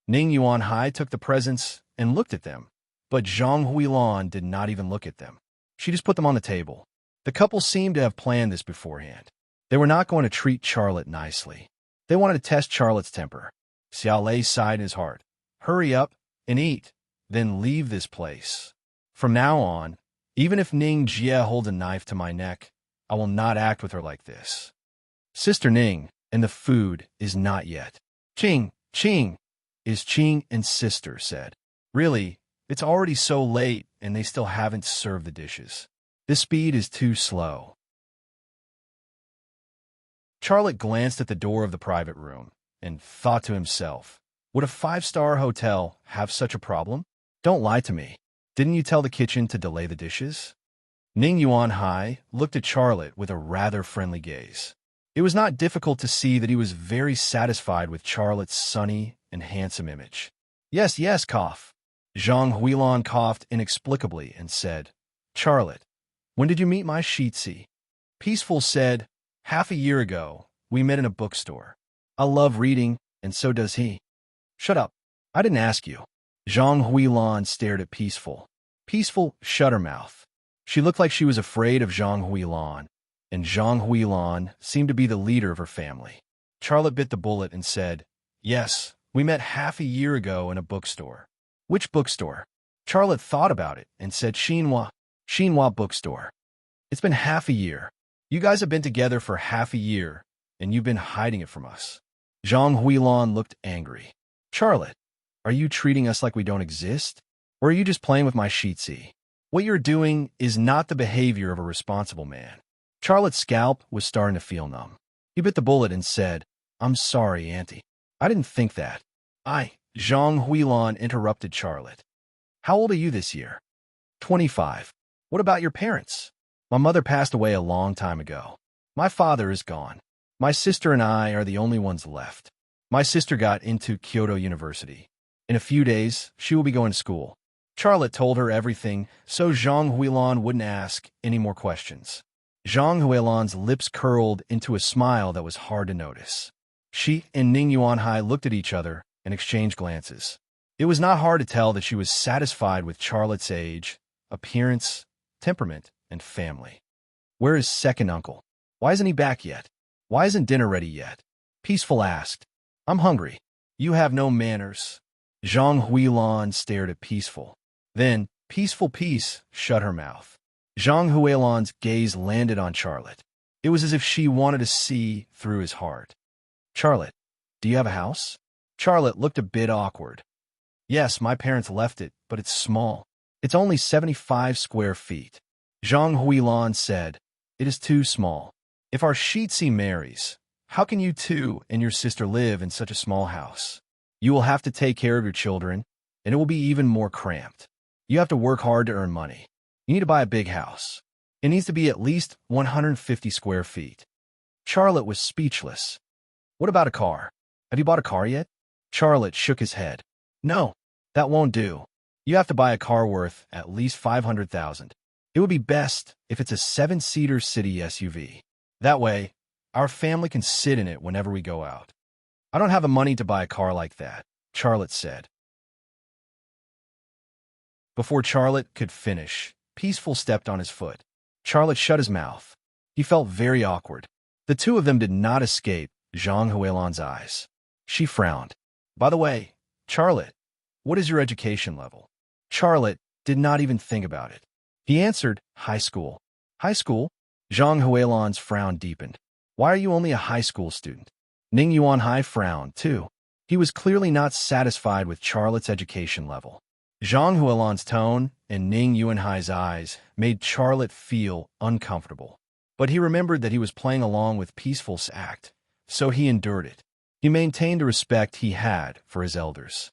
Ning Yuan Hai took the presents and looked at them, but Zhang Huilan did not even look at them. She just put them on the table. The couple seemed to have planned this beforehand. They were not going to treat Charlotte nicely. They wanted to test Charlotte's temper. Xia Lei sighed in his heart. "Hurry up and eat, then leave this place. From now on, even if Ning Jie holds a knife to my neck, I will not act with her like this. Sister Ning, and the food is not yet." "Ching, Ching," is Ching and Sister said. "Really, it's already so late and they still haven't served the dishes. This speed is too slow." Charlotte glanced at the door of the private room and thought to himself, would a five-star hotel have such a problem? Don't lie to me. Didn't you tell the kitchen to delay the dishes? Ning Yuan Hai looked at Charlotte with a rather friendly gaze. It was not difficult to see that he was very satisfied with Charlotte's sunny and handsome image. "Yes, yes, cough." Zhang Huilan coughed inexplicably and said, "Charlotte, when did you meet my Shitsi?" Peaceful said, "Half a year ago, we met in a bookstore. I love reading, and so does he." "Shut up. I didn't ask you." Zhang Huilan stared at Peaceful. Peaceful shut her mouth. She looked like she was afraid of Zhang Huilan, and Zhang Huilan seemed to be the leader of her family. Charlotte bit the bullet and said, "Yes, we met half a year ago in a bookstore." "Which bookstore?" Charlotte thought about it and said, Xinhua bookstore. "It's been half a year. You guys have been together for half a year, and you've been hiding it from us." Zhang Huilan looked angry. "Charlotte, are you treating us like we don't exist? Or are you just playing with my Shitsi? What you're doing is not the behavior of a responsible man." Charlotte's scalp was starting to feel numb. He bit the bullet and said, "I'm sorry, Auntie. I didn't think that." Zhang Huilan interrupted Charlotte. "How old are you this year?" 25. "What about your parents?" "My mother passed away a long time ago. My father is gone. My sister and I are the only ones left. My sister got into Kyoto University. In a few days, she will be going to school." Charlotte told her everything, so Zhang Huilan wouldn't ask any more questions. Zhang Huilan's lips curled into a smile that was hard to notice. She and Ning Yuan Hai looked at each other and exchanged glances. It was not hard to tell that she was satisfied with Charlotte's age, appearance, temperament, and family. "Where is second uncle? Why isn't he back yet? Why isn't dinner ready yet?" Peaceful asked. "I'm hungry." "You have no manners." Zhang Huilan stared at Peaceful. Then, Peaceful shut her mouth. Zhang Huilan's gaze landed on Charlotte. It was as if she wanted to see through his heart. "Charlotte, do you have a house?" Charlotte looked a bit awkward. "Yes, my parents left it, but it's small. It's only 75 square feet." Zhang Huilan said, "It is too small. If our Shitsi marries, how can you two and your sister live in such a small house? You will have to take care of your children, and it will be even more cramped. You have to work hard to earn money." You need to buy a big house. It needs to be at least 150 square feet. Charlotte was speechless. What about a car? Have you bought a car yet? Charlotte shook his head. No, that won't do. You have to buy a car worth at least 500,000. It would be best if it's a 7-seater city SUV. That way, our family can sit in it whenever we go out. I don't have the money to buy a car like that, Charlotte said. Before Charlotte could finish, Peaceful stepped on his foot. Charlotte shut his mouth. He felt very awkward. The two of them did not escape Zhang Huilan's eyes. She frowned. By the way, Charlotte, what is your education level? Charlotte did not even think about it. He answered, high school. High school? Zhang Huilan's frown deepened. Why are you only a high school student? Ning Yuanhai frowned, too. He was clearly not satisfied with Charlotte's education level. Zhang Huilan's tone and Ning Yuanhai's eyes made Charlotte feel uncomfortable. But he remembered that he was playing along with Peaceful's act, so he endured it. He maintained the respect he had for his elders.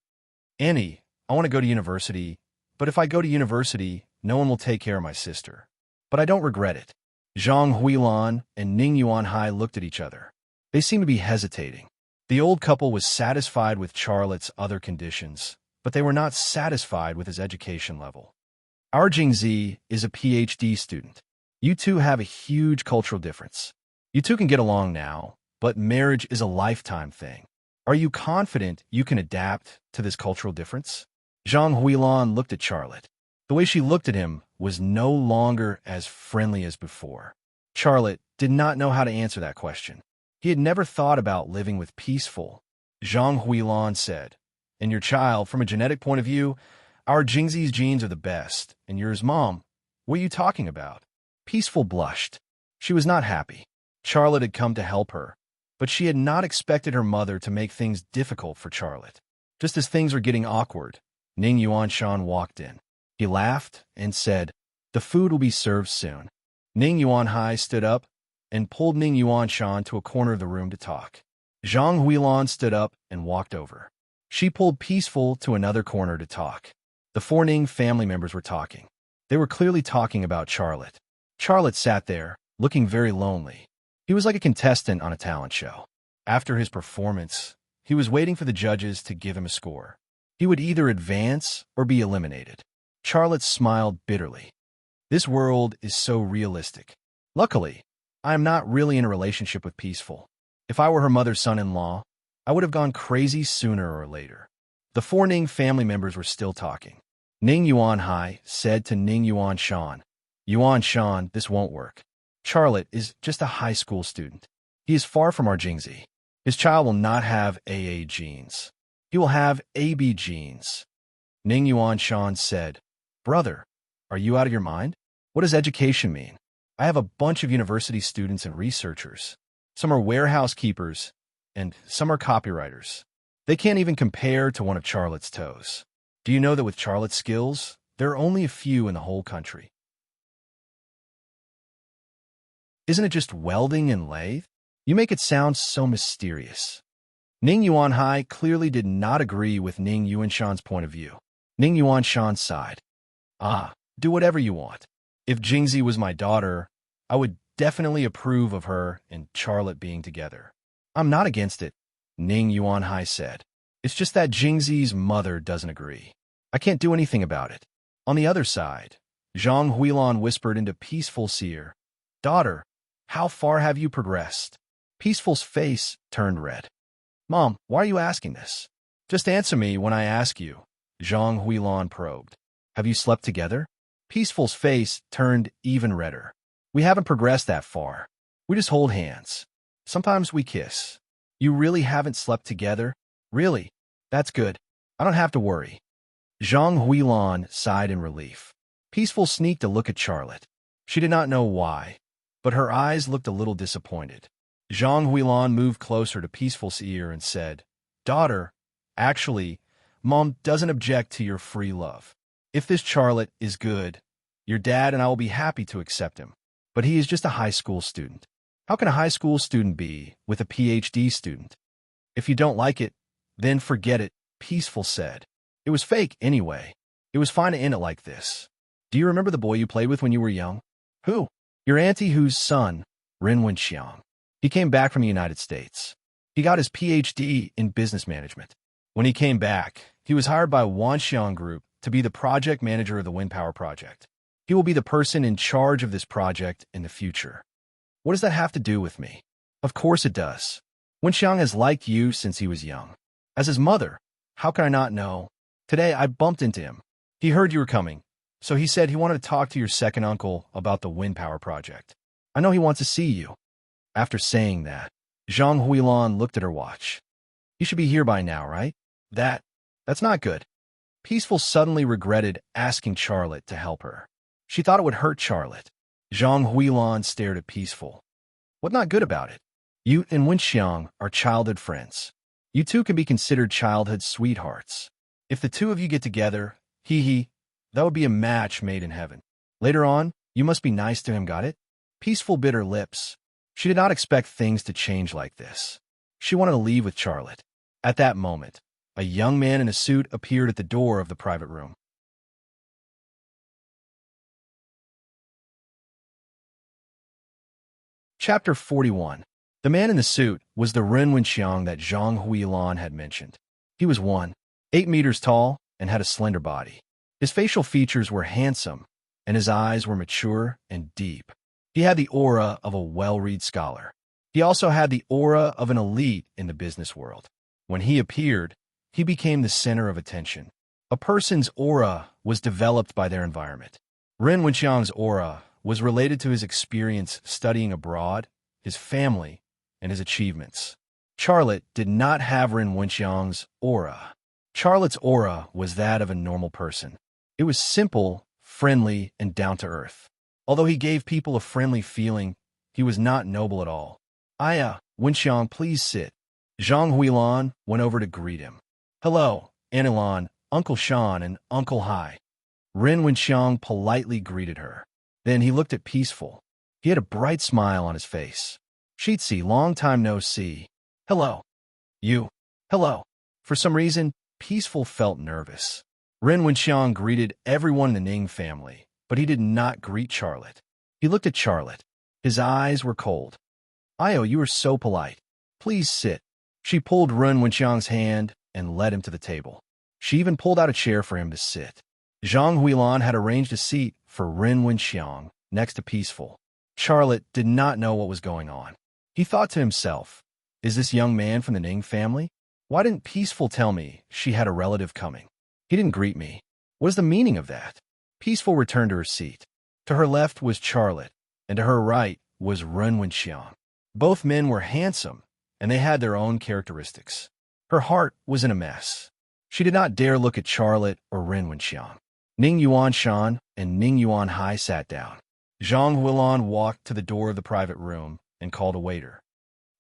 Annie, I want to go to university, but if I go to university, no one will take care of my sister. But I don't regret it. Zhang Huilan and Ning Yuanhai looked at each other. They seemed to be hesitating. The old couple was satisfied with Charlotte's other conditions, but they were not satisfied with his education level. Our Jingzi is a PhD student. You two have a huge cultural difference. You two can get along now, but marriage is a lifetime thing. Are you confident you can adapt to this cultural difference? Zhang Huilan looked at Charlotte. The way she looked at him was no longer as friendly as before. Charlotte did not know how to answer that question. He had never thought about living with Peaceful. Zhang Huilan said, and your child, from a genetic point of view, our Jingzi's genes are the best, and yours, Mom. What are you talking about? Peaceful blushed. She was not happy. Charlotte had come to help her, but she had not expected her mother to make things difficult for Charlotte. Just as things were getting awkward, Ning Yuanshan walked in. He laughed and said, the food will be served soon. Ning Yuanhai stood up and pulled Ning Yuanshan to a corner of the room to talk. Zhang Huilan stood up and walked over. She pulled Peaceful to another corner to talk. The four Ning family members were talking. They were clearly talking about Charlotte. Charlotte sat there, looking very lonely. He was like a contestant on a talent show. After his performance, he was waiting for the judges to give him a score. He would either advance or be eliminated. Charlotte smiled bitterly. This world is so realistic. Luckily, I am not really in a relationship with Peaceful. If I were her mother's son-in-law, I would have gone crazy sooner or later. The four Ning family members were still talking. Ning Yuanhai said to Ning Yuanshan, Yuanshan, this won't work. Charlotte is just a high school student. He is far from our Jingzi. His child will not have AA genes. He will have AB genes. Ning Yuanshan said, Brother, are you out of your mind? What does education mean? I have a bunch of university students and researchers. Some are warehouse keepers, and some are copywriters. They can't even compare to one of Charlotte's toes. Do you know that with Charlotte's skills, there are only a few in the whole country? Isn't it just welding and lathe? You make it sound so mysterious. Ning Yuanhai clearly did not agree with Ning Yuanshan's point of view. Ning Yuanshan sighed. Do whatever you want. If Jingzi was my daughter, I would definitely approve of her and Charlotte being together. I'm not against it, Ning Yuanhai said. It's just that Jingzi's mother doesn't agree. I can't do anything about it. On the other side, Zhang Huilan whispered into Peaceful's ear, Daughter, how far have you progressed? Peaceful's face turned red. Mom, why are you asking this? Just answer me when I ask you, Zhang Huilan probed. Have you slept together? Peaceful's face turned even redder. We haven't progressed that far. We just hold hands. Sometimes we kiss. You really haven't slept together? Really? That's good. I don't have to worry. Zhang Huilan sighed in relief. Peaceful sneaked a look at Charlotte. She did not know why, but her eyes looked a little disappointed. Zhang Huilan moved closer to Peaceful's ear and said, Daughter, actually, Mom doesn't object to your free love. If this Charlotte is good, your dad and I will be happy to accept him. But he is just a high school student. How can a high school student be with a PhD student? If you don't like it, then forget it, Peaceful said. It was fake anyway. It was fine to end it like this. Do you remember the boy you played with when you were young? Who? Your auntie whose son, Ren Wenxiang. He came back from the United States. He got his PhD in business management. When he came back, he was hired by Wanxiang Group to be the project manager of the wind power project. He will be the person in charge of this project in the future. What does that have to do with me? Of course it does. Wenxiang has liked you since he was young. As his mother, how can I not know? Today I bumped into him. He heard you were coming, so he said he wanted to talk to your second uncle about the wind power project. I know he wants to see you. After saying that, Zhang Huilan looked at her watch. You should be here by now, right? That's not good. Peaceful suddenly regretted asking Charlotte to help her. She thought it would hurt Charlotte. Zhang Huilan stared at Peaceful. What not good about it? You and Wenxiang are childhood friends. You two can be considered childhood sweethearts. If the two of you get together, that would be a match made in heaven. Later on, you must be nice to him, got it? Peaceful bit her lips. She did not expect things to change like this. She wanted to leave with Charlotte. At that moment, a young man in a suit appeared at the door of the private room. Chapter 41. The man in the suit was the Ren Wenxiang that Zhang Huilan had mentioned. He was 8 meters tall and had a slender body. His facial features were handsome, and his eyes were mature and deep. He had the aura of a well-read scholar. He also had the aura of an elite in the business world. When he appeared, he became the center of attention. A person's aura was developed by their environment. Ren Wenxiang's aura was related to his experience studying abroad, his family, and his achievements. Charlotte did not have Ren Wenxiang's aura. Charlotte's aura was that of a normal person. It was simple, friendly, and down-to-earth. Although he gave people a friendly feeling, he was not noble at all. Wenxiang, please sit. Zhang Huilan went over to greet him. Hello, Anilan, Uncle Shan, and Uncle Hai. Ren Wenxiang politely greeted her. Then he looked at Peaceful. He had a bright smile on his face. Shitsi, long time no see. Hello. You. Hello. For some reason, Peaceful felt nervous. Ren Wenxiang greeted everyone in the Ning family, but he did not greet Charlotte. He looked at Charlotte. His eyes were cold. You are so polite. Please sit. She pulled Ren Wenxiang's hand and led him to the table. She even pulled out a chair for him to sit. Zhang Huilan had arranged a seat for Ren Wenxiang next to Peaceful. Charlotte did not know what was going on. He thought to himself, is this young man from the Ning family? Why didn't Peaceful tell me she had a relative coming? He didn't greet me. What is the meaning of that? Peaceful returned to her seat. To her left was Charlotte, and to her right was Ren Wenxiang. Both men were handsome, and they had their own characteristics. Her heart was in a mess. She did not dare look at Charlotte or Ren Wenxiang. Ning Yuan Shan and Ning Yuan Hai sat down. Zhang Huilan walked to the door of the private room and called a waiter.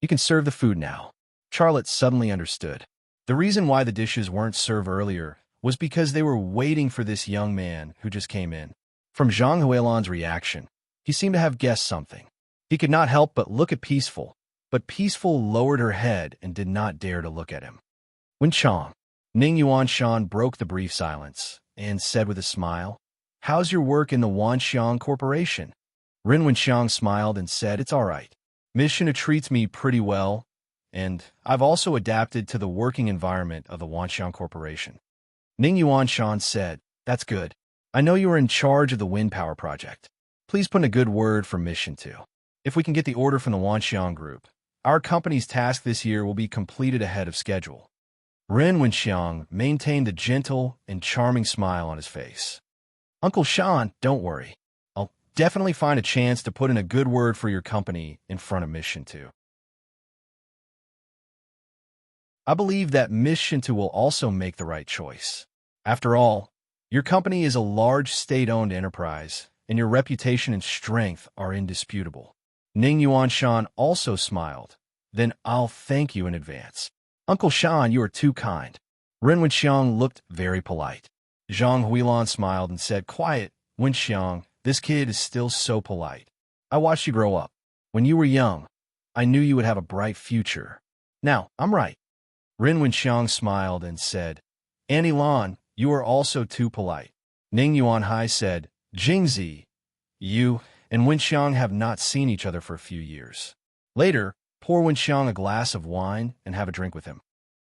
You can serve the food now. Charlotte suddenly understood. The reason why the dishes weren't served earlier was because they were waiting for this young man who just came in. From Zhang Huilan's reaction, he seemed to have guessed something. He could not help but look at Peaceful, but Peaceful lowered her head and did not dare to look at him. Wenxiang. Ning Yuan Shan broke the brief silence and said with a smile, How's your work in the Wanxiang Corporation? Ren Wenxiang smiled and said, It's all right. Mission treats me pretty well, and I've also adapted to the working environment of the Wanxiang Corporation. Ning Yuan Shan said, That's good. I know you are in charge of the wind power project. Please put in a good word for Mission 2. If we can get the order from the Wanxiang Group, our company's task this year will be completed ahead of schedule. Ren Wenxiang maintained a gentle and charming smile on his face. Uncle Shan, don't worry. I'll definitely find a chance to put in a good word for your company in front of Mission 2. I believe that Mission 2 will also make the right choice. After all, your company is a large state-owned enterprise, and your reputation and strength are indisputable. Ning Yuan Shan also smiled. Then I'll thank you in advance. Uncle Shan, you are too kind. Ren Wenxiang looked very polite. Zhang Huilan smiled and said, Quiet, Wenxiang, this kid is still so polite. I watched you grow up. When you were young, I knew you would have a bright future. Now, I'm right. Ren Wenxiang smiled and said, Annie Lan, you are also too polite. Ning Yuan Hai said, Jingzi, you and Wenxiang have not seen each other for a few years. Later, pour Wenxiang a glass of wine and have a drink with him.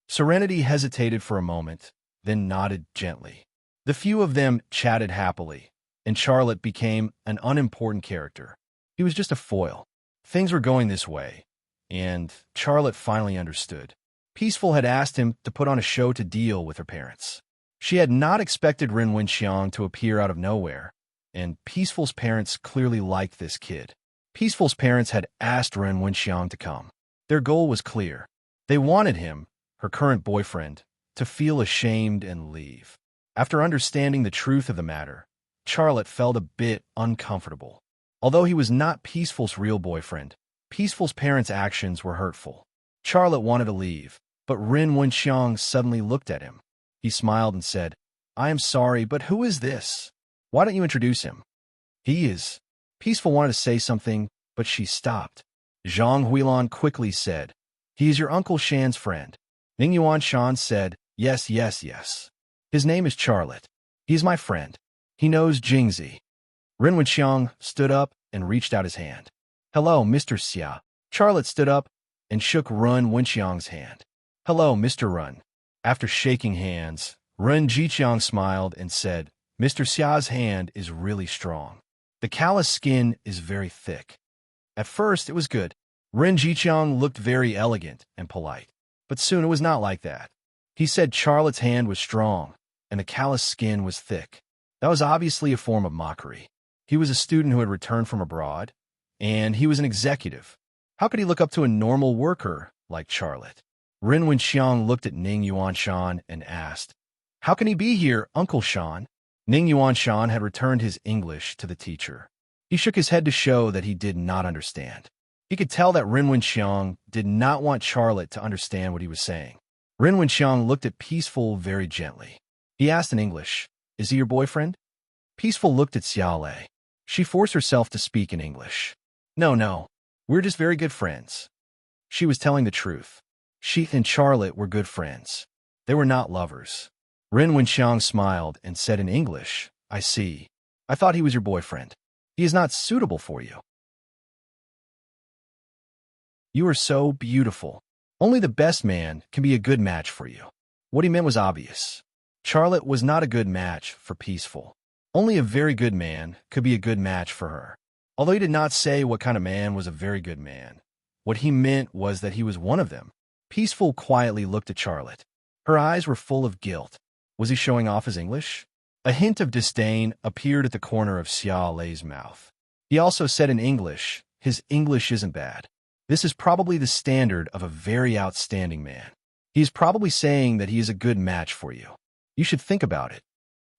Serenity hesitated for a moment, then nodded gently. The few of them chatted happily, and Charlotte became an unimportant character. He was just a foil. Things were going this way, and Charlotte finally understood. Peaceful had asked him to put on a show to deal with her parents. She had not expected Ren Wenxiang to appear out of nowhere, and Peaceful's parents clearly liked this kid. Peaceful's parents had asked Ren Wenxiang to come. Their goal was clear. They wanted him, her current boyfriend, to feel ashamed and leave. After understanding the truth of the matter, Charlotte felt a bit uncomfortable. Although he was not Peaceful's real boyfriend, Peaceful's parents' actions were hurtful. Charlotte wanted to leave, but Ren Wenxiang suddenly looked at him. He smiled and said, "I am sorry, but who is this? Why don't you introduce him?" "He is." Peaceful wanted to say something, but she stopped. Zhang Huilan quickly said, "He is your Uncle Shan's friend." Ning Yuanshan said, "Yes, yes, yes. His name is Charlotte. He is my friend. He knows Jingzi." Ren Wenxiang stood up and reached out his hand. "Hello, Mr. Xia." Charlotte stood up and shook Ren Wenxiang's hand. "Hello, Mr. Ren." After shaking hands, Ren Jiqiang smiled and said, "Mr. Xia's hand is really strong. The callous skin is very thick." At first, it was good. Ren Jiqiang looked very elegant and polite, but soon it was not like that. He said Charlotte's hand was strong, and the callous skin was thick. That was obviously a form of mockery. He was a student who had returned from abroad, and he was an executive. How could he look up to a normal worker like Charlotte? Ren Wenxiang looked at Ning Yuanshan and asked, "How can he be here, Uncle Shan?" Ning Yuanshan had returned his English to the teacher. He shook his head to show that he did not understand. He could tell that Ren Wenxiang did not want Charlotte to understand what he was saying. Ren Wenxiang looked at Peaceful very gently. He asked in English, "Is he your boyfriend?" Peaceful looked at Xiaolei. She forced herself to speak in English. No, we're just very good friends." She was telling the truth. She and Charlotte were good friends. They were not lovers. Ren Wenxiang smiled and said in English, "I see. I thought he was your boyfriend. He is not suitable for you. You are so beautiful. Only the best man can be a good match for you." What he meant was obvious. Charlotte was not a good match for Peaceful. Only a very good man could be a good match for her. Although he did not say what kind of man was a very good man, what he meant was that he was one of them. Peaceful quietly looked at Charlotte. Her eyes were full of guilt. Was he showing off his English? A hint of disdain appeared at the corner of Xia Lei's mouth. He also said in English, "His English isn't bad. This is probably the standard of a very outstanding man. He is probably saying that he is a good match for you. You should think about it."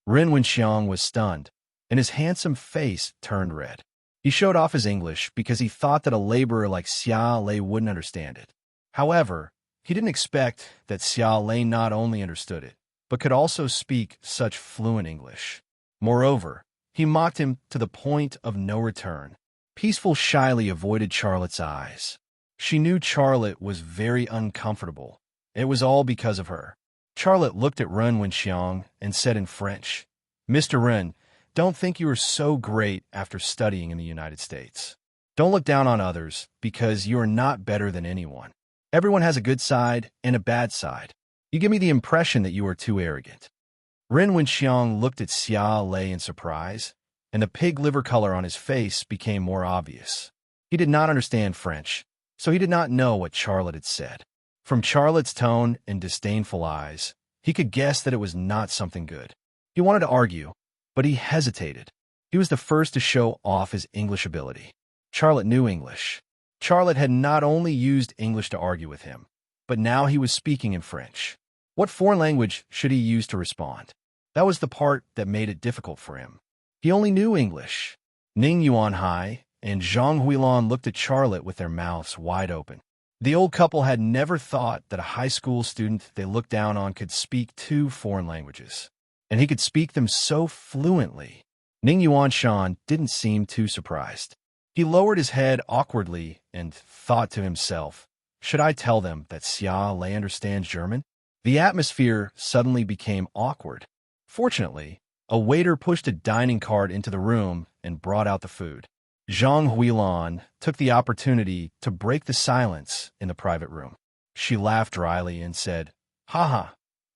Ren Wenxiang was stunned, and his handsome face turned red. He showed off his English because he thought that a laborer like Xia Lei wouldn't understand it. However, he didn't expect that Xia Lei not only understood it, but could also speak such fluent English. Moreover, he mocked him to the point of no return. Peaceful shyly avoided Charlotte's eyes. She knew Charlotte was very uncomfortable. It was all because of her. Charlotte looked at Ren Wenxiang and said in French, "Mr. Ren, don't think you are so great after studying in the United States. Don't look down on others because you are not better than anyone. Everyone has a good side and a bad side. You give me the impression that you are too arrogant." Ren Wenxiang looked at Xia Lei in surprise, and the pig liver color on his face became more obvious. He did not understand French, so he did not know what Charlotte had said. From Charlotte's tone and disdainful eyes, he could guess that it was not something good. He wanted to argue, but he hesitated. He was the first to show off his English ability. Charlotte knew English. Charlotte had not only used English to argue with him, but now he was speaking in French. What foreign language should he use to respond? That was the part that made it difficult for him. He only knew English. Ning Yuanhai and Zhang Huilan looked at Charlotte with their mouths wide open. The old couple had never thought that a high school student they looked down on could speak 2 foreign languages, and he could speak them so fluently. Ning Yuanshan didn't seem too surprised. He lowered his head awkwardly and thought to himself, "Should I tell them that Xia Lei understands German?" The atmosphere suddenly became awkward. Fortunately, A waiter pushed a dining cart into the room and brought out the food. Zhang Huilan took the opportunity to break the silence in the private room. She laughed dryly and said, "Haha,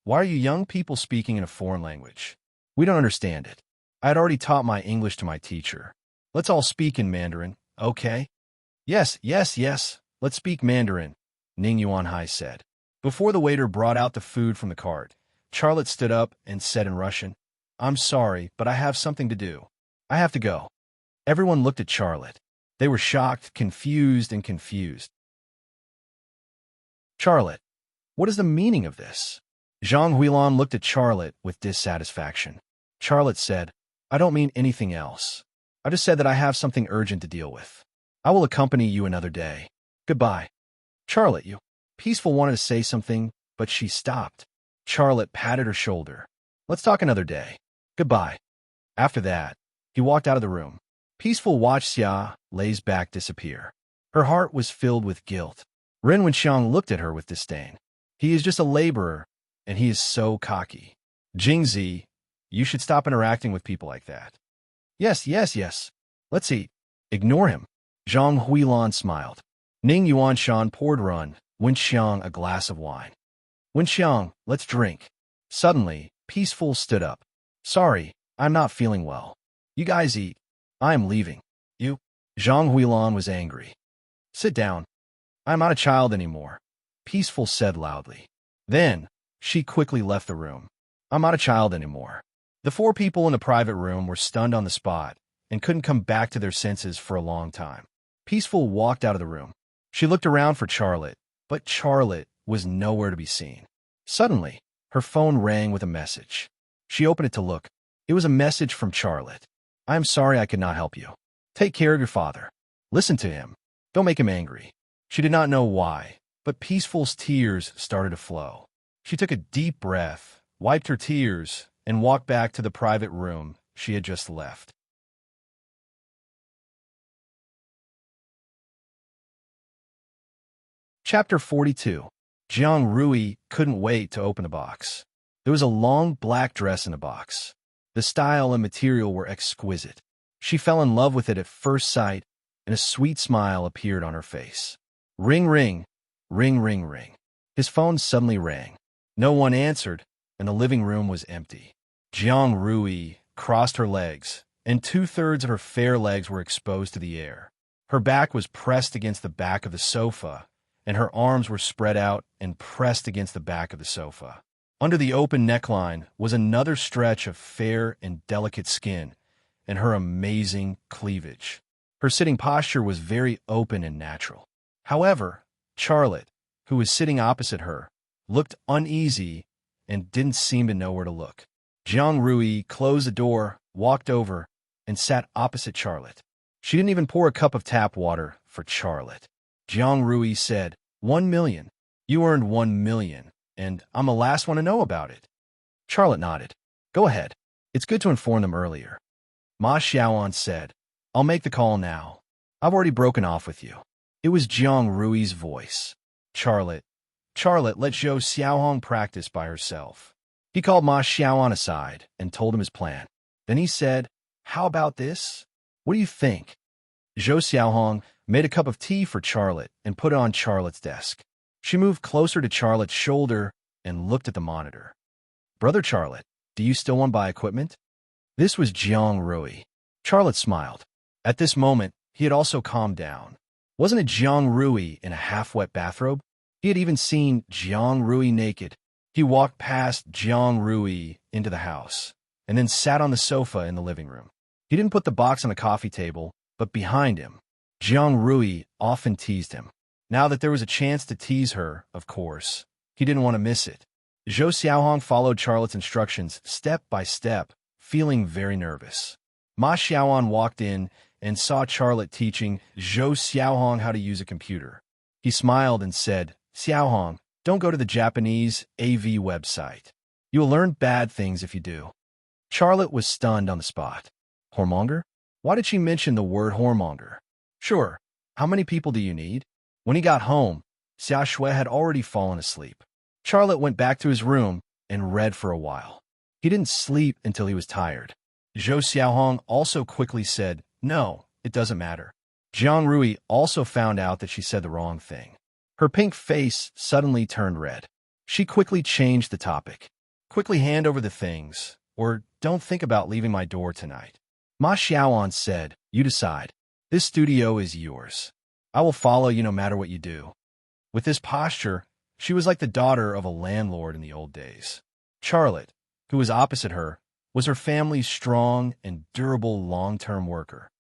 why are you young people speaking in a foreign language? We don't understand it. I had already taught my English to my teacher. Let's all speak in Mandarin, okay?" "Yes, yes, yes, let's speak Mandarin," Ning Yuanhai said. Before the waiter brought out the food from the cart, Charlotte stood up and said in Russian, "I'm sorry, but I have something to do. I have to go." Everyone looked at Charlotte. They were shocked, confused, and confused. "Charlotte, what is the meaning of this?" Zhang Huilan looked at Charlotte with dissatisfaction. Charlotte said, "I don't mean anything else. I just said that I have something urgent to deal with. I will accompany you another day. Goodbye." "Charlotte, you..." Peaceful wanted to say something, but she stopped. Charlotte patted her shoulder. "Let's talk another day. Goodbye." After that, he walked out of the room. Peaceful watched Xia Lei's back disappear. Her heart was filled with guilt. Ren Wenxiang looked at her with disdain. "He is just a laborer, and he is so cocky. Jingzi, you should stop interacting with people like that." "Yes, yes, yes. Let's eat." "Ignore him." Zhang Huilan smiled. Ning Yuanshan poured Wenxiang a glass of wine. "Wenxiang, let's drink." Suddenly, Peaceful stood up. "Sorry, I'm not feeling well. You guys eat. I am leaving." "You..." Zhang Huilan was angry. "Sit down. I'm not a child anymore," Peaceful said loudly. Then, she quickly left the room. "I'm not a child anymore." The four people in the private room were stunned on the spot and couldn't come back to their senses for a long time. Peaceful walked out of the room. She looked around for Charlotte, but Charlotte was nowhere to be seen. Suddenly, her phone rang with a message. She opened it to look. It was a message from Charlotte. "I am sorry I could not help you. Take care of your father. Listen to him. Don't make him angry." She did not know why, but Peaceful's tears started to flow. She took a deep breath, wiped her tears, and walked back to the private room she had just left. Chapter 42. Jiang Rui couldn't wait to open the box. There was a long black dress in the box. The style and material were exquisite. She fell in love with it at first sight, and a sweet smile appeared on her face. Ring, ring, ring, ring, ring. His phone suddenly rang. No one answered, and the living room was empty. Jiang Rui crossed her legs, and 2/3 of her fair legs were exposed to the air. Her back was pressed against the back of the sofa, and her arms were spread out and pressed against the back of the sofa. Under the open neckline was another stretch of fair and delicate skin, and her amazing cleavage. Her sitting posture was very open and natural. However, Charlotte, who was sitting opposite her, looked uneasy and didn't seem to know where to look. Jiang Rui closed the door, walked over, and sat opposite Charlotte. She didn't even pour a cup of tap water for Charlotte. Jiang Rui said, 1 million. You earned 1 million, and I'm the last one to know about it. Charlotte nodded. Go ahead. It's good to inform them earlier. Ma Xiaoan said, I'll make the call now. I've already broken off with you. It was Jiang Rui's voice. Charlotte, let Zhou Xiaohong practice by herself. He called Ma Xiaoan aside and told him his plan. Then he said, how about this? What do you think? Zhou Xiaohong made a cup of tea for Charlotte and put it on Charlotte's desk. She moved closer to Charlotte's shoulder and looked at the monitor. Brother Charlotte, do you still want to buy equipment? This was Jiang Rui. Charlotte smiled. At this moment, he had also calmed down. Wasn't it Jiang Rui in a half-wet bathrobe? He had even seen Jiang Rui naked. He walked past Jiang Rui into the house, and then sat on the sofa in the living room. He didn't put the box on the coffee table, but behind him. Jiang Rui often teased him. Now that there was a chance to tease her, of course, he didn't want to miss it. Zhou Xiaohong followed Charlotte's instructions step by step, feeling very nervous. Ma Xiaoan walked in and saw Charlotte teaching Zhou Xiaohong how to use a computer. He smiled and said, Xiaohong, don't go to the Japanese AV website. You will learn bad things if you do. Charlotte was stunned on the spot. Whoremonger? Why did she mention the word whoremonger? Sure. How many people do you need? When he got home, Xia Shui had already fallen asleep. Charlotte went back to his room and read for a while. He didn't sleep until he was tired. Zhou Xiaohong also quickly said, "No, it doesn't matter." Jiang Rui also found out that she said the wrong thing. Her pink face suddenly turned red. She quickly changed the topic. "Quickly hand over the things, or don't think about leaving my door tonight." Ma Xiaoan said, "You decide. This studio is yours. I will follow you no matter what you do." With this posture, she was like the daughter of a landlord in the old days. Charlotte, who was opposite her, was her family's strong and durable long-term worker.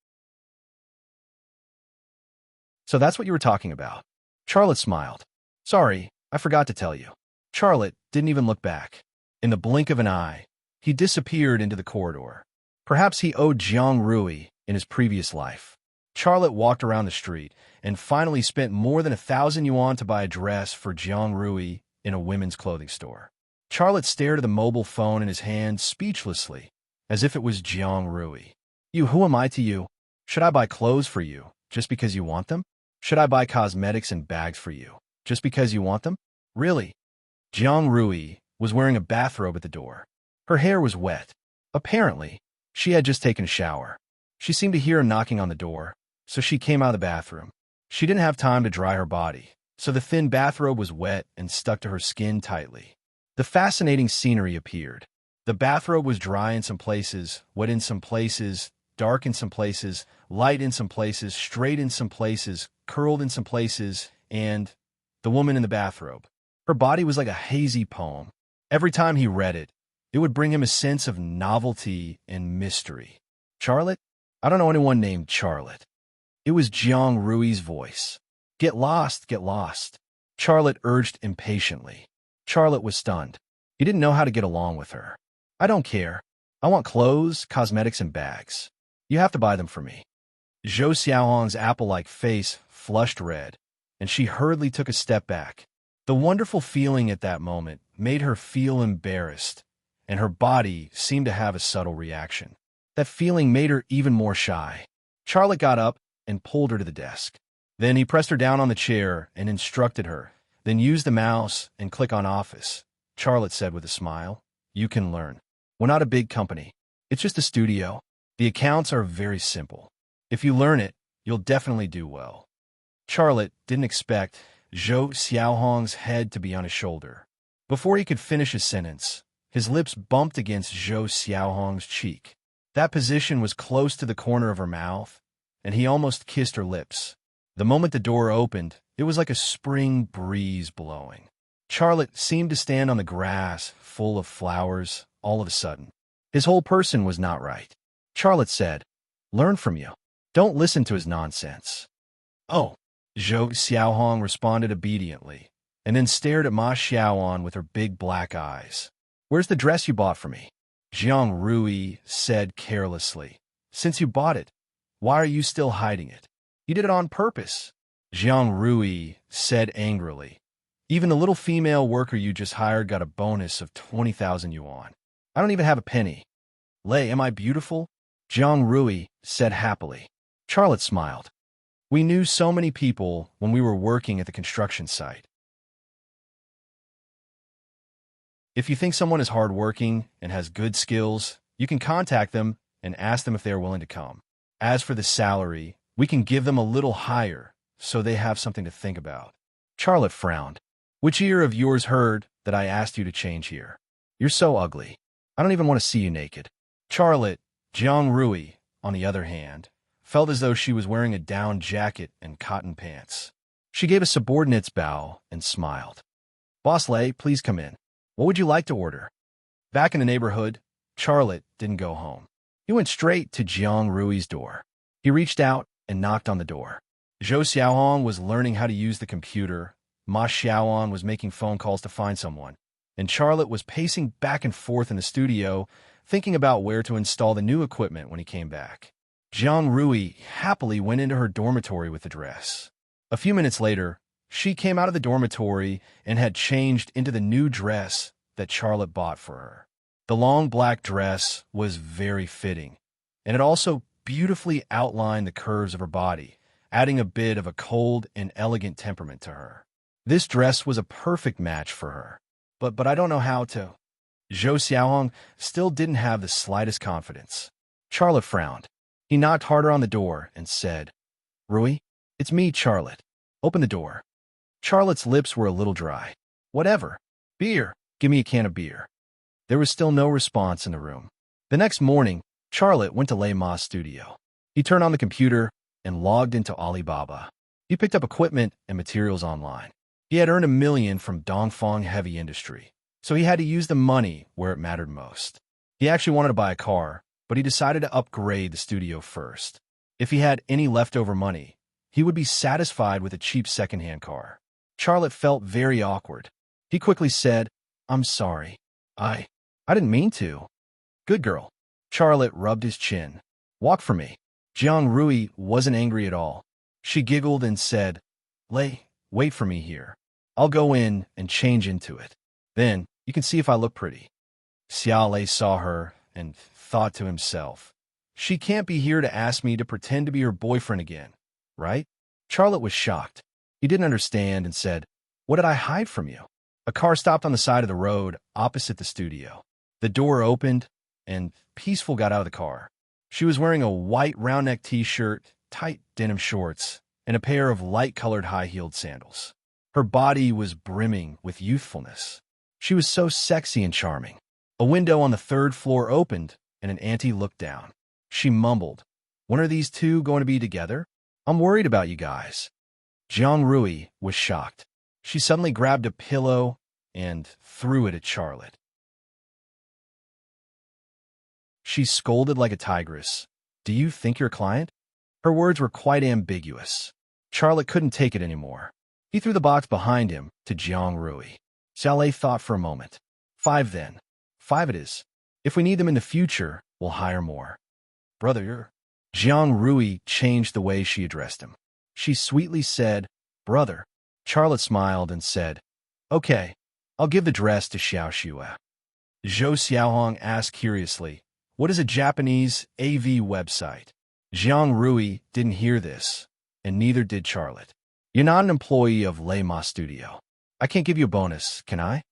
"So that's what you were talking about." Charlotte smiled. "Sorry, I forgot to tell you." Charlotte didn't even look back. In the blink of an eye, he disappeared into the corridor. Perhaps he owed Jiang Rui in his previous life. Charlotte walked around the street and finally spent more than 1,000 yuan to buy a dress for Jiang Rui in a women's clothing store. Charlotte stared at the mobile phone in his hand speechlessly, as if it was Jiang Rui. Who am I to you? Should I buy clothes for you just because you want them? Should I buy cosmetics and bags for you just because you want them? Really?" Jiang Rui was wearing a bathrobe at the door. Her hair was wet. Apparently, she had just taken a shower. She seemed to hear a knocking on the door, so she came out of the bathroom. She didn't have time to dry her body, so the thin bathrobe was wet and stuck to her skin tightly. The fascinating scenery appeared. The bathrobe was dry in some places, wet in some places, dark in some places, light in some places, straight in some places, curled in some places, and the woman in the bathrobe. Her body was like a hazy poem. Every time he read it, it would bring him a sense of novelty and mystery. "Charlotte? I don't know anyone named Charlotte." It was Jiang Rui's voice. Get lost, get lost," Charlotte urged impatiently. Charlotte was stunned. He didn't know how to get along with her. "I don't care. I want clothes, cosmetics, and bags. You have to buy them for me." Zhou Xiaohong's apple-like face flushed red, and she hurriedly took a step back. The wonderful feeling at that moment made her feel embarrassed, and her body seemed to have a subtle reaction. That feeling made her even more shy. Charlotte got up and pulled her to the desk. Then he pressed her down on the chair and instructed her. "Then use the mouse and click on Office," Charlotte said with a smile. "You can learn. We're not a big company. It's just a studio. The accounts are very simple. If you learn it, you'll definitely do well." Charlotte didn't expect Zhou Xiaohong's head to be on his shoulder. Before he could finish his sentence, his lips bumped against Zhou Xiaohong's cheek. That position was close to the corner of her mouth, and he almost kissed her lips. The moment the door opened, it was like a spring breeze blowing. Charlotte seemed to stand on the grass, full of flowers, all of a sudden. His whole person was not right. Charlotte said, "Learn from you. Don't listen to his nonsense." "Oh," Zhou Xiaohong responded obediently, and then stared at Ma Xiaoan with her big black eyes. "Where's the dress you bought for me?" Jiang Rui said carelessly. "Since you bought it, why are you still hiding it?" "You did it on purpose," Jiang Rui said angrily. "Even the little female worker you just hired got a bonus of 20,000 yuan. I don't even have a penny." "Lei, am I beautiful?" Jiang Rui said happily. Charlotte smiled. "We knew so many people when we were working at the construction site. If you think someone is hardworking and has good skills, you can contact them and ask them if they are willing to come. As for the salary, we can give them a little higher so they have something to think about." Charlotte frowned. "Which ear of yours heard that I asked you to change here? You're so ugly. I don't even want to see you naked." Charlotte, Jiang Rui, on the other hand, felt as though she was wearing a down jacket and cotton pants. She gave a subordinate's bow and smiled. "Boss Lei, please come in. What would you like to order?" Back in the neighborhood, Charlotte didn't go home. He went straight to Jiang Rui's door. He reached out and knocked on the door. Zhou Xiaohong was learning how to use the computer, Ma Xiaoan was making phone calls to find someone, and Charlotte was pacing back and forth in the studio, thinking about where to install the new equipment when he came back. Jiang Rui happily went into her dormitory with the dress. A few minutes later, she came out of the dormitory and had changed into the new dress that Charlotte bought for her. The long black dress was very fitting, and it also beautifully outlined the curves of her body, adding a bit of a cold and elegant temperament to her. This dress was a perfect match for her. But I don't know how to. Zhou Xiaohong still didn't have the slightest confidence. Charlotte frowned. He knocked harder on the door and said, Rui, it's me, Charlotte. Open the door. Charlotte's lips were a little dry. Whatever. Beer. Give me a can of beer. There was still no response in the room. The next morning, Charlotte went to Lei Ma's studio. He turned on the computer and logged into Alibaba. He picked up equipment and materials online. He had earned $1 million from Dongfang Heavy Industry, so he had to use the money where it mattered most. He actually wanted to buy a car, but he decided to upgrade the studio first. If he had any leftover money, he would be satisfied with a cheap secondhand car. Charlotte felt very awkward. He quickly said, I'm sorry. I didn't mean to. Good girl. Charlotte rubbed his chin. Walk for me. Jiang Rui wasn't angry at all. She giggled and said, Lei, wait for me here. I'll go in and change into it. Then you can see if I look pretty. Xiao Lei saw her and thought to himself, she can't be here to ask me to pretend to be her boyfriend again, right? Charlotte was shocked. He didn't understand and said, what did I hide from you? A car stopped on the side of the road opposite the studio. The door opened, and Peaceful got out of the car. She was wearing a white round-neck t-shirt, tight denim shorts, and a pair of light-colored high-heeled sandals. Her body was brimming with youthfulness. She was so sexy and charming. A window on the third floor opened, and an auntie looked down. She mumbled, when are these two going to be together? I'm worried about you guys. Jiang Rui was shocked. She suddenly grabbed a pillow and threw it at Charlotte. She scolded like a tigress. Do you think you're a client? Her words were quite ambiguous. Charlotte couldn't take it anymore. He threw the box behind him to Jiang Rui. Xiao Lei thought for a moment. 5 then. 5 it is. If we need them in the future, we'll hire more. Brother, you're... Jiang Rui changed the way she addressed him. She sweetly said, Brother. Charlotte smiled and said, Okay, I'll give the dress to Xiao Xue. Zhou Xiaohong asked curiously, what is a Japanese AV website? Jiang Rui didn't hear this, and neither did Charlotte. You're not an employee of Lei Ma Studio. I can't give you a bonus, can I?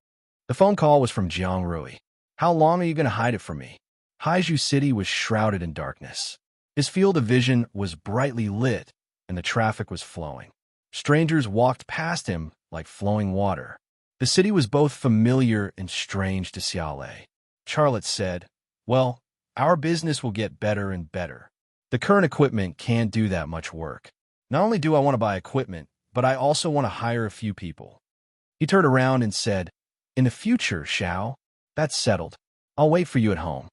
The phone call was from Jiang Rui. How long are you going to hide it from me? Haizhu City was shrouded in darkness. His field of vision was brightly lit, and the traffic was flowing. Strangers walked past him like flowing water. The city was both familiar and strange to Xiao Lei. Charlotte said, well, our business will get better and better. The current equipment can't do that much work. Not only do I want to buy equipment, but I also want to hire a few people. He turned around and said, in the future, Xiao, that's settled. I'll wait for you at home.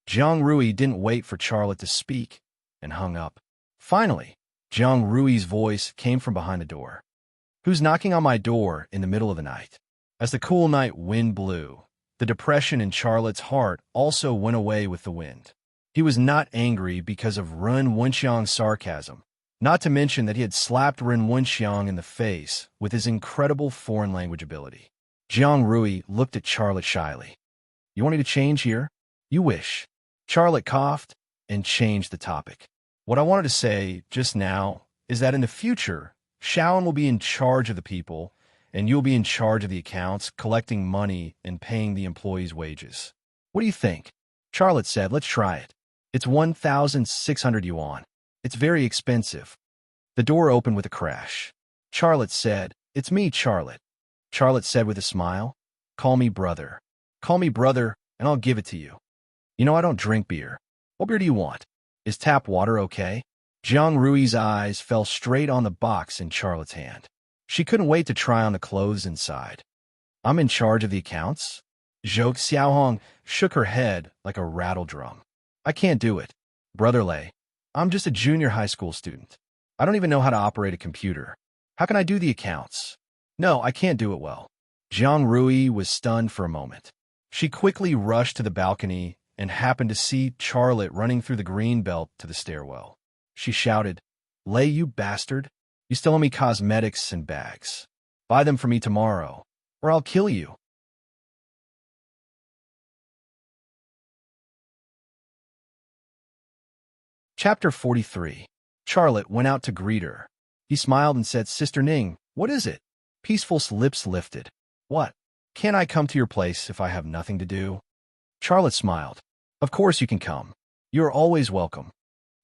Jiang Rui didn't wait for Charlotte to speak and hung up. Finally, Jiang Rui's voice came from behind the door. Who's knocking on my door in the middle of the night? As the cool night wind blew, the depression in Charlotte's heart also went away with the wind. He was not angry because of Ren Wenxiang's sarcasm, not to mention that he had slapped Ren Wenxiang in the face with his incredible foreign language ability. Jiang Rui looked at Charlotte shyly. You want me to change here? You wish. Charlotte coughed and changed the topic. What I wanted to say just now is that in the future, Shaolin will be in charge of the people, and you'll be in charge of the accounts, collecting money and paying the employees' wages. What do you think? Charlotte said, let's try it. It's 1,600 yuan. It's very expensive. The door opened with a crash. Charlotte said, it's me, Charlotte. Charlotte said with a smile, call me brother. Call me brother, and I'll give it to you. You know I don't drink beer. What beer do you want? Is tap water okay? Jiang Rui's eyes fell straight on the box in Charlotte's hand. She couldn't wait to try on the clothes inside. I'm in charge of the accounts? Zhou Xiaohong shook her head like a rattle drum. I can't do it. Brother Lei, I'm just a junior high school student. I don't even know how to operate a computer. How can I do the accounts? No, I can't do it well. Jiang Rui was stunned for a moment. She quickly rushed to the balcony and happened to see Charlotte running through the green belt to the stairwell. She shouted, Lei, you bastard! You still owe me cosmetics and bags. Buy them for me tomorrow, or I'll kill you. Chapter 43. Charlotte went out to greet her. He smiled and said, Sister Ning, what is it? Peaceful's lips lifted. What? Can't I come to your place if I have nothing to do? Charlotte smiled. Of course you can come. You are always welcome.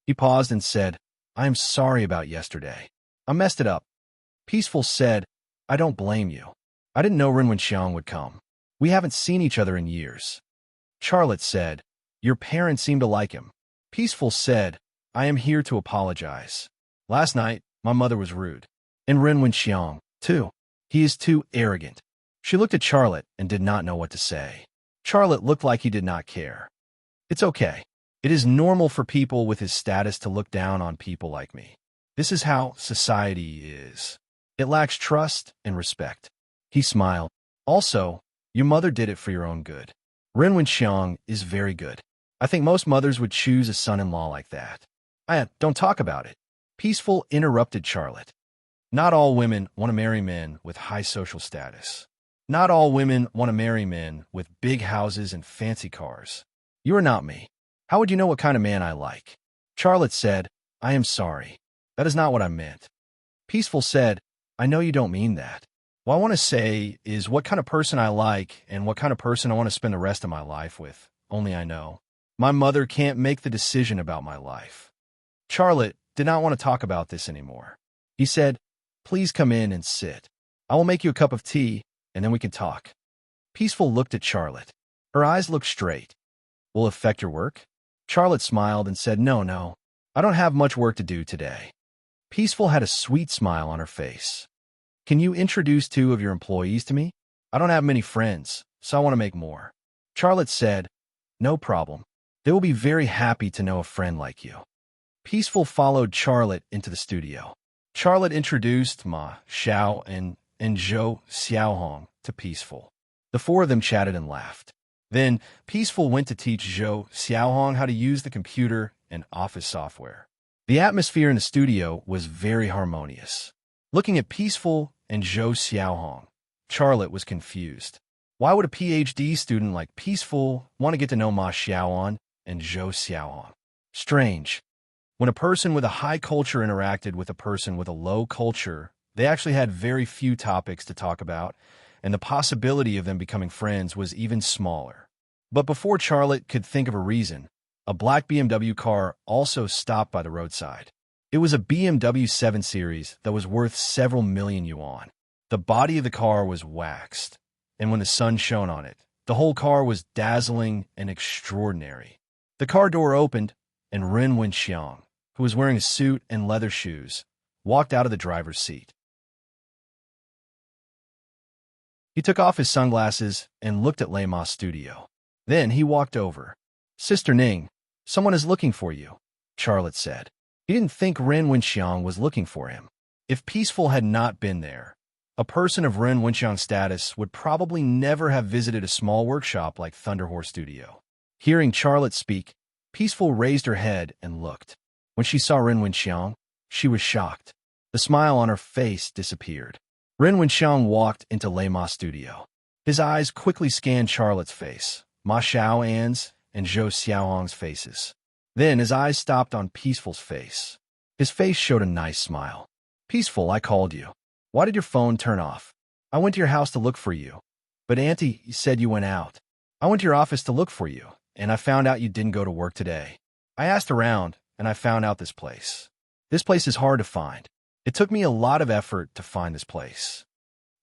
He paused and said, I am sorry about yesterday. I messed it up. Peaceful said, I don't blame you. I didn't know Ren Wenxiang would come. We haven't seen each other in years. Charlotte said, your parents seem to like him. Peaceful said, I am here to apologize. Last night, my mother was rude. And Ren Wenxiang, too. He is too arrogant. She looked at Charlotte and did not know what to say. Charlotte looked like he did not care. It's okay. It is normal for people with his status to look down on people like me. This is how society is. It lacks trust and respect. He smiled. Also, your mother did it for your own good. Ren Wenxiang is very good. I think most mothers would choose a son-in-law like that. Don't talk about it. Peaceful interrupted Charlotte. Not all women want to marry men with high social status. Not all women want to marry men with big houses and fancy cars. You are not me. How would you know what kind of man I like? Charlotte said, I am sorry. That is not what I meant. Peaceful said, I know you don't mean that. What I want to say is what kind of person I like and what kind of person I want to spend the rest of my life with. Only I know. My mother can't make the decision about my life. Charlotte did not want to talk about this anymore. He said, please come in and sit. I will make you a cup of tea, and then we can talk. Peaceful looked at Charlotte. Her eyes looked straight. Will it affect your work? Charlotte smiled and said, no. I don't have much work to do today. Peaceful had a sweet smile on her face. Can you introduce 2 of your employees to me? I don't have many friends, so I want to make more. Charlotte said, no problem. They will be very happy to know a friend like you. Peaceful followed Charlotte into the studio. Charlotte introduced Ma Xiao and Zhou Xiaohong to Peaceful. The 4 of them chatted and laughed. Then, Peaceful went to teach Zhou Xiaohong how to use the computer and office software. The atmosphere in the studio was very harmonious. Looking at Peaceful and Zhou Xiaohong, Charlotte was confused. Why would a PhD student like Peaceful want to get to know Ma Xiaoan and Zhou Xiaohong? Strange. When a person with a high culture interacted with a person with a low culture, they actually had very few topics to talk about, and the possibility of them becoming friends was even smaller. But before Charlotte could think of a reason, a black BMW car also stopped by the roadside. It was a BMW 7 Series that was worth several million yuan. The body of the car was waxed, and when the sun shone on it, the whole car was dazzling and extraordinary. The car door opened, and Ren Wenxiang, who was wearing a suit and leather shoes, walked out of the driver's seat. He took off his sunglasses and looked at Lei Ma's studio. Then he walked over. Sister Ning, someone is looking for you, Charlotte said. He didn't think Ren Wenxiang was looking for him. If Peaceful had not been there, a person of Ren Wenxiang's status would probably never have visited a small workshop like Thunderhorse Studio. Hearing Charlotte speak, Peaceful raised her head and looked. When she saw Ren Wenxiang, she was shocked. The smile on her face disappeared. Ren Wenxiang walked into Lei Ma's studio. His eyes quickly scanned Charlotte's face, Ma Xiaoan's, and Zhou Xiaohong's faces. Then his eyes stopped on Peaceful's face. His face showed a nice smile. Peaceful, I called you. Why did your phone turn off? I went to your house to look for you. But Auntie said you went out. I went to your office to look for you, and I found out you didn't go to work today. I asked around, and I found out this place. This place is hard to find. It took me a lot of effort to find this place.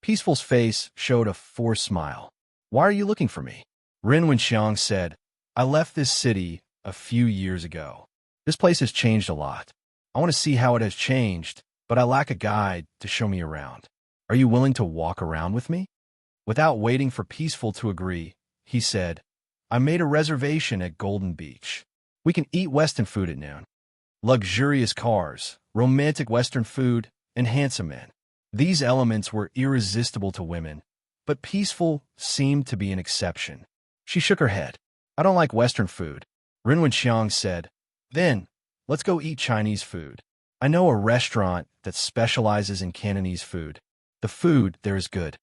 Peaceful's face showed a forced smile. Why are you looking for me? Ren Wenxiang said, I left this city a few years ago. This place has changed a lot. I want to see how it has changed, but I lack a guide to show me around. Are you willing to walk around with me? Without waiting for Peaceful to agree, he said, I made a reservation at Golden Beach. We can eat Western food at noon. Luxurious cars, romantic Western food, and handsome men. These elements were irresistible to women, but Peaceful seemed to be an exception. She shook her head. I don't like Western food. Ren Wenxiang said, Then, let's go eat Chinese food. I know a restaurant that specializes in Cantonese food. The food there is good.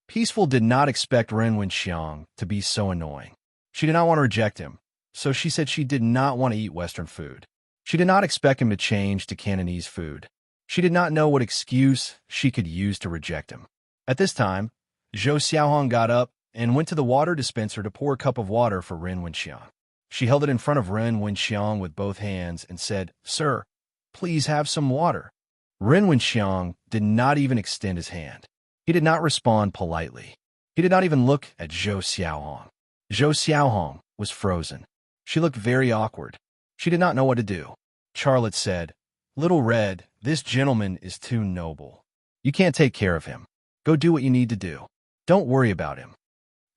Peaceful did not expect Ren Wenxiang to be so annoying. She did not want to reject him, so she said she did not want to eat Western food. She did not expect him to change to Cantonese food. She did not know what excuse she could use to reject him. At this time, Zhou Xiaohong got up and went to the water dispenser to pour a cup of water for Ren Wenxiang. She held it in front of Ren Wenxiang with both hands and said, "Sir, please have some water." Ren Wenxiang did not even extend his hand. He did not respond politely. He did not even look at Zhou Xiaohong. Zhou Xiaohong was frozen. She looked very awkward. She did not know what to do. Charlotte said, "Little Red, this gentleman is too noble. You can't take care of him. Go do what you need to do. Don't worry about him."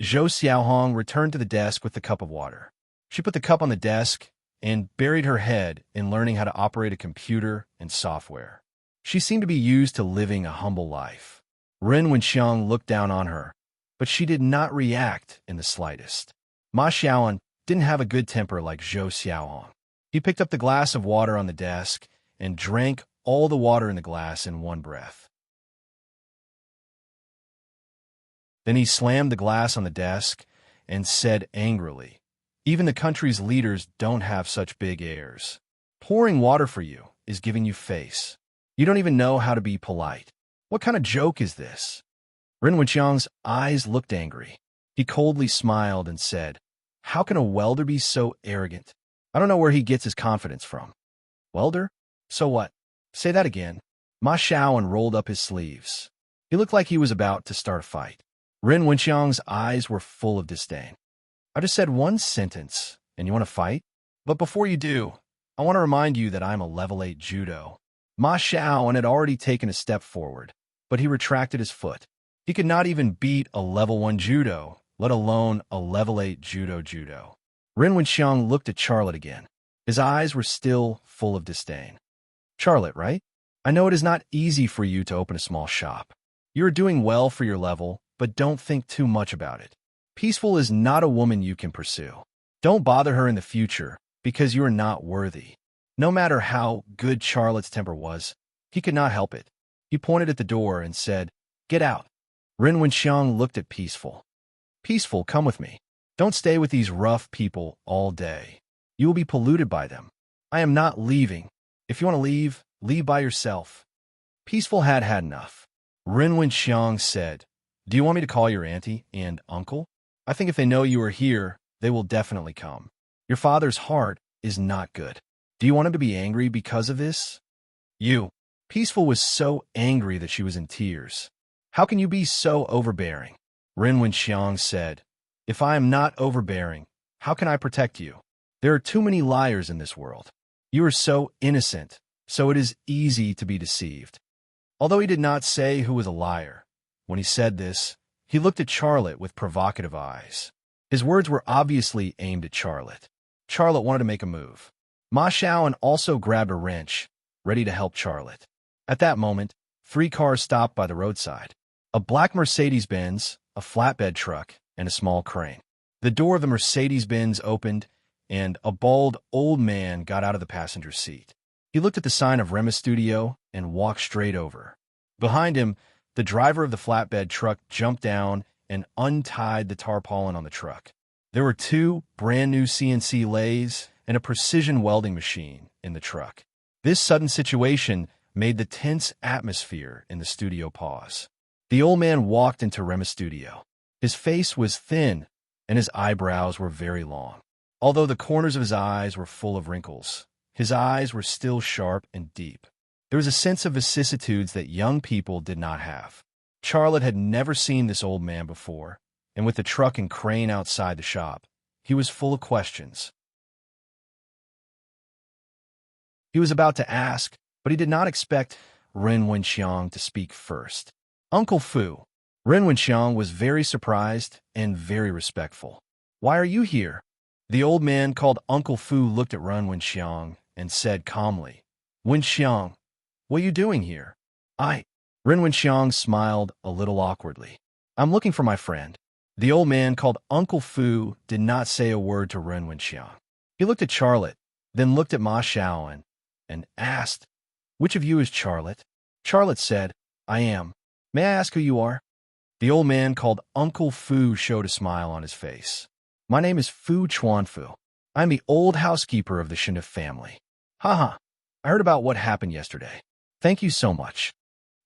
Zhou Xiaohong returned to the desk with the cup of water. She put the cup on the desk and buried her head in learning how to operate a computer and software. She seemed to be used to living a humble life. Ren Wenxiang looked down on her, but she did not react in the slightest. Ma Xiaoan didn't have a good temper like Zhou Xiaohong. He picked up the glass of water on the desk and drank all the water in the glass in one breath. Then he slammed the glass on the desk and said angrily, "Even the country's leaders don't have such big airs. Pouring water for you is giving you face. You don't even know how to be polite. What kind of joke is this?" Ren Wenxiang's eyes looked angry. He coldly smiled and said, "How can a welder be so arrogant? I don't know where he gets his confidence from." "Welder? So what? Say that again." Ma Xiaoan rolled up his sleeves. He looked like he was about to start a fight. Ren Wenxiang's eyes were full of disdain. "I just said one sentence, and you want to fight? But before you do, I want to remind you that I'm a level 8 judo." Ma Xiaoan had already taken a step forward, but he retracted his foot. He could not even beat a level 1 judo, let alone a level 8 judo. Ren Wenxiang looked at Charlotte again. His eyes were still full of disdain. "Charlotte, right? I know it is not easy for you to open a small shop. You are doing well for your level, but don't think too much about it. Peaceful is not a woman you can pursue. Don't bother her in the future, because you are not worthy." No matter how good Charlotte's temper was, he could not help it. He pointed at the door and said, "Get out." Ren Wenxiang looked at Peaceful. "Peaceful, come with me. Don't stay with these rough people all day. You will be polluted by them. I am not leaving. If you want to leave, leave by yourself." Peaceful had had enough. Ren Wenxiang said, "Do you want me to call your auntie and uncle? I think if they know you are here, they will definitely come. Your father's heart is not good. Do you want him to be angry because of this?" "You." Peaceful was so angry that she was in tears. "How can you be so overbearing?" Ren Wenxiang said, "If I am not overbearing, how can I protect you? There are too many liars in this world. You are so innocent, so it is easy to be deceived." Although he did not say who was a liar, when he said this, he looked at Charlotte with provocative eyes. His words were obviously aimed at Charlotte. Charlotte wanted to make a move. Ma Xiaoan also grabbed a wrench, ready to help Charlotte. At that moment, 3 cars stopped by the roadside. A black Mercedes-Benz, a flatbed truck, and a small crane. The door of the Mercedes-Benz opened, and a bald old man got out of the passenger seat. He looked at the sign of Rema Studio and walked straight over. Behind him, the driver of the flatbed truck jumped down and untied the tarpaulin on the truck. There were 2 brand-new CNC lathes and a precision welding machine in the truck. This sudden situation made the tense atmosphere in the studio pause. The old man walked into Rema's studio. His face was thin, and his eyebrows were very long. Although the corners of his eyes were full of wrinkles, his eyes were still sharp and deep. There was a sense of vicissitudes that young people did not have. Charlotte had never seen this old man before, and with the truck and crane outside the shop, he was full of questions. He was about to ask, but he did not expect Ren Wenxiang to speak first. "Uncle Fu." Ren Wenxiang was very surprised and very respectful. "Why are you here?" The old man called Uncle Fu looked at Ren Wenxiang and said calmly, "Wenxiang, what are you doing here?" Ren Wenxiang smiled a little awkwardly. "I'm looking for my friend." The old man called Uncle Fu did not say a word to Ren Wenxiang. He looked at Charlotte, then looked at Ma Xiaoan, and asked, "Which of you is Charlotte?" Charlotte said, "I am. May I ask who you are?" The old man called Uncle Fu showed a smile on his face. "My name is Fu Chuanfu. I'm the old housekeeper of the Shinif family." "Haha, I heard about what happened yesterday. Thank you so much."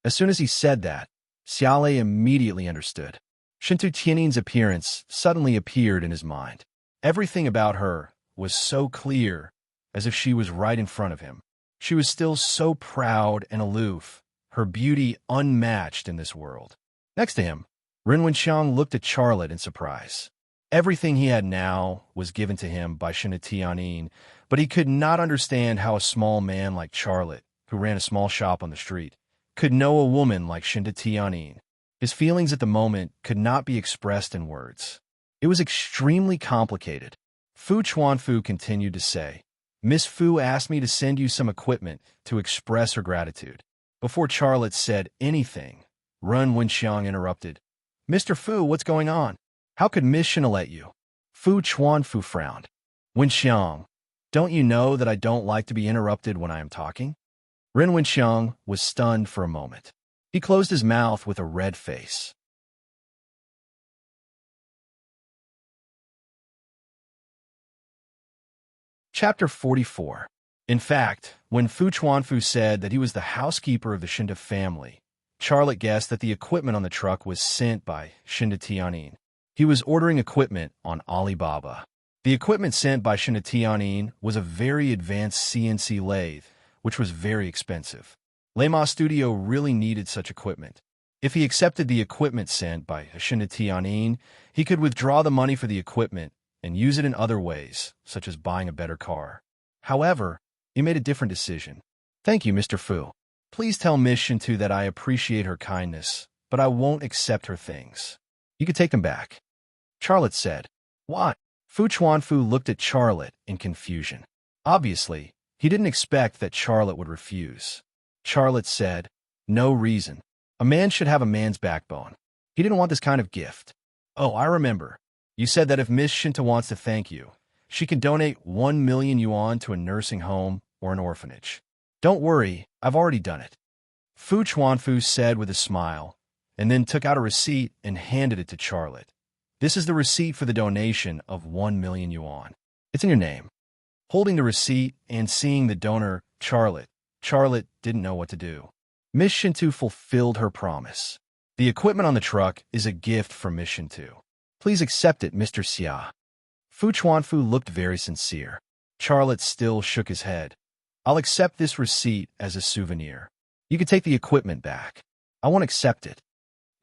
As soon as he said that, Xiaolei immediately understood. Shintu Tiannin's appearance suddenly appeared in his mind. Everything about her was so clear, as if she was right in front of him. She was still so proud and aloof, her beauty unmatched in this world. Next to him, Ren Wenxiang looked at Charlotte in surprise. Everything he had now was given to him by Shintu Tiannin, but he could not understand how a small man like Charlotte, who ran a small shop on the street, could know a woman like Shintu Tiannin. His feelings at the moment could not be expressed in words. It was extremely complicated. Fu Chuanfu continued to say, Miss Fu asked me to send you some equipment to express her gratitude. Before Charlotte said anything, Ren Wenxiang interrupted. Mr. Fu, what's going on? How could Miss Shin let you? Fu Chuanfu frowned. Wenxiang, don't you know that I don't like to be interrupted when I am talking? Ren Wenxiang was stunned for a moment. He closed his mouth with a red face. Chapter 44. In fact, when Fu Chuanfu said that he was the housekeeper of the Shinta family, Charlotte guessed that the equipment on the truck was sent by Shinta Tiannin. He was ordering equipment on Alibaba. The equipment sent by Shinta Tiannin was a very advanced CNC lathe, which was very expensive. Lema Studio really needed such equipment. If he accepted the equipment sent by Shinta Tiannin, he could withdraw the money for the equipment and use it in other ways, such as buying a better car. However, he made a different decision. Thank you, Mr. Fu. Please tell Miss Shintu that I appreciate her kindness, but I won't accept her things. You can take them back. Charlotte said. Why? Fu Chuanfu looked at Charlotte in confusion. Obviously, he didn't expect that Charlotte would refuse. Charlotte said, No reason. A man should have a man's backbone. He didn't want this kind of gift. Oh, I remember. You said that if Miss Shinta wants to thank you, she can donate 1 million yuan to a nursing home or an orphanage. Don't worry, I've already done it. Fu Chuanfu said with a smile, and then took out a receipt and handed it to Charlotte. This is the receipt for the donation of 1 million yuan. It's in your name. Holding the receipt and seeing the donor, Charlotte didn't know what to do. Miss Shintu fulfilled her promise. The equipment on the truck is a gift from Miss Shintu. Please accept it, Mr. Xia. Fu Chuanfu looked very sincere. Charlotte still shook his head. I'll accept this receipt as a souvenir. You can take the equipment back. I won't accept it.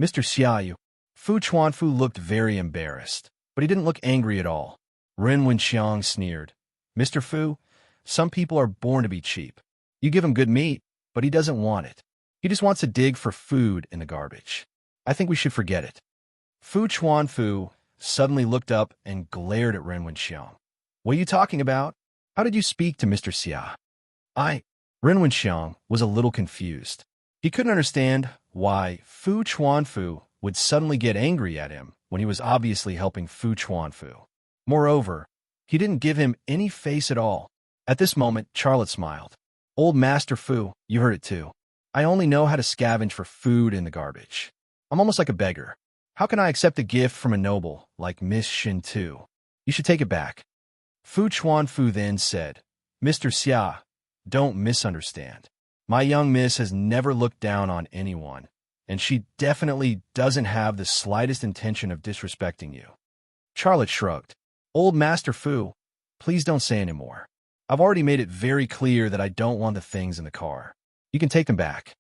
Mr. Xia, Fu Chuanfu looked very embarrassed, but he didn't look angry at all. Ren Wenxiang sneered. Mr. Fu, some people are born to be cheap. You give him good meat, but he doesn't want it. He just wants to dig for food in the garbage. I think we should forget it. Fu Chuanfu suddenly looked up and glared at Ren Wenxiang. What are you talking about? How did you speak to Mr. Xia? Ren Wenxiang was a little confused. He couldn't understand why Fu Chuanfu would suddenly get angry at him when he was obviously helping Fu Chuanfu. Moreover, he didn't give him any face at all. At this moment, Charlotte smiled. Old Master Fu, you heard it too. I only know how to scavenge for food in the garbage. I'm almost like a beggar. How can I accept a gift from a noble like Miss Shintu? You should take it back. Fu Chuanfu then said, Mr. Xia, don't misunderstand. My young miss has never looked down on anyone, and she definitely doesn't have the slightest intention of disrespecting you. Charlotte shrugged. Old Master Fu, please don't say any more. I've already made it very clear that I don't want the things in the car. You can take them back.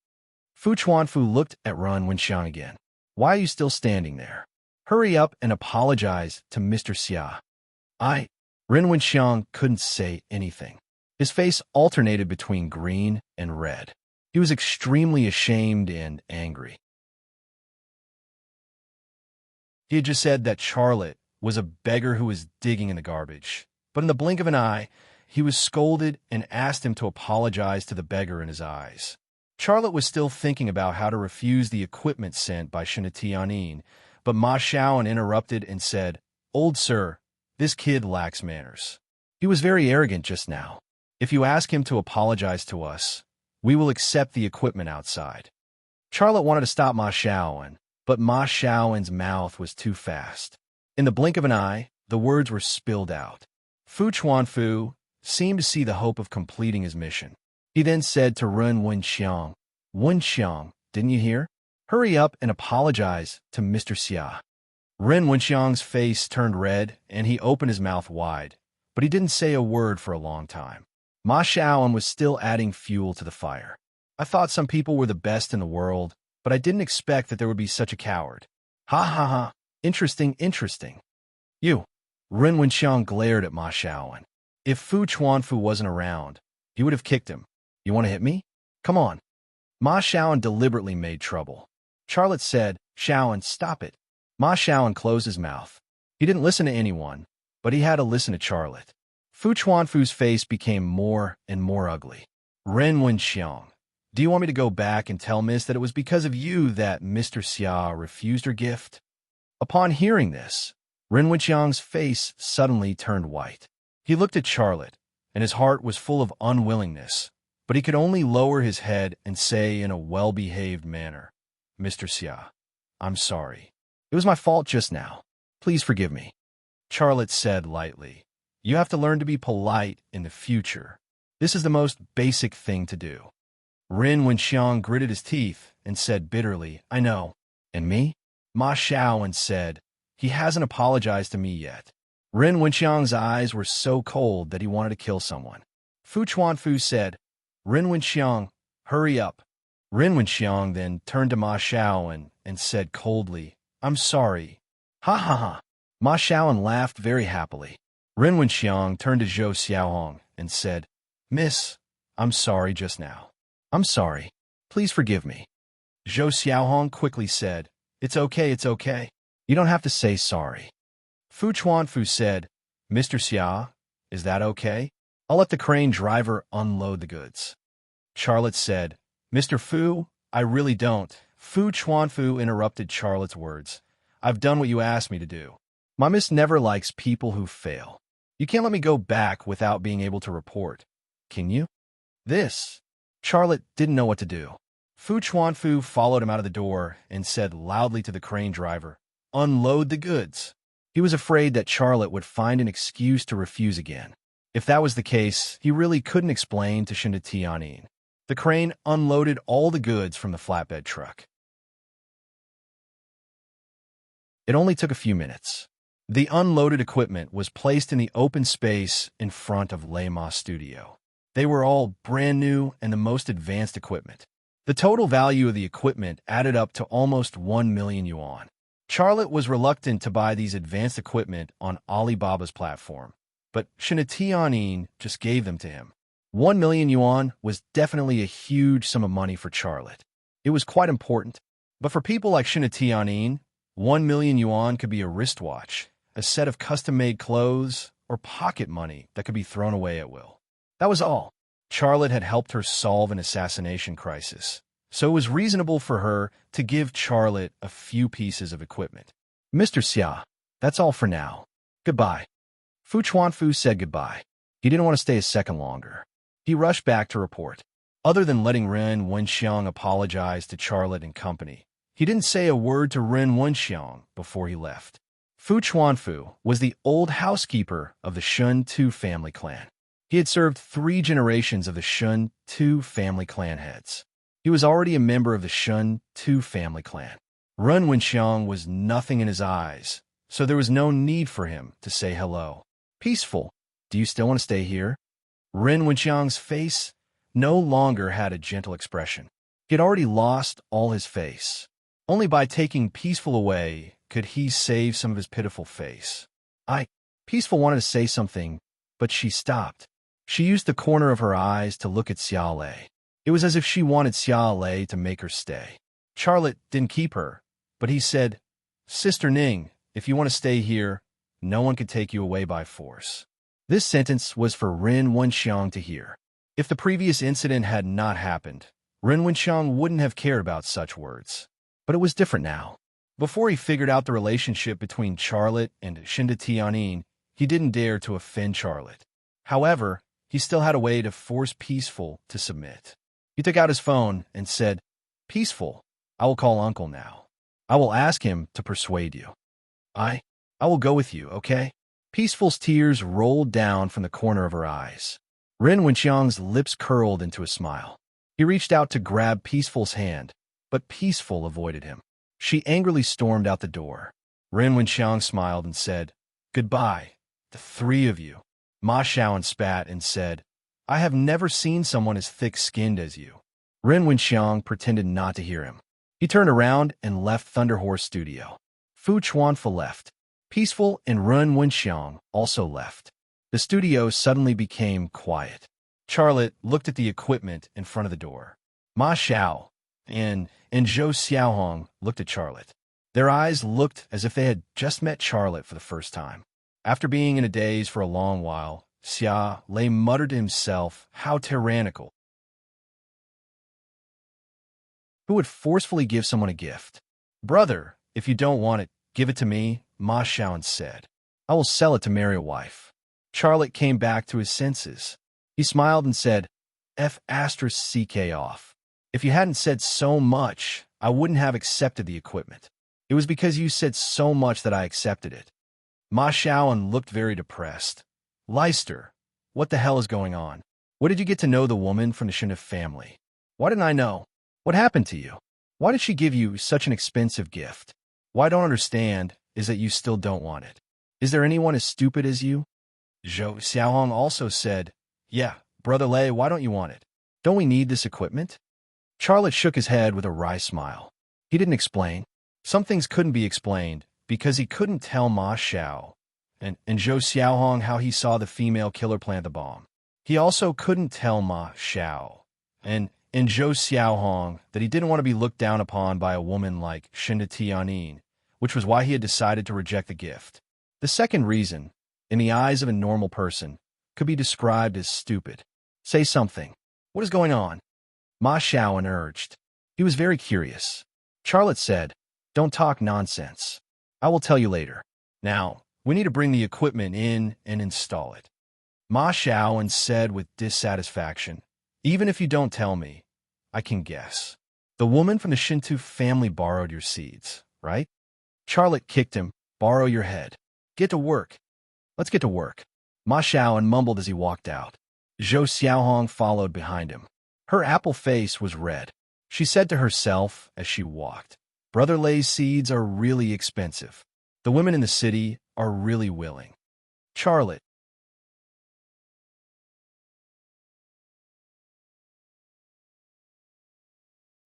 Fu Chuanfu looked at Ren Wenxiang again. Why are you still standing there? Hurry up and apologize to Mr. Xia. Ren Wenxiang couldn't say anything. His face alternated between green and red. He was extremely ashamed and angry. He had just said that Charlotte was a beggar who was digging in the garbage. But in the blink of an eye, he was scolded and asked him to apologize to the beggar in his eyes. Charlotte was still thinking about how to refuse the equipment sent by Shinta Tiannin, but Ma Shaoan interrupted and said, Old sir, this kid lacks manners. He was very arrogant just now. If you ask him to apologize to us, we will accept the equipment outside. Charlotte wanted to stop Ma Shaoan, but Ma Shaoan's mouth was too fast. In the blink of an eye, the words were spilled out. Fu Chuanfu seemed to see the hope of completing his mission. He then said to Ren Wenxiang, Wenxiang, didn't you hear? Hurry up and apologize to Mr. Xia. Ren Wenxiang's face turned red, and he opened his mouth wide, but he didn't say a word for a long time. Ma Xiaoan was still adding fuel to the fire. I thought some people were the best in the world, but I didn't expect that there would be such a coward. Ha ha ha. Interesting, interesting. You. Ren Wenxiang glared at Ma Xiaoan. If Fu Chuanfu wasn't around, he would have kicked him. You want to hit me? Come on. Ma Xiaoan deliberately made trouble. Charlotte said, Xiaoan, stop it. Ma Xiaoan closed his mouth. He didn't listen to anyone, but he had to listen to Charlotte. Fu Chuanfu's face became more and more ugly. Ren Wenxiang, do you want me to go back and tell Miss that it was because of you that Mr. Xia refused her gift? Upon hearing this, Ren Wenxiang's face suddenly turned white. He looked at Charlotte, and his heart was full of unwillingness, but he could only lower his head and say in a well-behaved manner, Mr. Xia, I'm sorry. It was my fault just now. Please forgive me. Charlotte said lightly, you have to learn to be polite in the future. This is the most basic thing to do. Ren Wenxiang gritted his teeth and said bitterly, I know. And me? Ma Xiaoan said, he hasn't apologized to me yet. Ren Wenxiang's eyes were so cold that he wanted to kill someone. Fu Chuanfu said, Ren Wenxiang, hurry up. Ren Wenxiang then turned to Ma Xiaoan and said coldly, I'm sorry. Ha ha ha. Ma Xiaoan laughed very happily. Ren Wenxiang turned to Zhou Xiaohong and said, Miss, I'm sorry just now. I'm sorry. Please forgive me. Zhou Xiaohong quickly said, it's okay, it's okay. You don't have to say sorry. Fu Chuanfu said, Mr. Xia, is that okay? I'll let the crane driver unload the goods. Charlotte said, Mr. Fu, I really don't. Fu Chuanfu interrupted Charlotte's words. I've done what you asked me to do. My miss never likes people who fail. You can't let me go back without being able to report. Can you? This. Charlotte didn't know what to do. Fu Chuanfu followed him out of the door and said loudly to the crane driver, unload the goods. He was afraid that Charlotte would find an excuse to refuse again. If that was the case, he really couldn't explain to Shinda Tianyin. The crane unloaded all the goods from the flatbed truck. It only took a few minutes. The unloaded equipment was placed in the open space in front of Lei Ma's studio. They were all brand new and the most advanced equipment. The total value of the equipment added up to almost 1 million yuan. Charlotte was reluctant to buy these advanced equipment on Alibaba's platform, but Shinda Tianyin just gave them to him. 1 million yuan was definitely a huge sum of money for Charlotte. It was quite important, but for people like Shinda Tianyin, 1 million yuan could be a wristwatch, a set of custom-made clothes, or pocket money that could be thrown away at will. That was all. Charlotte had helped her solve an assassination crisis, so it was reasonable for her to give Charlotte a few pieces of equipment. Mr. Xia, that's all for now. Goodbye. Fu Chuanfu said goodbye. He didn't want to stay a second longer. He rushed back to report. Other than letting Ren Wenxiang apologize to Charlotte and company, he didn't say a word to Ren Wenxiang before he left. Fu Chuanfu was the old housekeeper of the Shun Tu family clan. He had served 3 generations of the Shun Tu family clan heads. He was already a member of the Shun Tu family clan. Ren Wenxiang was nothing in his eyes, so there was no need for him to say hello. Peaceful, do you still want to stay here? Ren Wenxiang's face no longer had a gentle expression. He had already lost all his face. Only by taking Peaceful away could he save some of his pitiful face. Peaceful wanted to say something, but she stopped. She used the corner of her eyes to look at Xia Lei. It was as if she wanted Xia Lei to make her stay. Charlotte didn't keep her, but he said, Sister Ning, if you want to stay here, no one can take you away by force. This sentence was for Ren Wenxiang to hear. If the previous incident had not happened, Ren Wenxiang wouldn't have cared about such words. But it was different now. Before he figured out the relationship between Charlotte and Shinda Tianyin, he didn't dare to offend Charlotte. However, he still had a way to force Peaceful to submit. He took out his phone and said, Peaceful, I will call Uncle now. I will ask him to persuade you. I will go with you, okay? Peaceful's tears rolled down from the corner of her eyes. Ren Wenxiang's lips curled into a smile. He reached out to grab Peaceful's hand, but Peaceful avoided him. She angrily stormed out the door. Ren Wenxiang smiled and said, "Goodbye, the three of you." Ma Xiaoan spat and said, "I have never seen someone as thick-skinned as you." Ren Wenxiang pretended not to hear him. He turned around and left Thunder Horse Studio. Fu Chuanfa left. Peaceful and Ren Wenxiang also left. The studio suddenly became quiet. Charlotte looked at the equipment in front of the door. Ma Xiao and Zhou Xiaohong looked at Charlotte. Their eyes looked as if they had just met Charlotte for the first time. After being in a daze for a long while, Xia Lei muttered to himself, "How tyrannical. Who would forcefully give someone a gift? Brother, if you don't want it, give it to me," Ma Xiaoan said. "I will sell it to marry a wife." Charlotte came back to his senses. He smiled and said, "F***ck off. If you hadn't said so much, I wouldn't have accepted the equipment. It was because you said so much that I accepted it." Ma Xiaoan looked very depressed. "Leister, what the hell is going on? What did you get to know the woman from the Shinif family? Why didn't I know? What happened to you? Why did she give you such an expensive gift? What I don't understand is that you still don't want it. Is there anyone as stupid as you?" Zhou Xiaohong also said, "Yeah, Brother Lei, why don't you want it? Don't we need this equipment?" Charlotte shook his head with a wry smile. He didn't explain. Some things couldn't be explained because he couldn't tell Ma Xiao and Zhou Xiaohong how he saw the female killer plant the bomb. He also couldn't tell Ma Xiao and Zhou Xiaohong that he didn't want to be looked down upon by a woman like Shinda Tianin, which was why he had decided to reject the gift. The second reason, in the eyes of a normal person, could be described as stupid. "Say something. What is going on?" Ma Xiaoan urged. He was very curious. Charlotte said, "Don't talk nonsense. I will tell you later. Now, we need to bring the equipment in and install it." Ma Xiaoan said with dissatisfaction, "Even if you don't tell me, I can guess. The woman from the Shintu family borrowed your seeds, right?" Charlotte kicked him. "Borrow your head. Get to work. Let's get to work." Ma Xiaoan mumbled as he walked out. Zhou Xiaohong followed behind him. Her apple face was red. She said to herself as she walked, "Brother Lei's seeds are really expensive. The women in the city are really willing." Charlotte.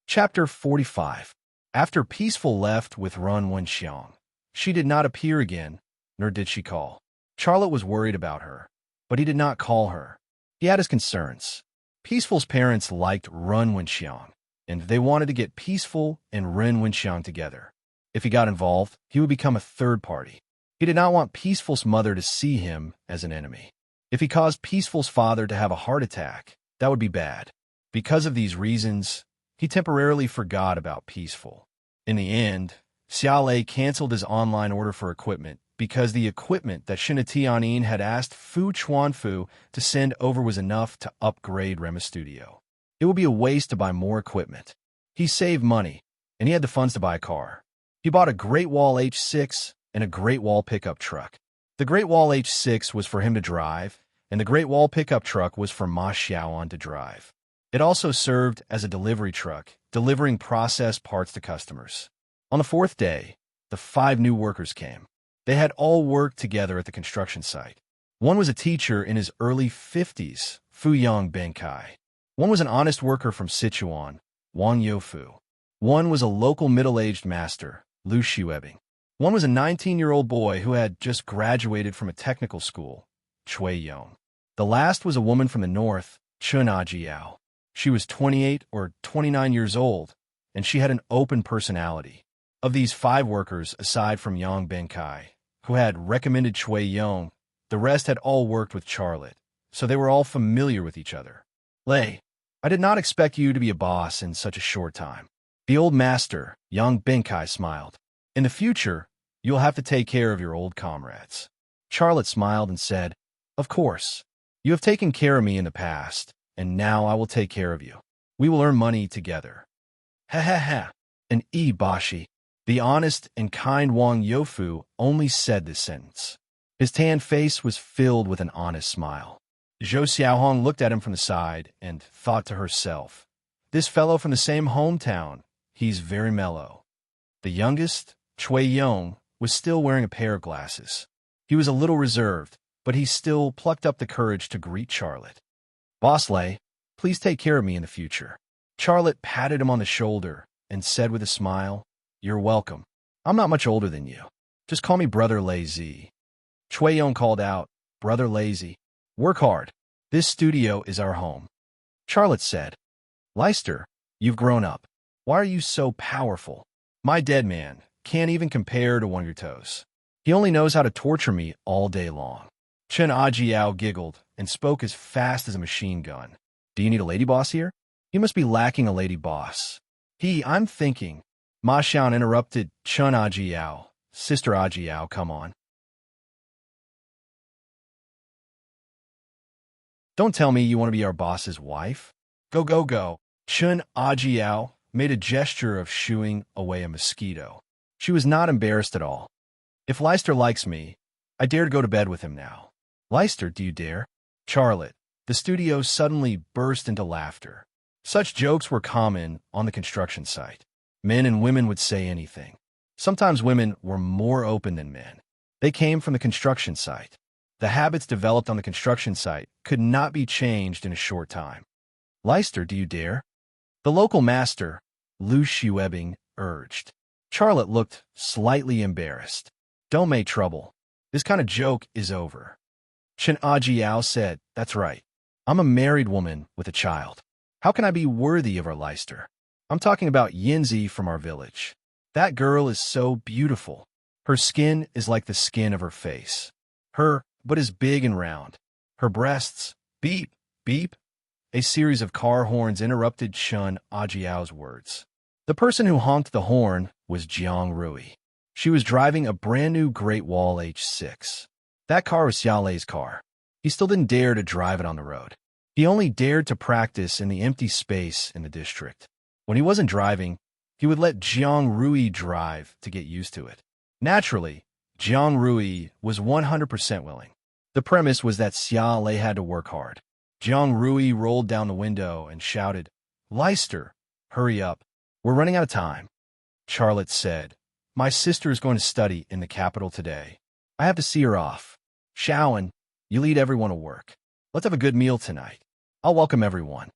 Chapter 45. After Peaceful left with Ren Wenxiang, she did not appear again, nor did she call. Charlotte was worried about her, but he did not call her. He had his concerns. Peaceful's parents liked Ren Wenxiang, and they wanted to get Peaceful and Ren Wenxiang together. If he got involved, he would become a third party. He did not want Peaceful's mother to see him as an enemy. If he caused Peaceful's father to have a heart attack, that would be bad. Because of these reasons, he temporarily forgot about Peaceful. In the end, Xia Lei canceled his online order for equipment because the equipment that Shinna Tianin had asked Fu Chuanfu to send over was enough to upgrade Rema's studio. It would be a waste to buy more equipment. He saved money, and he had the funds to buy a car. He bought a Great Wall H6 and a Great Wall pickup truck. The Great Wall H6 was for him to drive, and the Great Wall pickup truck was for Ma Xiaoan to drive. It also served as a delivery truck, delivering processed parts to customers. On the fourth day, the 5 new workers came. They had all worked together at the construction site. One was a teacher in his early 50s, Fuyang Benkai. One was an honest worker from Sichuan, Wang Youfu. One was a local middle-aged master, Lu Xuebing. One was a 19-year-old boy who had just graduated from a technical school, Chui Yong. The last was a woman from the north, Chun Ajiao. She was 28 or 29 years old, and she had an open personality. Of these 5 workers, aside from Yang Benkai, who had recommended Chui Yong, the rest had all worked with Charlotte, so they were all familiar with each other. "Lei, I did not expect you to be a boss in such a short time." The old master, Yang Benkai, smiled. "In the future, you'll have to take care of your old comrades." Charlotte smiled and said, "Of course. You have taken care of me in the past, and now I will take care of you. We will earn money together." "Ha ha ha." And Bashi, the honest and kind Wang Youfu, only said this sentence. His tanned face was filled with an honest smile. Zhou Xiaohong looked at him from the side and thought to herself, "This fellow from the same hometown, he's very mellow." The youngest, Chui Yong, was still wearing a pair of glasses. He was a little reserved, but he still plucked up the courage to greet Charlotte. "Boss Lay, please take care of me in the future." Charlotte patted him on the shoulder and said with a smile, "You're welcome. I'm not much older than you. Just call me Brother Lazy." Chueyong called out, "Brother Lazy, work hard. This studio is our home." Charlotte said, "Leicester, you've grown up. Why are you so powerful? My dead man can't even compare to one of your toes. He only knows how to torture me all day long." Chen Ajiao giggled and spoke as fast as a machine gun. "Do you need a lady boss here? You must be lacking a lady boss." I'm thinking." Ma Xiaon interrupted Chen Ajiao. "Sister Ajiao, come on. Don't tell me you want to be our boss's wife. Go, go, go." Chen Ajiao made a gesture of shooing away a mosquito. She was not embarrassed at all. "If Leicester likes me, I dare to go to bed with him now." "Leicester, do you dare?" Charlotte. The studio suddenly burst into laughter. Such jokes were common on the construction site. Men and women would say anything. Sometimes women were more open than men. They came from the construction site. The habits developed on the construction site could not be changed in a short time. "Leicester, do you dare?" the local master, Lu Shuebing, urged. Charlotte looked slightly embarrassed. "Don't make trouble. This kind of joke is over." Chen Ajiao said, "That's right. I'm a married woman with a child. How can I be worthy of our Leicester? I'm talking about Yinzi from our village. That girl is so beautiful. Her skin is like the skin of her face. But is big and round. Her breasts, beep, beep." A series of car horns interrupted Chen Ajiao's words. The person who honked the horn was Jiang Rui. She was driving a brand-new Great Wall H6. That car was Xiaolei's car. He still didn't dare to drive it on the road. He only dared to practice in the empty space in the district. When he wasn't driving, he would let Jiang Rui drive to get used to it. Naturally, Jiang Rui was 100% willing. The premise was that Xiaolei had to work hard. Jiang Rui rolled down the window and shouted, "Leicester, hurry up. We're running out of time." Charlotte said, "My sister is going to study in the capital today. I have to see her off. Shaoan, you lead everyone to work. Let's have a good meal tonight. I'll welcome everyone."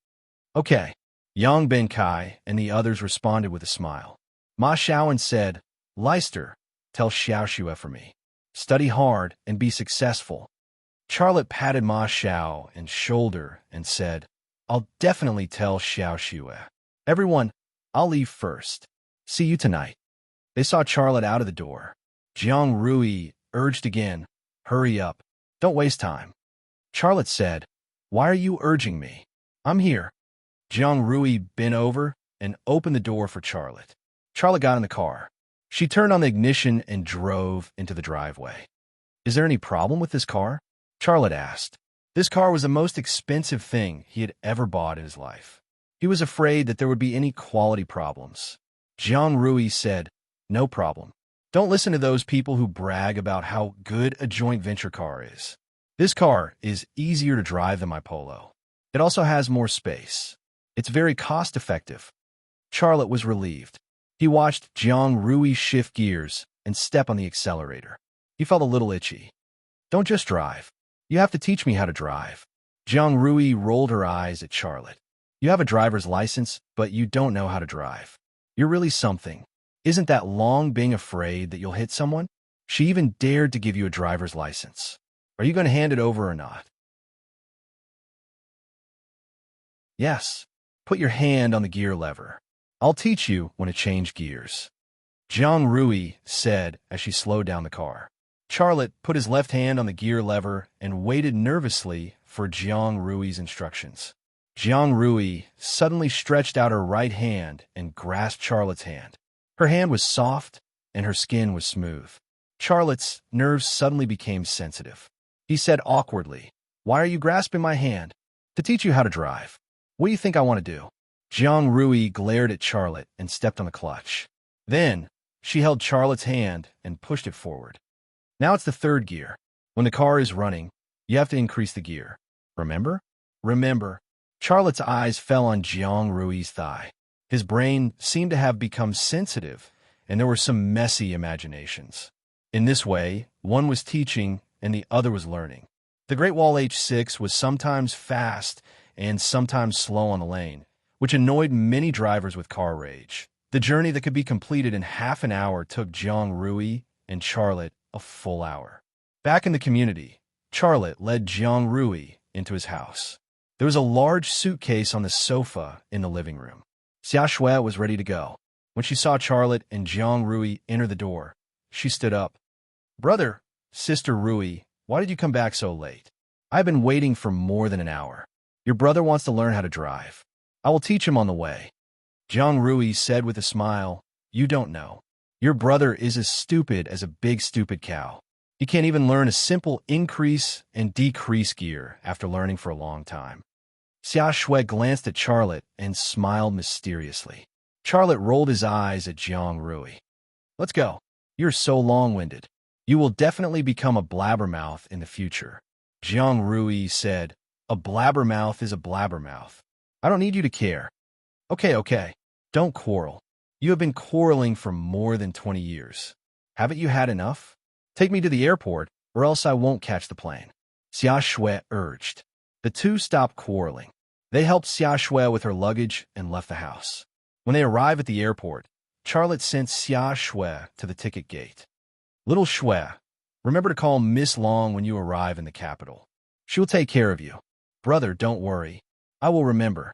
"Okay." Yang Benkai and the others responded with a smile. Ma Shaoan said, "Leicester, tell Xiao Xue for me. Study hard and be successful." Charlotte patted Ma Xiao and shoulder and said, "I'll definitely tell Xiao Xue. Everyone, I'll leave first. See you tonight." They saw Charlotte out of the door. Jiang Rui urged again, "Hurry up. Don't waste time." Charlotte said, "Why are you urging me? I'm here." Jiang Rui bent over and opened the door for Charlotte. Charlotte got in the car. She turned on the ignition and drove into the driveway. "Is there any problem with this car?" Charlotte asked. This car was the most expensive thing he had ever bought in his life. He was afraid that there would be any quality problems. Jiang Rui said, "No problem. Don't listen to those people who brag about how good a joint venture car is. This car is easier to drive than my Polo. It also has more space. It's very cost-effective." Charlotte was relieved. He watched Jiang Rui shift gears and step on the accelerator. He felt a little itchy. "Don't just drive. You have to teach me how to drive." Jiang Rui rolled her eyes at Charlotte. "You have a driver's license, but you don't know how to drive. You're really something. Isn't that long being afraid that you'll hit someone? She even dared to give you a driver's license. Are you going to hand it over or not?" "Yes. Put your hand on the gear lever. I'll teach you when to change gears," Jiang Rui said as she slowed down the car. Charlotte put his left hand on the gear lever and waited nervously for Jiang Rui's instructions. Jiang Rui suddenly stretched out her right hand and grasped Charlotte's hand. Her hand was soft and her skin was smooth. Charlotte's nerves suddenly became sensitive. He said awkwardly, "Why are you grasping my hand?" "To teach you how to drive." "What do you think I want to do?" Jiang Rui glared at Charlotte and stepped on the clutch. Then, she held Charlotte's hand and pushed it forward. "Now it's the third gear. When the car is running, you have to increase the gear. Remember?" "Remember." Charlotte's eyes fell on Jiang Rui's thigh. His brain seemed to have become sensitive, and there were some messy imaginations. In this way, one was teaching and the other was learning. The Great Wall H6 was sometimes fast and sometimes slow on the lane, which annoyed many drivers with car rage. The journey that could be completed in half an hour took Jiang Rui and Charlotte a full hour. Back in the community, Charlotte led Jiang Rui into his house. There was a large suitcase on the sofa in the living room. Xia Shui was ready to go. When she saw Charlotte and Jiang Rui enter the door, she stood up. "Brother, Sister Rui, why did you come back so late? I've been waiting for more than an hour. Your brother wants to learn how to drive. I will teach him on the way." Jiang Rui said with a smile, "You don't know. Your brother is as stupid as a big stupid cow. He can't even learn a simple increase and decrease gear after learning for a long time." Xia Shui glanced at Charlotte and smiled mysteriously. Charlotte rolled his eyes at Jiang Rui. "Let's go. You're so long-winded. You will definitely become a blabbermouth in the future." Jiang Rui said, "A blabbermouth is a blabbermouth. I don't need you to care." Okay. Don't quarrel. You have been quarreling for more than 20 years. Haven't you had enough? Take me to the airport, or else I won't catch the plane," Xia Shui urged. The two stopped quarreling. They helped Xia Shui with her luggage and left the house. When they arrived at the airport, Charlotte sent Xia Shui to the ticket gate. "Little Shui, remember to call Miss Long when you arrive in the capital. She will take care of you." "Brother, don't worry. I will remember."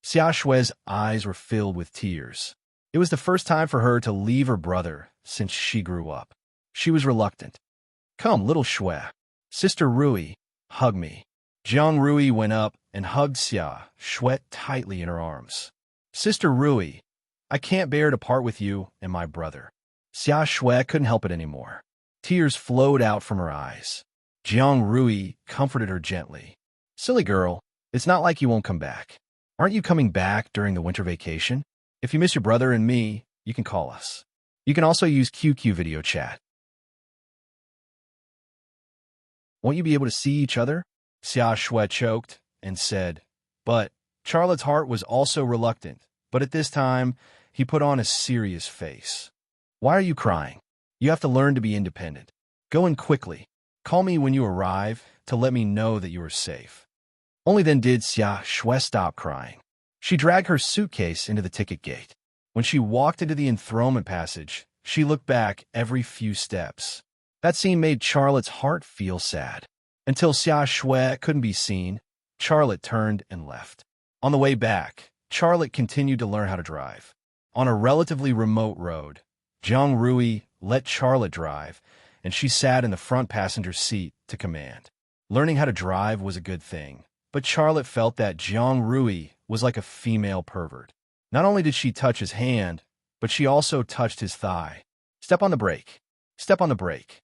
Xia Shui's eyes were filled with tears. It was the first time for her to leave her brother since she grew up. She was reluctant. "Come, little Shui. Sister Rui, hug me." Jiang Rui went up and hugged Xia Shui tightly in her arms. "Sister Rui, I can't bear to part with you and my brother." Xia Shui couldn't help it anymore. Tears flowed out from her eyes. Jiang Rui comforted her gently. "Silly girl, it's not like you won't come back. Aren't you coming back during the winter vacation? If you miss your brother and me, you can call us. You can also use QQ video chat. Won't you be able to see each other?" Xia Shui choked and said, "But..." Charlotte's heart was also reluctant, but at this time, he put on a serious face. "Why are you crying? You have to learn to be independent. Go in quickly. Call me when you arrive to let me know that you are safe." Only then did Xia Shui stop crying. She dragged her suitcase into the ticket gate. When she walked into the enthronement passage, she looked back every few steps. That scene made Charlotte's heart feel sad. Until Xia Shui couldn't be seen, Charlotte turned and left. On the way back, Charlotte continued to learn how to drive. On a relatively remote road, Jiang Rui let Charlotte drive, and she sat in the front passenger seat to command. Learning how to drive was a good thing, but Charlotte felt that Jiang Rui was like a female pervert. Not only did she touch his hand, but she also touched his thigh. "Step on the brake. Step on the brake."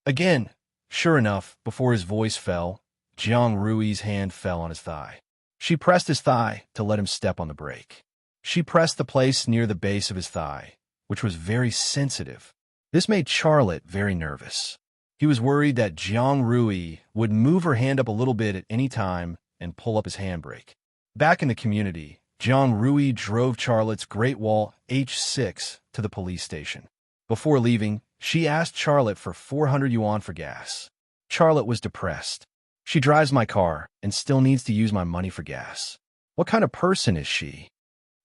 Again, sure enough, before his voice fell, Jiang Rui's hand fell on his thigh. She pressed his thigh to let him step on the brake. She pressed the place near the base of his thigh, which was very sensitive. This made Charlotte very nervous. He was worried that Jiang Rui would move her hand up a little bit at any time and pull up his handbrake. Back in the community, Jiang Rui drove Charlotte's Great Wall H6 to the police station. Before leaving, she asked Charlotte for 400 yuan for gas. Charlotte was depressed. "She drives my car and still needs to use my money for gas. What kind of person is she?"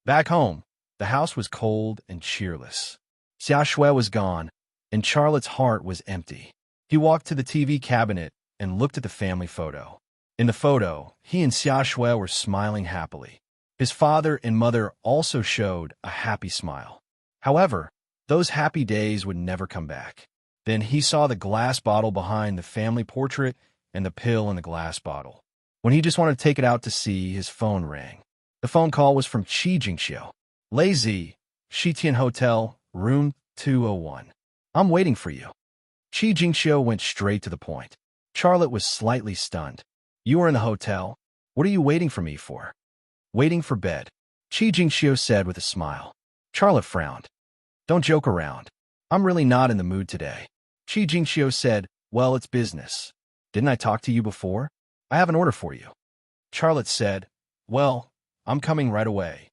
Back home, the house was cold and cheerless. Xia Shui was gone, and Charlotte's heart was empty. He walked to the TV cabinet and looked at the family photo. In the photo, he and Xia Shui were smiling happily. His father and mother also showed a happy smile. However, those happy days would never come back. Then he saw the glass bottle behind the family portrait and the pill in the glass bottle. When he just wanted to take it out to see, his phone rang. The phone call was from Qi Jingxiu. "Lazy, Shitian Hotel, room 201. I'm waiting for you." Qi Jingxiu went straight to the point. Charlotte was slightly stunned. "You are in the hotel? What are you waiting for me for?" "Waiting for bed," Qi Jingxiu said with a smile. Charlotte frowned. "Don't joke around. I'm really not in the mood today." Qi Jingxiu said, "Well, it's business. Didn't I talk to you before? I have an order for you." Charlotte said, "Well, I'm coming right away."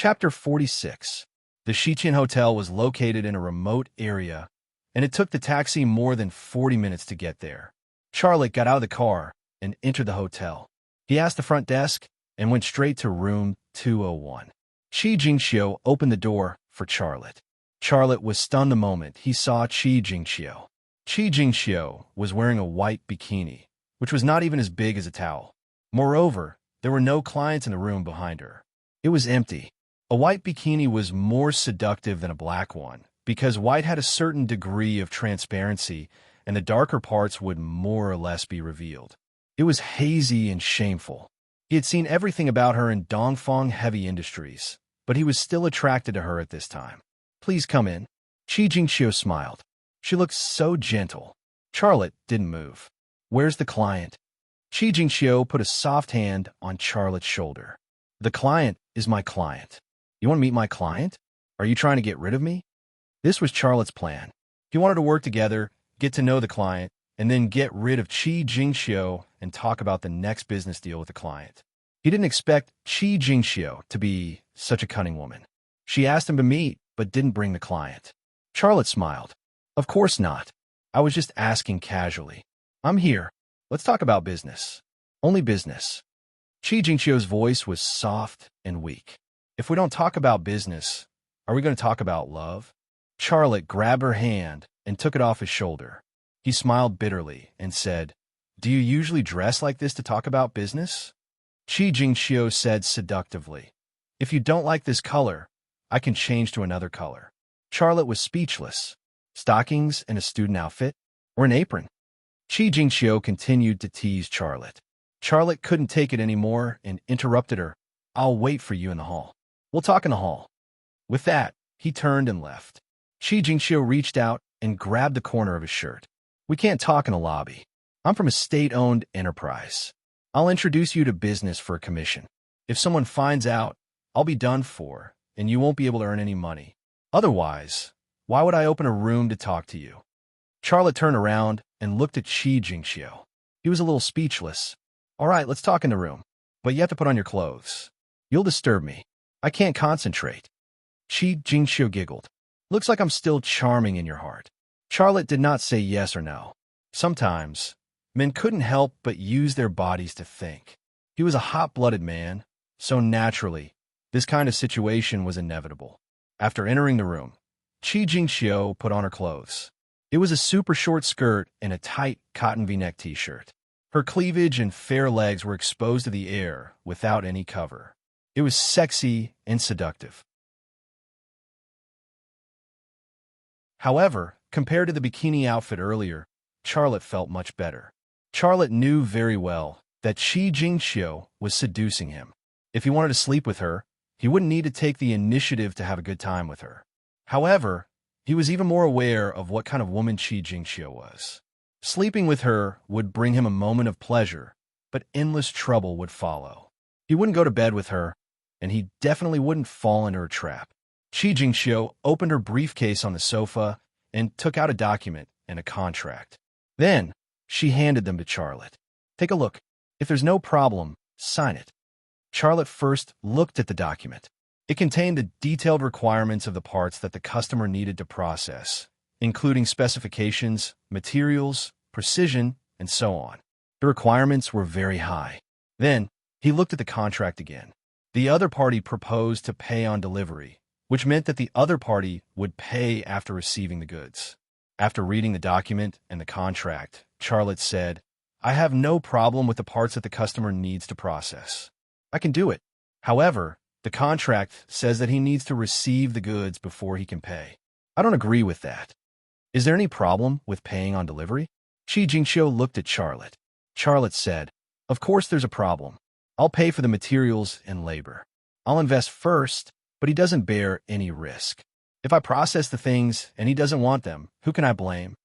Chapter 46. The Shichen Hotel was located in a remote area, and it took the taxi more than 40 minutes to get there. Charlotte got out of the car and entered the hotel. He asked the front desk and went straight to room 201. Qi Jingxiu opened the door for Charlotte. Charlotte was stunned the moment he saw Qi Jingxiu. Qi Jingxiu was wearing a white bikini, which was not even as big as a towel. Moreover, there were no clients in the room behind her. It was empty. A white bikini was more seductive than a black one, because white had a certain degree of transparency, and the darker parts would more or less be revealed. It was hazy and shameful. He had seen everything about her in Dongfang Heavy Industries, but he was still attracted to her at this time. "Please come in." Qi Jingxiu smiled. She looked so gentle. Charlotte didn't move. "Where's the client?" Qi Jingxiu put a soft hand on Charlotte's shoulder. "The client is my client." "You want to meet my client? Are you trying to get rid of me?" This was Charlotte's plan. He wanted to work together, get to know the client, and then get rid of Qi Jingxiu and talk about the next business deal with the client. He didn't expect Qi Jingxiu to be such a cunning woman. She asked him to meet, but didn't bring the client. Charlotte smiled. "Of course not. I was just asking casually. I'm here. Let's talk about business. Only business." Qi Jingxiu's voice was soft and weak. "If we don't talk about business, are we going to talk about love?" Charlotte grabbed her hand and took it off his shoulder. He smiled bitterly and said, "Do you usually dress like this to talk about business?" Qi Jingxiu said seductively, "If you don't like this color, I can change to another color." Charlotte was speechless. Stockings and a student outfit? Or an apron? Qi Jingxiu continued to tease Charlotte. Charlotte couldn't take it anymore and interrupted her. "I'll wait for you in the hall. We'll talk in the hall." With that, he turned and left. Qi Jingxiu reached out and grabbed the corner of his shirt. "We can't talk in a lobby. I'm from a state-owned enterprise. I'll introduce you to business for a commission. If someone finds out, I'll be done for, and you won't be able to earn any money. Otherwise, why would I open a room to talk to you?" Charlotte turned around and looked at Qi Jingxiu. He was a little speechless. "All right, let's talk in the room, but you have to put on your clothes. You'll disturb me. I can't concentrate." Qi Jingxiu giggled. "Looks like I'm still charming in your heart." Charlotte did not say yes or no. Sometimes, men couldn't help but use their bodies to think. He was a hot-blooded man, so naturally, this kind of situation was inevitable. After entering the room, Qi Jingxiu put on her clothes. It was a super short skirt and a tight cotton V-neck t-shirt. Her cleavage and fair legs were exposed to the air without any cover. It was sexy and seductive. However, compared to the bikini outfit earlier, Charlotte felt much better. Charlotte knew very well that Qi Jingxiu was seducing him. If he wanted to sleep with her, he wouldn't need to take the initiative to have a good time with her. However, he was even more aware of what kind of woman Qi Jingxiu was. Sleeping with her would bring him a moment of pleasure, but endless trouble would follow. He wouldn't go to bed with her, and he definitely wouldn't fall into her trap. Qi Jingxiu opened her briefcase on the sofa and took out a document and a contract. Then, she handed them to Charlotte. "Take a look. If there's no problem, sign it." Charlotte first looked at the document. It contained the detailed requirements of the parts that the customer needed to process, including specifications, materials, precision, and so on. The requirements were very high. Then, he looked at the contract again. The other party proposed to pay on delivery, which meant that the other party would pay after receiving the goods. After reading the document and the contract, Charlotte said, "I have no problem with the parts that the customer needs to process. I can do it. However, the contract says that he needs to receive the goods before he can pay. I don't agree with that. Is there any problem with paying on delivery?" Qi Jingxiu looked at Charlotte. Charlotte said, "Of course there's a problem. I'll pay for the materials and labor. I'll invest first, but he doesn't bear any risk. If I process the things and he doesn't want them, who can I blame?"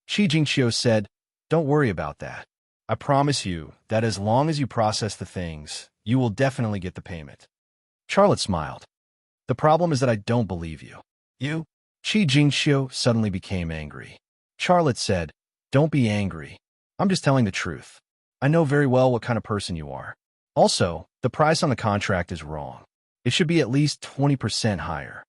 Qi Jingxiu said, "Don't worry about that. I promise you that as long as you process the things, you will definitely get the payment." Charlotte smiled. "The problem is that I don't believe you." "You?" Qi Jingxiu suddenly became angry. Charlotte said, "Don't be angry. I'm just telling the truth. I know very well what kind of person you are. Also, the price on the contract is wrong. It should be at least 20% higher.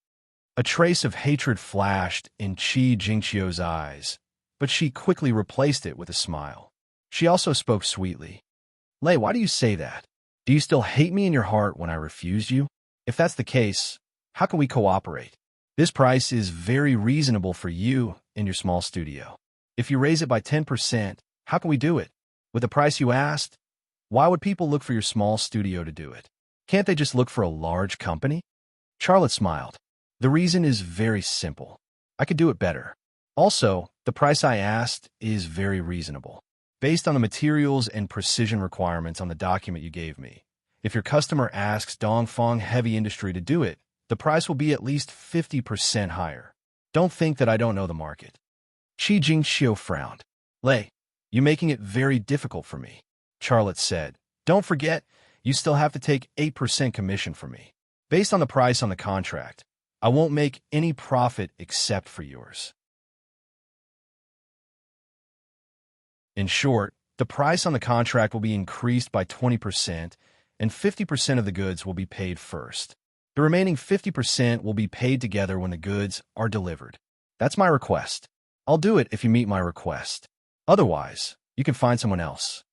A trace of hatred flashed in Qi Jingqiu's eyes, but she quickly replaced it with a smile. She also spoke sweetly. Lei, why do you say that? Do you still hate me in your heart when I refused you? If that's the case, how can we cooperate? This price is very reasonable for you and your small studio. If you raise it by 10%, how can we do it? With the price you asked, why would people look for your small studio to do it? Can't they just look for a large company? Charlotte smiled. The reason is very simple. I could do it better. Also, the price I asked is very reasonable. Based on the materials and precision requirements on the document you gave me, if your customer asks Dongfeng Heavy Industry to do it, the price will be at least 50% higher. Don't think that I don't know the market. Qi Jingqiu frowned. Lei, you're making it very difficult for me. Charlotte said, don't forget, you still have to take 8% commission from me. Based on the price on the contract, I won't make any profit except for yours. In short, the price on the contract will be increased by 20%, and 50% of the goods will be paid first. The remaining 50% will be paid together when the goods are delivered. That's my request. I'll do it if you meet my request. Otherwise, you can find someone else.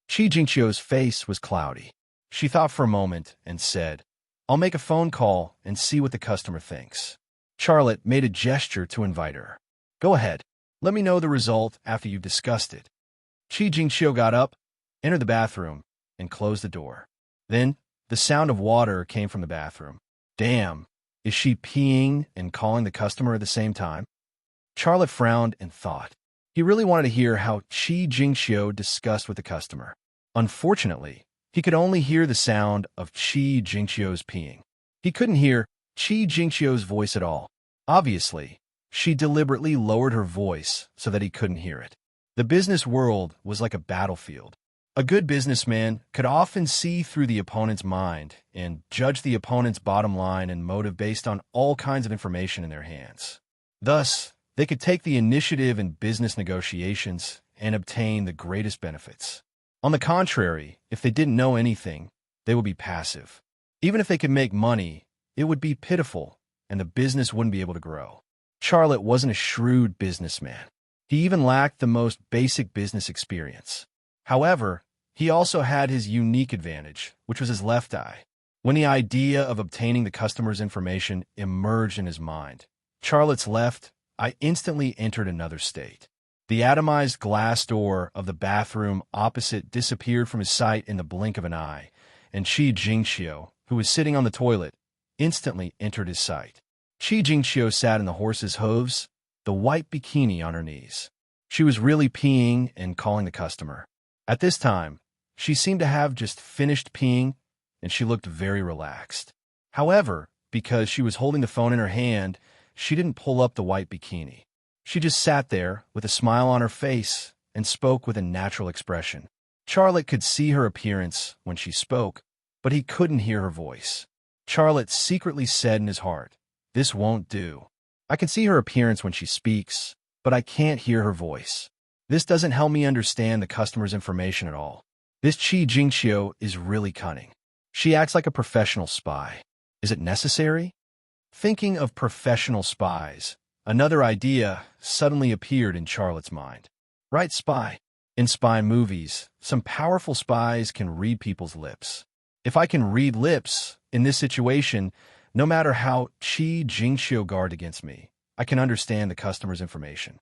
Qi Jingqiu's face was cloudy. She thought for a moment and said, I'll make a phone call and see what the customer thinks. Charlotte made a gesture to invite her. Go ahead. Let me know the result after you've discussed it. Qi Jingqiu got up, entered the bathroom, and closed the door. Then, the sound of water came from the bathroom. Damn, is she peeing and calling the customer at the same time? Charlotte frowned and thought. He really wanted to hear how Qi Jingqiu discussed with the customer. Unfortunately, he could only hear the sound of Qi Jingqiu's peeing. He couldn't hear Qi Jingqiu's voice at all. Obviously, she deliberately lowered her voice so that he couldn't hear it. The business world was like a battlefield. A good businessman could often see through the opponent's mind and judge the opponent's bottom line and motive based on all kinds of information in their hands. Thus, they could take the initiative in business negotiations and obtain the greatest benefits. On the contrary, if they didn't know anything, they would be passive. Even if they could make money, it would be pitiful, and the business wouldn't be able to grow. Charlotte wasn't a shrewd businessman. He even lacked the most basic business experience. However, he also had his unique advantage, which was his left eye. When the idea of obtaining the customer's information emerged in his mind, Charlotte's left eye instantly entered another state. The atomized glass door of the bathroom opposite disappeared from his sight in the blink of an eye, and Qi Jingqiu, who was sitting on the toilet, instantly entered his sight. Qi Jingqiu sat in the horse's hooves, the white bikini on her knees. She was really peeing and calling the customer. At this time, she seemed to have just finished peeing, and she looked very relaxed. However, because she was holding the phone in her hand, she didn't pull up the white bikini. She just sat there with a smile on her face and spoke with a natural expression. Charlotte could see her appearance when she spoke, but he couldn't hear her voice. Charlotte secretly said in his heart, "This won't do. I can see her appearance when she speaks, but I can't hear her voice. This doesn't help me understand the customer's information at all. This Qi Jingqiu is really cunning. She acts like a professional spy. Is it necessary?" Thinking of professional spies, another idea suddenly appeared in Charlotte's mind. Right, spy. In spy movies, some powerful spies can read people's lips. If I can read lips in this situation, no matter how Qi Jingqiu guard against me, I can understand the customer's information.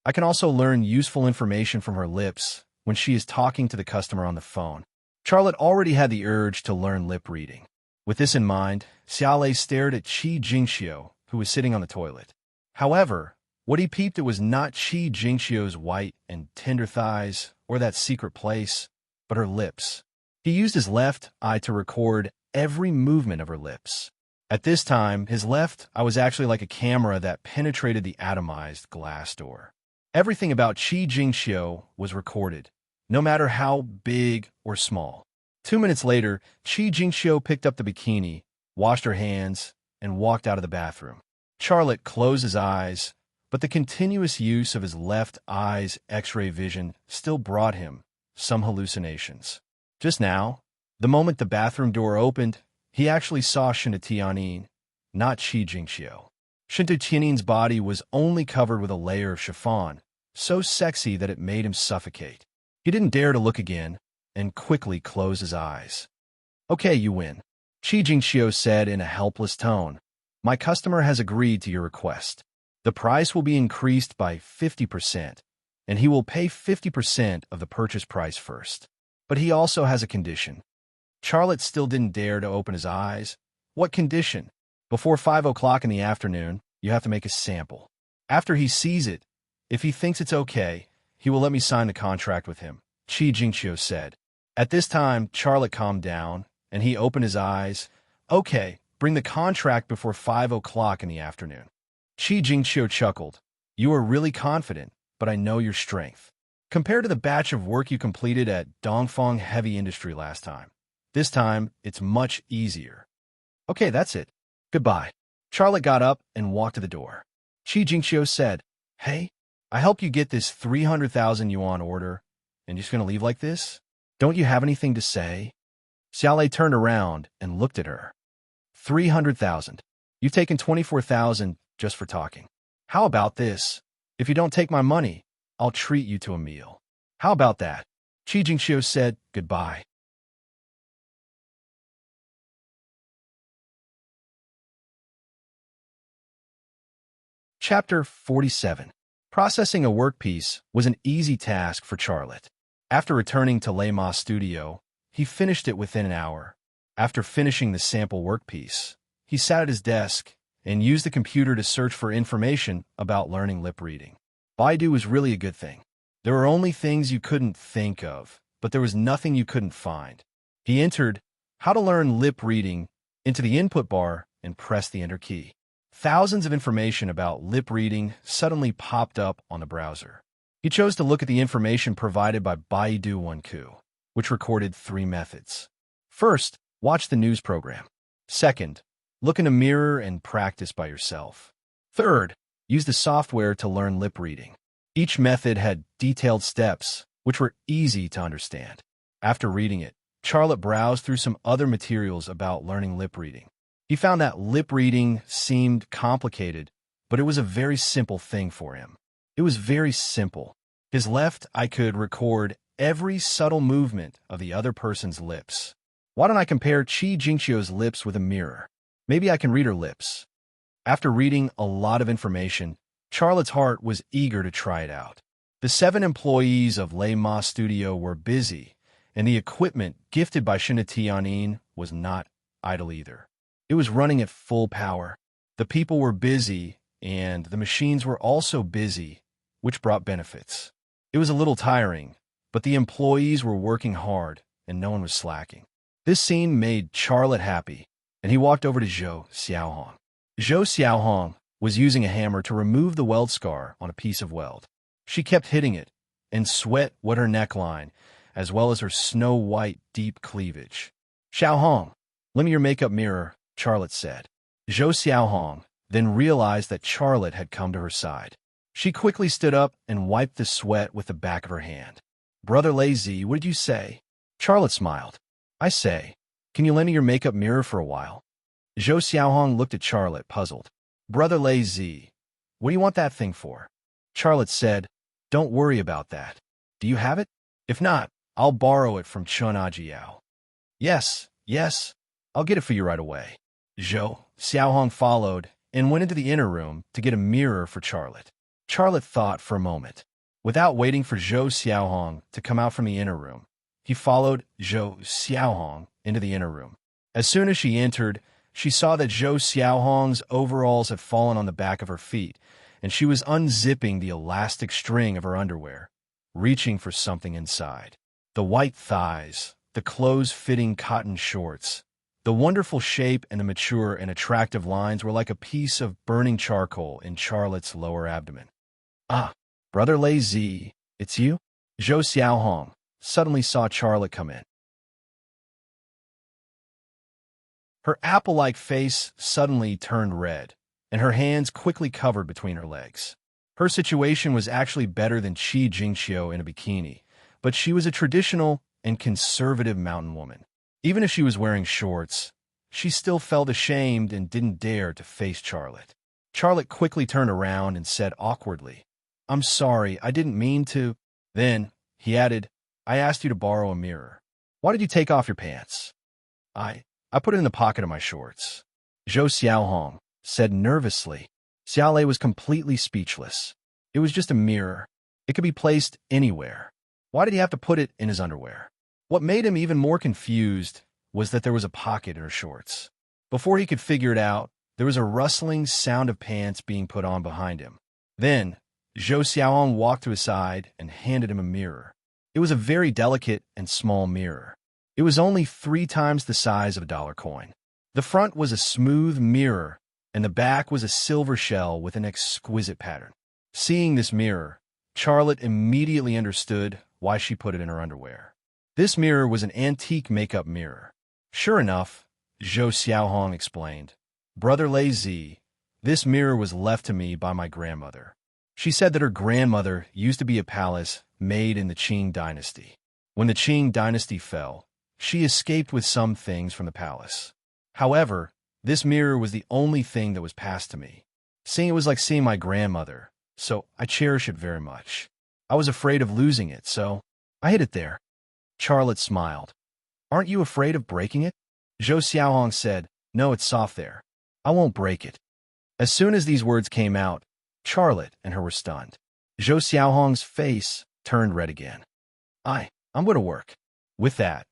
I can also learn useful information from her lips when she is talking to the customer on the phone. Charlotte already had the urge to learn lip reading. With this in mind, Xiaolei stared at Qi Jingqiu, who was sitting on the toilet. However, what he peeped at was not Qi Jingqiu's white and tender thighs or that secret place, but her lips. He used his left eye to record every movement of her lips. At this time, his left eye was actually like a camera that penetrated the atomized glass door. Everything about Qi Jingqiu was recorded, no matter how big or small. 2 minutes later, Qi Jingqiu picked up the bikini, washed her hands, and walked out of the bathroom. Charlotte closed his eyes, but the continuous use of his left eye's X-ray vision still brought him some hallucinations. Just now, The moment the bathroom door opened, he actually saw Shinatianin, not Qi Jingxiu. Shinatianin's body was only covered with a layer of chiffon, so sexy that it made him suffocate. He didn't dare to look again, and quickly closed his eyes. "Okay, you win," Qi Jingxiu said in a helpless tone. "My customer has agreed to your request. The price will be increased by 50%, and he will pay 50% of the purchase price first. But he also has a condition." Charlotte still didn't dare to open his eyes. "What condition?" "Before 5 o'clock in the afternoon, you have to make a sample. After he sees it, if he thinks it's okay, he will let me sign the contract with him," Qi Jingxiu said. At this time, Charlotte calmed down, and he opened his eyes. "Okay, bring the contract before 5 o'clock in the afternoon." Qi Jingxiu chuckled. "You are really confident, but I know your strength. Compared to the batch of work you completed at Dongfeng Heavy Industry last time, this time it's much easier." "Okay, that's it. Goodbye." Charlotte got up and walked to the door. Qi Jingxiu said, "Hey, I helped you get this 300,000 yuan order, and you're just going to leave like this? Don't you have anything to say?" Xiaolei turned around and looked at her. 300,000. You've taken 24,000 just for talking. How about this? If you don't take my money, I'll treat you to a meal. How about that?" Qi Jingxiu said goodbye. Chapter 47. Processing a work piece was an easy task for Charlotte. After returning to Lema studio, he finished it within an hour. After finishing the sample workpiece, he sat at his desk and used the computer to search for information about learning lip reading. Baidu was really a good thing. There were only things you couldn't think of, but there was nothing you couldn't find. He entered "How to learn lip reading" into the input bar and pressed the enter key. Thousands of information about lip reading suddenly popped up on the browser. He chose to look at the information provided by Baidu Wenku, which recorded 3 methods. First, watch the news program. Second, look in a mirror and practice by yourself. Third, use the software to learn lip reading. Each method had detailed steps, which were easy to understand. After reading it, Charlotte browsed through some other materials about learning lip reading. He found that lip reading seemed complicated, but it was a very simple thing for him. It was very simple. His left eye could record every subtle movement of the other person's lips. Why don't I compare Qi Jingxiu's lips with a mirror? Maybe I can read her lips. After reading a lot of information, Charlotte's heart was eager to try it out. The 7 employees of Lema Studio were busy, and the equipment gifted by Shinatianin was not idle either. It was running at full power. The people were busy, and the machines were also busy, which brought benefits. It was a little tiring, but the employees were working hard, and no one was slacking. This scene made Charlotte happy, and he walked over to Zhou Xiaohong. Zhou Xiaohong was using a hammer to remove the weld scar on a piece of weld. She kept hitting it, and sweat wet her neckline, as well as her snow-white deep cleavage. "Xiaohong, lend me your makeup mirror," Charlotte said. Zhou Xiaohong then realized that Charlotte had come to her side. She quickly stood up and wiped the sweat with the back of her hand. "Brother Lazy, what did you say?" Charlotte smiled. "I say, can you lend me your makeup mirror for a while?" Zhou Xiaohong looked at Charlotte, puzzled. "Brother Lazy, what do you want that thing for?" Charlotte said, "Don't worry about that. Do you have it? If not, I'll borrow it from Chun Ajiao." Yes, I'll get it for you right away." Zhou Xiaohong followed and went into the inner room to get a mirror for Charlotte. Charlotte thought for a moment. Without waiting for Zhou Xiaohong to come out from the inner room, he followed Zhou Xiaohong into the inner room. As soon as she entered, she saw that Zhou Xiaohong's overalls had fallen on the back of her feet, and she was unzipping the elastic string of her underwear, reaching for something inside. The white thighs, the close-fitting cotton shorts, the wonderful shape and the mature and attractive lines were like a piece of burning charcoal in Charlotte's lower abdomen. "Ah, Brother Lazy, it's you?" Zhou Xiaohong suddenly saw Charlotte come in. Her apple-like face suddenly turned red, and her hands quickly covered between her legs. Her situation was actually better than Qi Jingxiu in a bikini, but she was a traditional and conservative mountain woman. Even if she was wearing shorts, she still felt ashamed and didn't dare to face Charlotte. Charlotte quickly turned around and said awkwardly, "I'm sorry, I didn't mean to." Then, he added, "I asked you to borrow a mirror. Why did you take off your pants?" I put it in the pocket of my shorts," Zhou Xiaohong said nervously. Xiaolei was completely speechless. It was just a mirror. It could be placed anywhere. Why did he have to put it in his underwear? What made him even more confused was that there was a pocket in her shorts. Before he could figure it out, there was a rustling sound of pants being put on behind him. Then, Zhou Xiaohong walked to his side and handed him a mirror. It was a very delicate and small mirror. It was only 3 times the size of a dollar coin. The front was a smooth mirror, and the back was a silver shell with an exquisite pattern. Seeing this mirror, Charlotte immediately understood why she put it in her underwear. This mirror was an antique makeup mirror. Sure enough, Zhou Xiaohong explained, "Brother Lei Zi, this mirror was left to me by my grandmother. She said that her grandmother used to be a palace made in the Qing dynasty. When the Qing dynasty fell, she escaped with some things from the palace. However, this mirror was the only thing that was passed to me. Seeing it was like seeing my grandmother, so I cherish it very much. I was afraid of losing it, so I hid it there." Charlotte smiled. "Aren't you afraid of breaking it?" Zhou Xiaohong said, "No, it's soft there. I won't break it." As soon as these words came out, Charlotte and her were stunned. Zhou Xiaohong's face turned red again. I'm going to work." With that,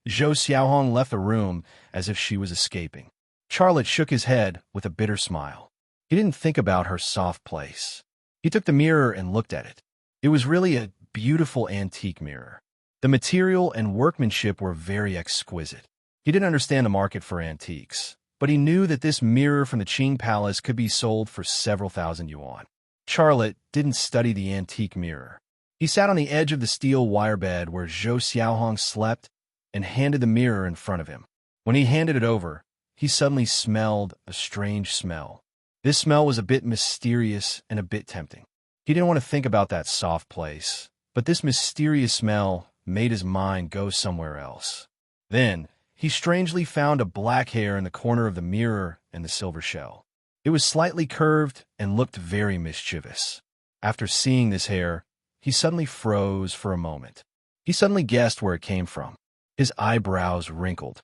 Zhou Xiaohong left the room as if she was escaping. Charlotte shook his head with a bitter smile. He didn't think about her soft place. He took the mirror and looked at it. It was really a beautiful antique mirror. The material and workmanship were very exquisite. He didn't understand the market for antiques, but he knew that this mirror from the Qing Palace could be sold for several thousand yuan. Charlotte didn't study the antique mirror. He sat on the edge of the steel wire bed where Zhou Xiaohong slept and handed the mirror in front of him. When he handed it over, he suddenly smelled a strange smell. This smell was a bit mysterious and a bit tempting. He didn't want to think about that soft place, but this mysterious smell made his mind go somewhere else. Then, he strangely found a black hair in the corner of the mirror and the silver shell. It was slightly curved and looked very mischievous. After seeing this hair, he suddenly froze for a moment. He suddenly guessed where it came from. His eyebrows wrinkled.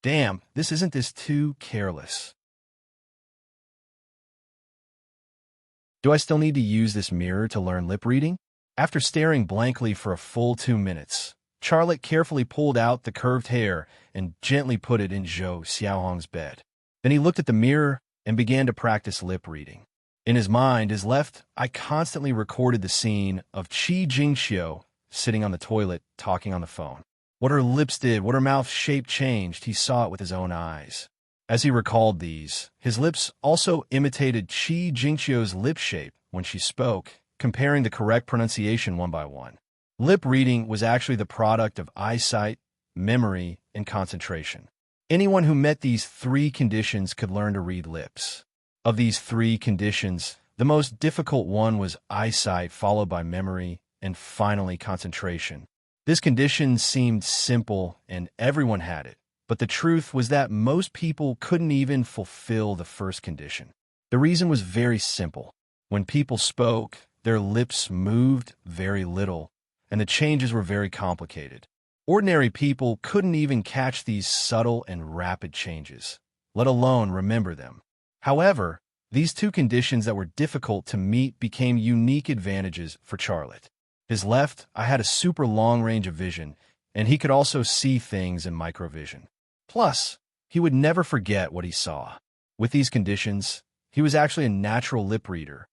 Damn, isn't this too careless? Do I still need to use this mirror to learn lip reading? After staring blankly for a full 2 minutes, Charlotte carefully pulled out the curved hair and gently put it in Zhou Xiaohong's bed. Then he looked at the mirror and began to practice lip reading. In his mind, his left eye constantly recorded the scene of Qi Jingxiu sitting on the toilet talking on the phone. What her lips did, what her mouth shape changed, he saw it with his own eyes. As he recalled these, his lips also imitated Qi Jingxiu's lip shape when she spoke, comparing the correct pronunciation one by one. Lip reading was actually the product of eyesight, memory, and concentration. Anyone who met these 3 conditions could learn to read lips. Of these 3 conditions, the most difficult one was eyesight, followed by memory, and finally concentration. This condition seemed simple and everyone had it, but the truth was that most people couldn't even fulfill the first condition. The reason was very simple. When people spoke, their lips moved very little, and the changes were very complicated. Ordinary people couldn't even catch these subtle and rapid changes, let alone remember them. However, these 2 conditions that were difficult to meet became unique advantages for Charlotte. His left eye had a super long range of vision, and he could also see things in microvision. Plus, he would never forget what he saw. With these conditions, he was actually a natural lip reader.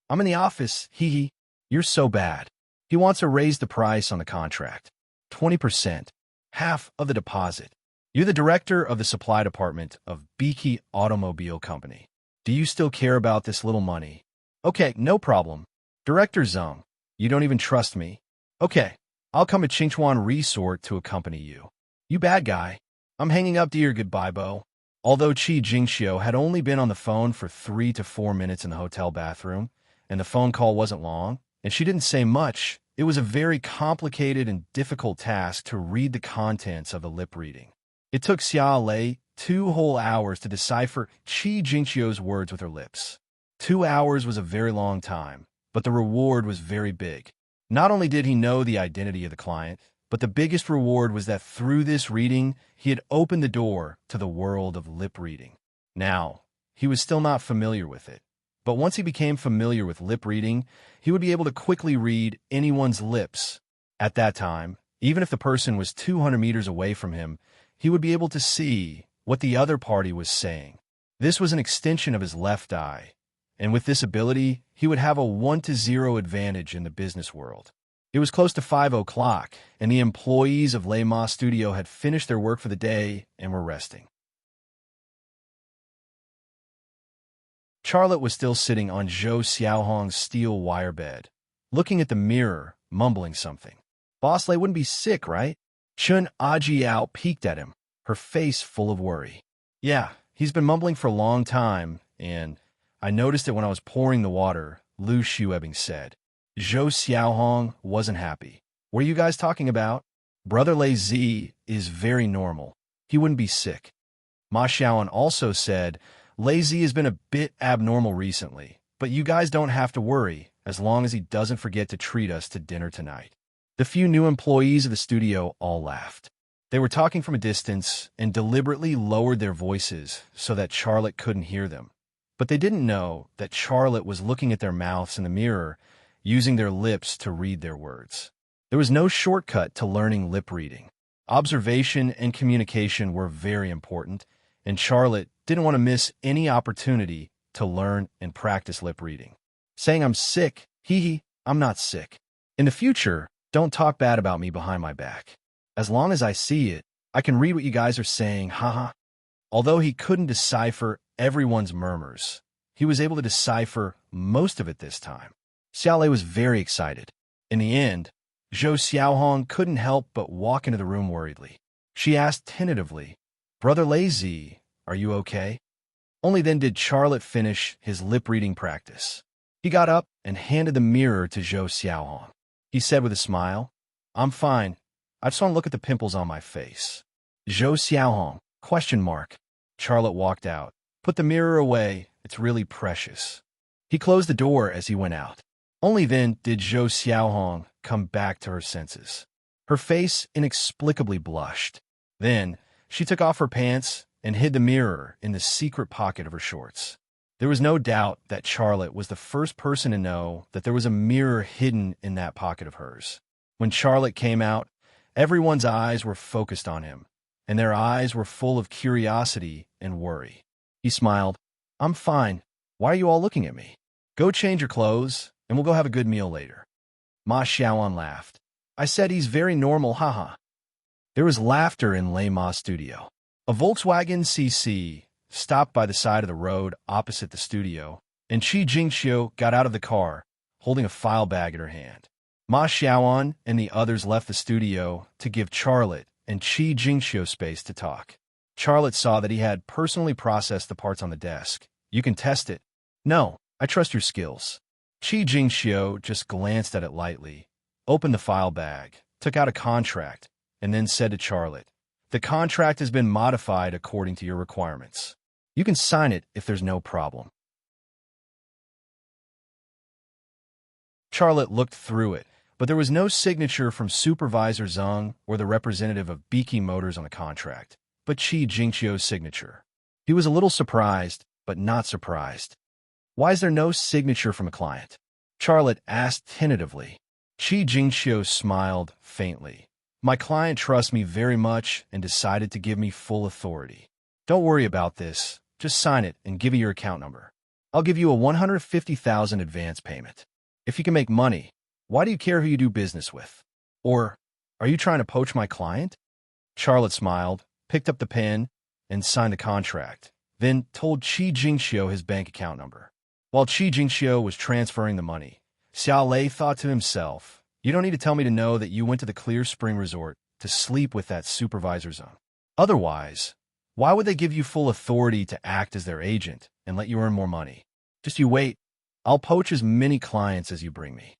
"I'm in the office, hee. You're so bad." He wants to raise the price on the contract. 20%, half of the deposit. "You're the director of the supply department of Beaky Automobile Company. Do you still care about this little money?" "Okay, no problem. Director Zhang, you don't even trust me. Okay, I'll come to Qingchuan Resort to accompany you." "You bad guy. I'm hanging up to your goodbye bow." Although Qi Jingxiu had only been on the phone for 3 to 4 minutes in the hotel bathroom, and the phone call wasn't long, and she didn't say much, it was a very complicated and difficult task to read the contents of the lip reading. It took Xia Lei 2 whole hours to decipher Qi Jingqiu's words with her lips. 2 hours was a very long time, but the reward was very big. Not only did he know the identity of the client, but the biggest reward was that through this reading, he had opened the door to the world of lip reading. Now, he was still not familiar with it, but once he became familiar with lip reading, he would be able to quickly read anyone's lips. At that time, even if the person was 200 meters away from him, he would be able to see what the other party was saying. This was an extension of his left eye, and with this ability, he would have a 1-0 advantage in the business world. It was close to 5 o'clock, and the employees of Le Ma Studio had finished their work for the day and were resting. Charlotte was still sitting on Zhou Xiaohong's steel wire bed, looking at the mirror, mumbling something. Boss Lei wouldn't be sick, right? Chun Ajiao peeked at him, her face full of worry. Yeah, he's been mumbling for a long time, and I noticed it when I was pouring the water, Lu Xuebing said. Zhou Xiaohong wasn't happy. What are you guys talking about? Brother Lei Zi is very normal. He wouldn't be sick. Ma Xiaoan also said, Lei Zi has been a bit abnormal recently, but you guys don't have to worry as long as he doesn't forget to treat us to dinner tonight. The few new employees of the studio all laughed. They were talking from a distance and deliberately lowered their voices so that Charlotte couldn't hear them. But they didn't know that Charlotte was looking at their mouths in the mirror, using their lips to read their words. There was no shortcut to learning lip reading. Observation and communication were very important, and Charlotte didn't want to miss any opportunity to learn and practice lip reading. Saying I'm sick, I'm not sick. In the future, don't talk bad about me behind my back. As long as I see it, I can read what you guys are saying, haha. Although he couldn't decipher everyone's murmurs, he was able to decipher most of it this time. Xiao Lei was very excited. In the end, Zhou Xiaohong couldn't help but walk into the room worriedly. She asked tentatively, Brother Lei Zi, are you okay? Only then did Charlotte finish his lip-reading practice. He got up and handed the mirror to Zhou Xiaohong. He said with a smile, I'm fine. I just want to look at the pimples on my face. Zhou Xiaohong, ? Charlotte walked out. Put the mirror away. It's really precious. He closed the door as he went out. Only then did Zhou Xiaohong come back to her senses. Her face inexplicably blushed. Then, she took off her pants and hid the mirror in the secret pocket of her shorts. There was no doubt that Charlotte was the first person to know that there was a mirror hidden in that pocket of hers. When Charlotte came out, everyone's eyes were focused on him, and their eyes were full of curiosity and worry. He smiled. I'm fine. Why are you all looking at me? Go change your clothes, and we'll go have a good meal later. Ma Xiaoan laughed. I said he's very normal, haha. There was laughter in Le Ma Studio. A Volkswagen CC stopped by the side of the road opposite the studio, and Qi Jingqiu got out of the car, holding a file bag in her hand. Ma Xiaoan and the others left the studio to give Charlotte and Qi Jingqiu space to talk. Charlotte saw that he had personally processed the parts on the desk. You can test it. No, I trust your skills. Qi Jingqiu just glanced at it lightly, opened the file bag, took out a contract, and then said to Charlotte, the contract has been modified according to your requirements. You can sign it if there's no problem. Charlotte looked through it, but there was no signature from Supervisor Zheng or the representative of Beaky Motors on the contract, but Qi Jingqiu's signature. He was a little surprised, but not surprised. Why is there no signature from a client? Charlotte asked tentatively. Qi Jingqiu smiled faintly. My client trusts me very much and decided to give me full authority. Don't worry about this. Just sign it and give me your account number. I'll give you a 150,000 advance payment. If you can make money, why do you care who you do business with? Or, are you trying to poach my client? Charlotte smiled, picked up the pen, and signed the contract, then told Qi Jingqiu his bank account number. While Qi Jingqiu was transferring the money, Xiao Lei thought to himself, you don't need to tell me to know that you went to the Clear Spring Resort to sleep with that Supervisor Zheng. Otherwise, why would they give you full authority to act as their agent and let you earn more money? Just you wait. I'll poach as many clients as you bring me.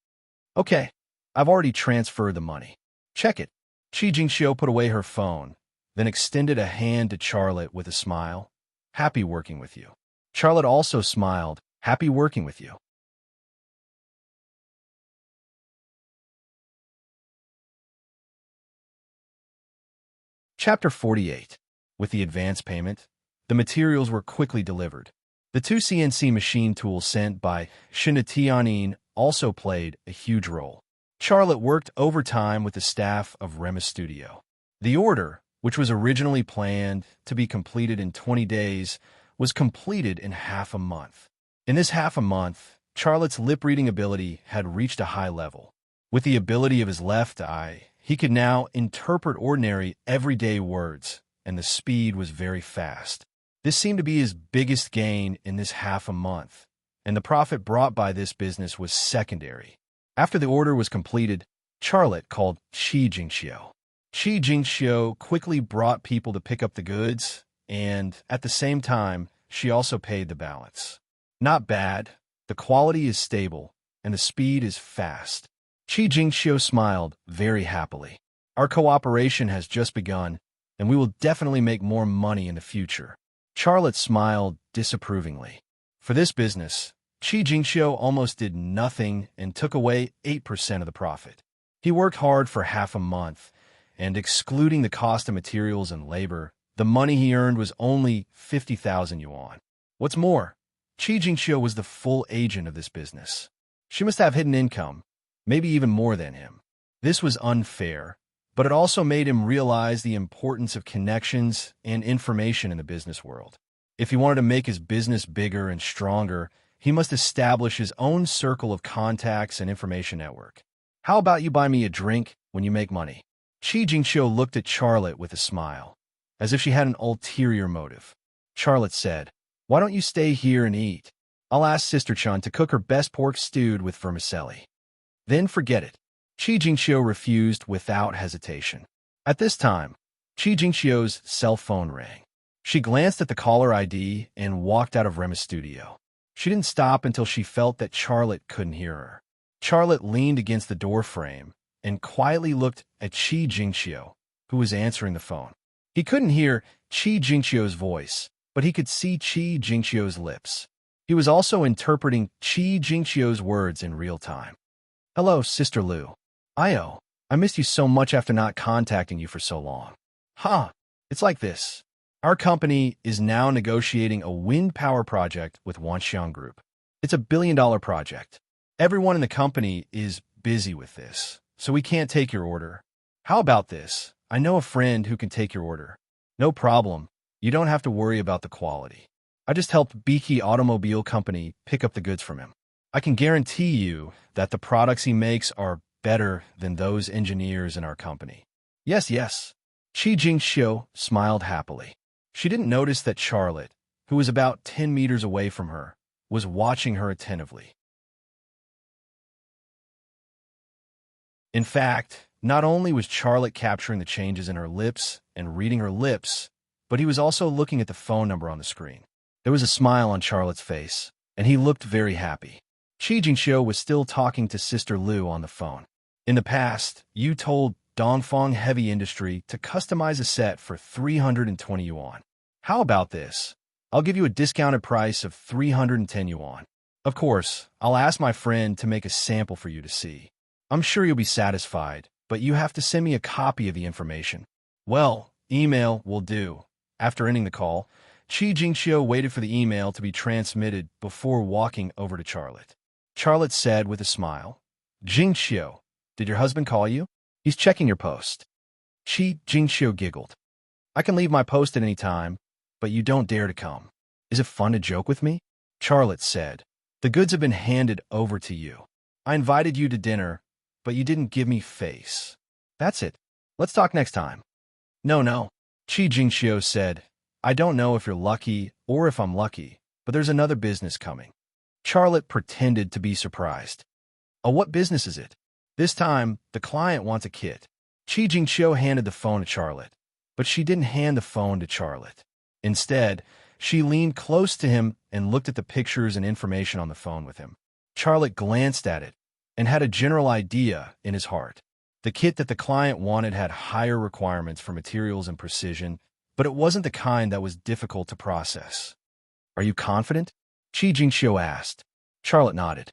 Okay, I've already transferred the money. Check it. Qi Jingqiu put away her phone, then extended a hand to Charlotte with a smile. Happy working with you. Charlotte also smiled. Happy working with you. Chapter 48. With the advance payment, the materials were quickly delivered. The two CNC machine tools sent by Shinatianin also played a huge role. Charlotte worked overtime with the staff of Remus Studio. The order, which was originally planned to be completed in 20 days, was completed in half a month. In this half a month, Charlotte's lip-reading ability had reached a high level. With the ability of his left eye, he could now interpret ordinary, everyday words, and the speed was very fast. This seemed to be his biggest gain in this half a month, and the profit brought by this business was secondary. After the order was completed, Charlotte called Qi Jingxiu. Qi Jingxiu quickly brought people to pick up the goods, and at the same time, she also paid the balance. Not bad, the quality is stable, and the speed is fast. Qi Jingxiu smiled very happily. Our cooperation has just begun, and we will definitely make more money in the future. Charlotte smiled disapprovingly. For this business, Qi Jingxiu almost did nothing and took away 8% of the profit. He worked hard for half a month, and excluding the cost of materials and labor, the money he earned was only 50,000 yuan. What's more, Qi Jingxiu was the full agent of this business. She must have hidden income, maybe even more than him. This was unfair, but it also made him realize the importance of connections and information in the business world. If he wanted to make his business bigger and stronger, he must establish his own circle of contacts and information network. How about you buy me a drink when you make money? Qi Jingxiu looked at Charlotte with a smile, as if she had an ulterior motive. Charlotte said, "Why don't you stay here and eat? I'll ask Sister Chun to cook her best pork stewed with vermicelli." Then forget it. Qi Jingxiu refused without hesitation. At this time, Qi Jingxiu's cell phone rang. She glanced at the caller ID and walked out of Remus Studio. She didn't stop until she felt that Charlotte couldn't hear her. Charlotte leaned against the door frame and quietly looked at Qi Jingxiu, who was answering the phone. He couldn't hear Qi Jingxiu's voice, but he could see Qi Jingxiu's lips. He was also interpreting Qi Jingxiu's words in real time. "Hello, Sister Lu. I missed you so much after not contacting you for so long." It's like this. Our company is now negotiating a wind power project with Wanxiang Group. It's a billion-dollar project. Everyone in the company is busy with this, so we can't take your order. How about this? I know a friend who can take your order. No problem. You don't have to worry about the quality. I just helped Beaky Automobile Company pick up the goods from him. I can guarantee you that the products he makes are better than those engineers in our company. Yes. Qi Jingxiu smiled happily. She didn't notice that Charlotte, who was about 10 meters away from her, was watching her attentively. In fact, not only was Charlotte capturing the changes in her lips and reading her lips, but he was also looking at the phone number on the screen. There was a smile on Charlotte's face, and he looked very happy. Qi Jingxiu was still talking to Sister Lu on the phone. In the past, you told Dongfang Heavy Industry to customize a set for 320 yuan. How about this? I'll give you a discounted price of 310 yuan. Of course, I'll ask my friend to make a sample for you to see. I'm sure you'll be satisfied, but you have to send me a copy of the information. Well, email will do. After ending the call, Qi Jingxiu waited for the email to be transmitted before walking over to Charlotte. Charlotte said with a smile, "Jingxiu, did your husband call you? He's checking your post." Qi Jingxiu giggled. "I can leave my post at any time, but you don't dare to come. Is it fun to joke with me?" Charlotte said, "The goods have been handed over to you. I invited you to dinner, but you didn't give me face. That's it. Let's talk next time." No. Qi Jingxiu said, "I don't know if you're lucky or if I'm lucky, but there's another business coming." Charlotte pretended to be surprised. "Oh, what business is it?" This time, the client wants a kit. Qi Jingxiu handed the phone to Charlotte, but she didn't hand the phone to Charlotte. Instead, she leaned close to him and looked at the pictures and information on the phone with him. Charlotte glanced at it and had a general idea in his heart. The kit that the client wanted had higher requirements for materials and precision, but it wasn't the kind that was difficult to process. Are you confident? Qi Jingxiu asked. Charlotte nodded.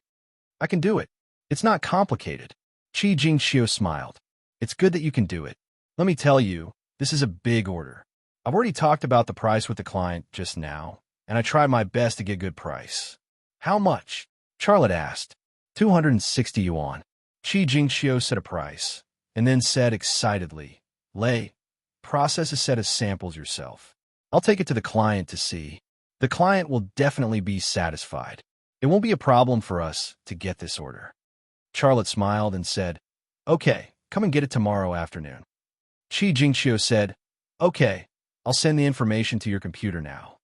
I can do it. It's not complicated. Qi Jingxiu smiled. It's good that you can do it. Let me tell you, this is a big order. I've already talked about the price with the client just now, and I tried my best to get a good price. How much? Charlotte asked. 260 yuan. Qi Jingxiu said a price, and then said excitedly, Lei, process a set of samples yourself. I'll take it to the client to see. The client will definitely be satisfied. It won't be a problem for us to get this order. Charlotte smiled and said, Okay, come and get it tomorrow afternoon. Qi Jingxiu said, Okay, I'll send the information to your computer now.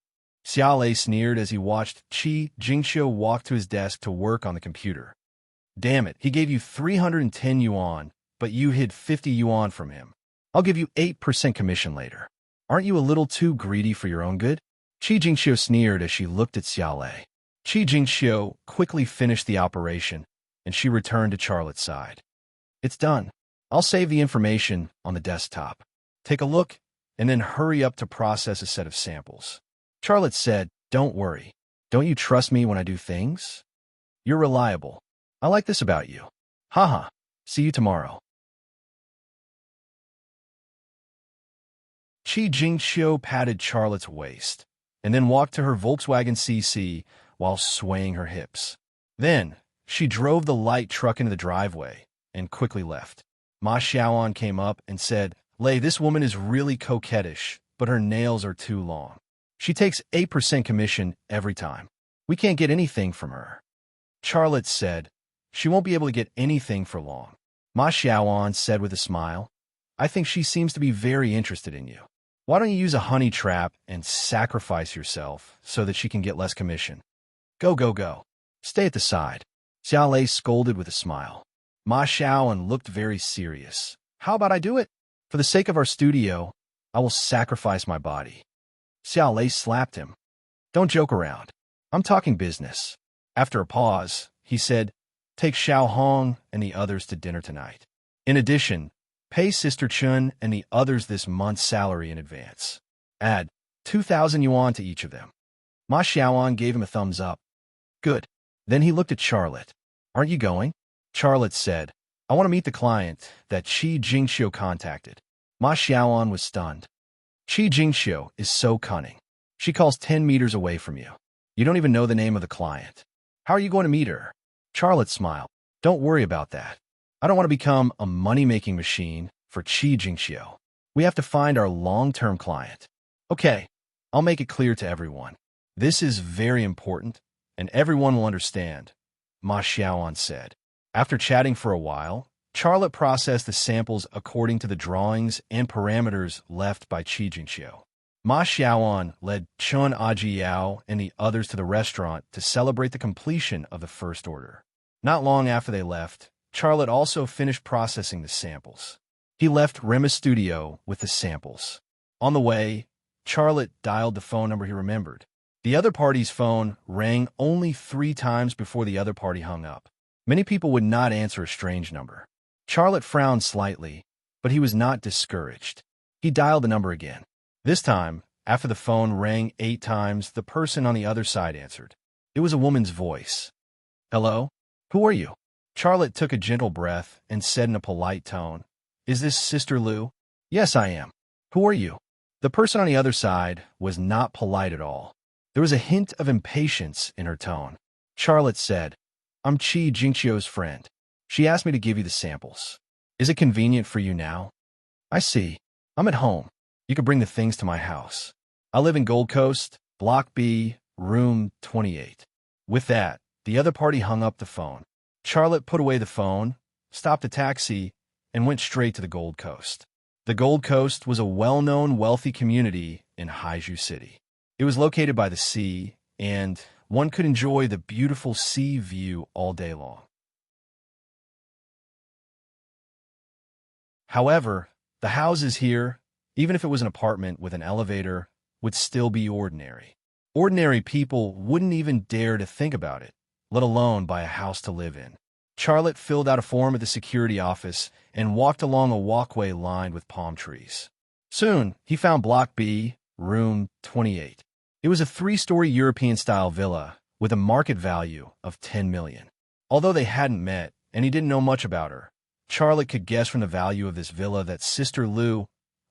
Xiaolei sneered as he watched Qi Jingxiu walk to his desk to work on the computer. Damn it, he gave you 310 yuan, but you hid 50 yuan from him. I'll give you 8% commission later. Aren't you a little too greedy for your own good? Qi Jingxiu sneered as she looked at Xiaolei. Qi Jingxiu quickly finished the operation, and she returned to Charlotte's side. It's done. I'll save the information on the desktop. Take a look, and then hurry up to process a set of samples. Charlotte said, Don't worry. Don't you trust me when I do things? You're reliable. I like this about you. Haha. See you tomorrow. Qi Jingxiu patted Charlotte's waist, and then walked to her Volkswagen CC while swaying her hips. Then, she drove the light truck into the driveway and quickly left. Ma Xiaoan came up and said, Lei, this woman is really coquettish, but her nails are too long. She takes 8% commission every time. We can't get anything from her. Charlotte said, She won't be able to get anything for long. Ma Xiaoan said with a smile, I think she seems to be very interested in you. Why don't you use a honey trap and sacrifice yourself so that she can get less commission? Go, go, go. Stay at the side. Xiaolei scolded with a smile. Ma Xiaoan looked very serious. How about I do it? For the sake of our studio, I will sacrifice my body. Xiaolei slapped him. Don't joke around. I'm talking business. After a pause, he said, Take Xiao Hong and the others to dinner tonight. In addition, pay Sister Chun and the others this month's salary in advance. Add 2,000 yuan to each of them. Ma Xiaoan gave him a thumbs up. Good. Then he looked at Charlotte. Aren't you going? Charlotte said, I want to meet the client that Qi Jingxiu contacted. Ma Xiaoan was stunned. Qi Jingxiu is so cunning. She calls 10 meters away from you. You don't even know the name of the client. How are you going to meet her? Charlotte smiled. Don't worry about that. I don't want to become a money-making machine for Qi Jingxiu. We have to find our long-term client. Okay, I'll make it clear to everyone. This is very important, and everyone will understand, Ma Xiaoan said. After chatting for a while, Charlotte processed the samples according to the drawings and parameters left by Qi Jingxiu. Ma Xiaoan led Chun Ajiao and the others to the restaurant to celebrate the completion of the first order. Not long after they left, Charlotte also finished processing the samples. He left Rema's studio with the samples. On the way, Charlotte dialed the phone number he remembered. The other party's phone rang only 3 times before the other party hung up. Many people would not answer a strange number. Charlotte frowned slightly, but he was not discouraged. He dialed the number again. This time, after the phone rang 8 times, the person on the other side answered. It was a woman's voice. Hello? Who are you? Charlotte took a gentle breath and said in a polite tone, Is this Sister Lu? Yes, I am. Who are you? The person on the other side was not polite at all. There was a hint of impatience in her tone. Charlotte said, I'm Qi Jingxiu's friend. She asked me to give you the samples. Is it convenient for you now? I see. I'm at home. You can bring the things to my house. I live in Gold Coast, Block B, room 28. With that, the other party hung up the phone. Charlotte put away the phone, stopped a taxi, and went straight to the Gold Coast. The Gold Coast was a well-known wealthy community in Haizhu City. It was located by the sea, and one could enjoy the beautiful sea view all day long. However, the houses here, even if it was an apartment with an elevator, would still be ordinary. Ordinary people wouldn't even dare to think about it, let alone buy a house to live in. Charlotte filled out a form at the security office and walked along a walkway lined with palm trees. Soon, he found Block B, room 28. It was a 3-story European-style villa with a market value of $10 million. Although they hadn't met, and he didn't know much about her, Charlotte could guess from the value of this villa that Sister Lou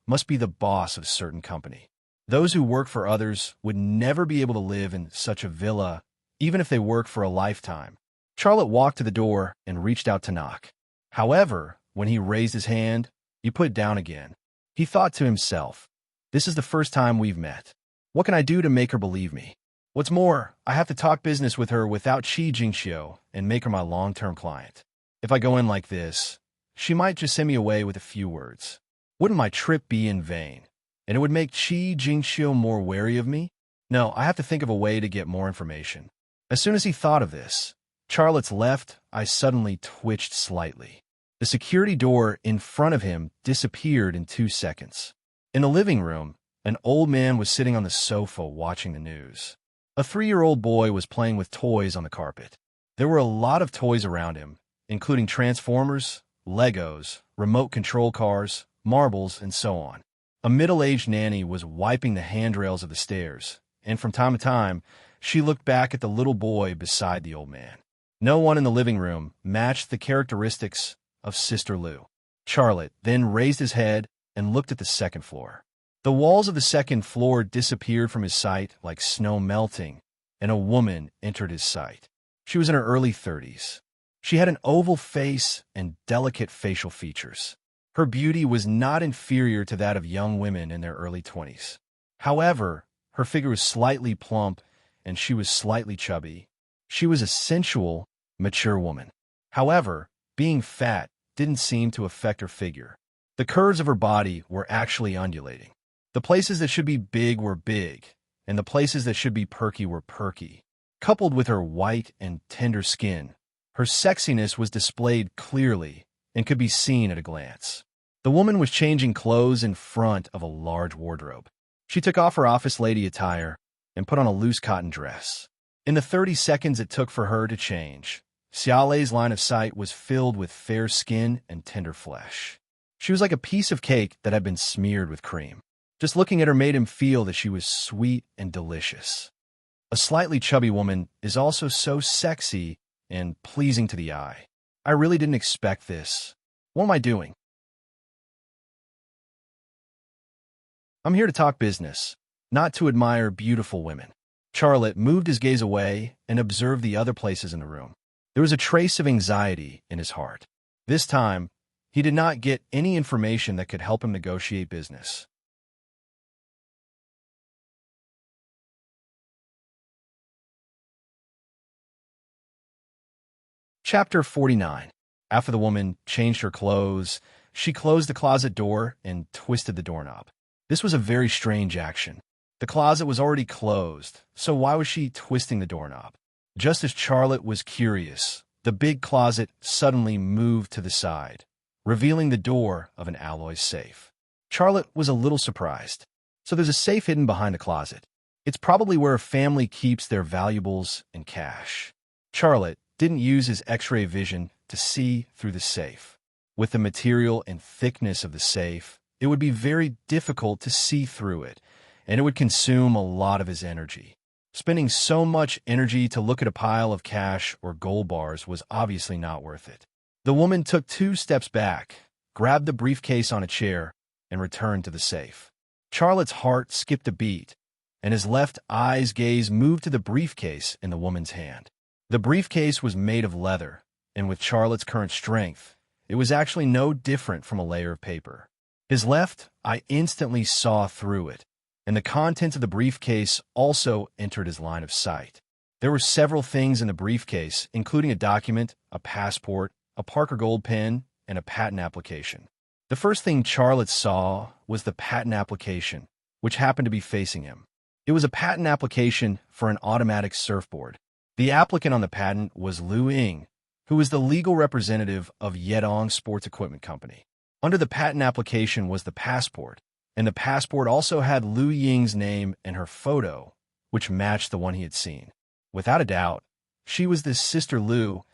must be the boss of a certain company. Those who work for others would never be able to live in such a villa, even if they worked for a lifetime. Charlotte walked to the door and reached out to knock. However, when he raised his hand, he put it down again. He thought to himself, "This is the first time we've met. What can I do to make her believe me? What's more, I have to talk business with her without Qi Jingxiu and make her my long-term client. If I go in like this, she might just send me away with a few words. Wouldn't my trip be in vain? And it would make Qi Jingxiu more wary of me? No, I have to think of a way to get more information." As soon as he thought of this, Charlotte's left eye suddenly twitched slightly. The security door in front of him disappeared in 2 seconds. In the living room, an old man was sitting on the sofa watching the news. A 3-year-old boy was playing with toys on the carpet. There were a lot of toys around him, including Transformers, Legos, remote control cars, marbles, and so on. A middle-aged nanny was wiping the handrails of the stairs, and from time to time, she looked back at the little boy beside the old man. No one in the living room matched the characteristics of Sister Lou. Charlotte then raised his head and looked at the second floor. The walls of the second floor disappeared from his sight like snow melting, and a woman entered his sight. She was in her early 30s. She had an oval face and delicate facial features. Her beauty was not inferior to that of young women in their early 20s. However, her figure was slightly plump, and she was slightly chubby. She was a sensual, mature woman. However, being fat didn't seem to affect her figure. The curves of her body were actually undulating. The places that should be big were big, and the places that should be perky were perky. Coupled with her white and tender skin, her sexiness was displayed clearly and could be seen at a glance. The woman was changing clothes in front of a large wardrobe. She took off her office lady attire and put on a loose cotton dress. In the 30 seconds it took for her to change, Xiaolei's line of sight was filled with fair skin and tender flesh. She was like a piece of cake that had been smeared with cream. Just looking at her made him feel that she was sweet and delicious. A slightly chubby woman is also so sexy and pleasing to the eye. I really didn't expect this. What am I doing? I'm here to talk business, not to admire beautiful women. Charlotte moved his gaze away and observed the other places in the room. There was a trace of anxiety in his heart. This time, he did not get any information that could help him negotiate business. Chapter 49. After the woman changed her clothes, she closed the closet door and twisted the doorknob. This was a very strange action. The closet was already closed, so why was she twisting the doorknob? Just as Charlotte was curious, the big closet suddenly moved to the side, revealing the door of an alloy safe. Charlotte was a little surprised. So there's a safe hidden behind the closet. It's probably where a family keeps their valuables and cash. Charlotte didn't use his X-ray vision to see through the safe. With the material and thickness of the safe, it would be very difficult to see through it, and it would consume a lot of his energy. Spending so much energy to look at a pile of cash or gold bars was obviously not worth it. The woman took 2 steps back, grabbed the briefcase on a chair, and returned to the safe. Charlotte's heart skipped a beat, and his left eye's gaze moved to the briefcase in the woman's hand. The briefcase was made of leather, and with Charlotte's current strength, it was actually no different from a layer of paper. His left eye instantly saw through it, and the contents of the briefcase also entered his line of sight. There were several things in the briefcase, including a document, a passport, a Parker Gold pen, and a patent application. The first thing Charlotte saw was the patent application, which happened to be facing him. It was a patent application for an automatic surfboard. The applicant on the patent was Lu Ying, who was the legal representative of Yedong Sports Equipment Company. Under the patent application was the passport, and the passport also had Lu Ying's name and her photo, which matched the one he had seen. Without a doubt, she was this Sister Lou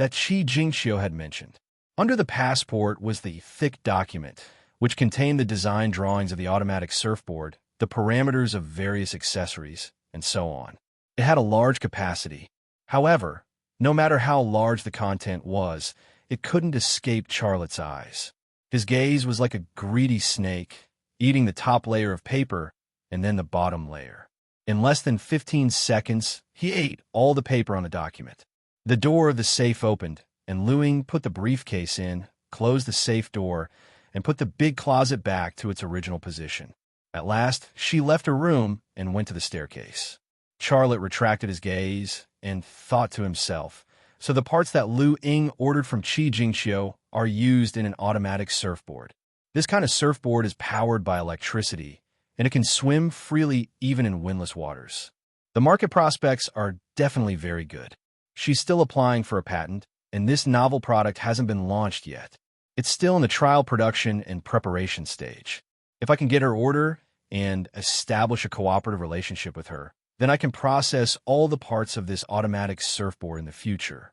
that Qi Jingxiu had mentioned. Under the passport was the thick document, which contained the design drawings of the automatic surfboard, the parameters of various accessories, and so on. It had a large capacity. However, no matter how large the content was, it couldn't escape Charlotte's eyes. His gaze was like a greedy snake, eating the top layer of paper and then the bottom layer. In less than 15 seconds, he ate all the paper on the document. The door of the safe opened, and Luing put the briefcase in, closed the safe door, and put the big closet back to its original position. At last, she left her room and went to the staircase. Charlotte retracted his gaze and thought to himself, so the parts that Lu Ying ordered from Qi Jingxiu are used in an automatic surfboard. This kind of surfboard is powered by electricity, and it can swim freely even in windless waters. The market prospects are definitely very good. She's still applying for a patent, and this novel product hasn't been launched yet. It's still in the trial production and preparation stage. If I can get her order and establish a cooperative relationship with her, then I can process all the parts of this automatic surfboard in the future.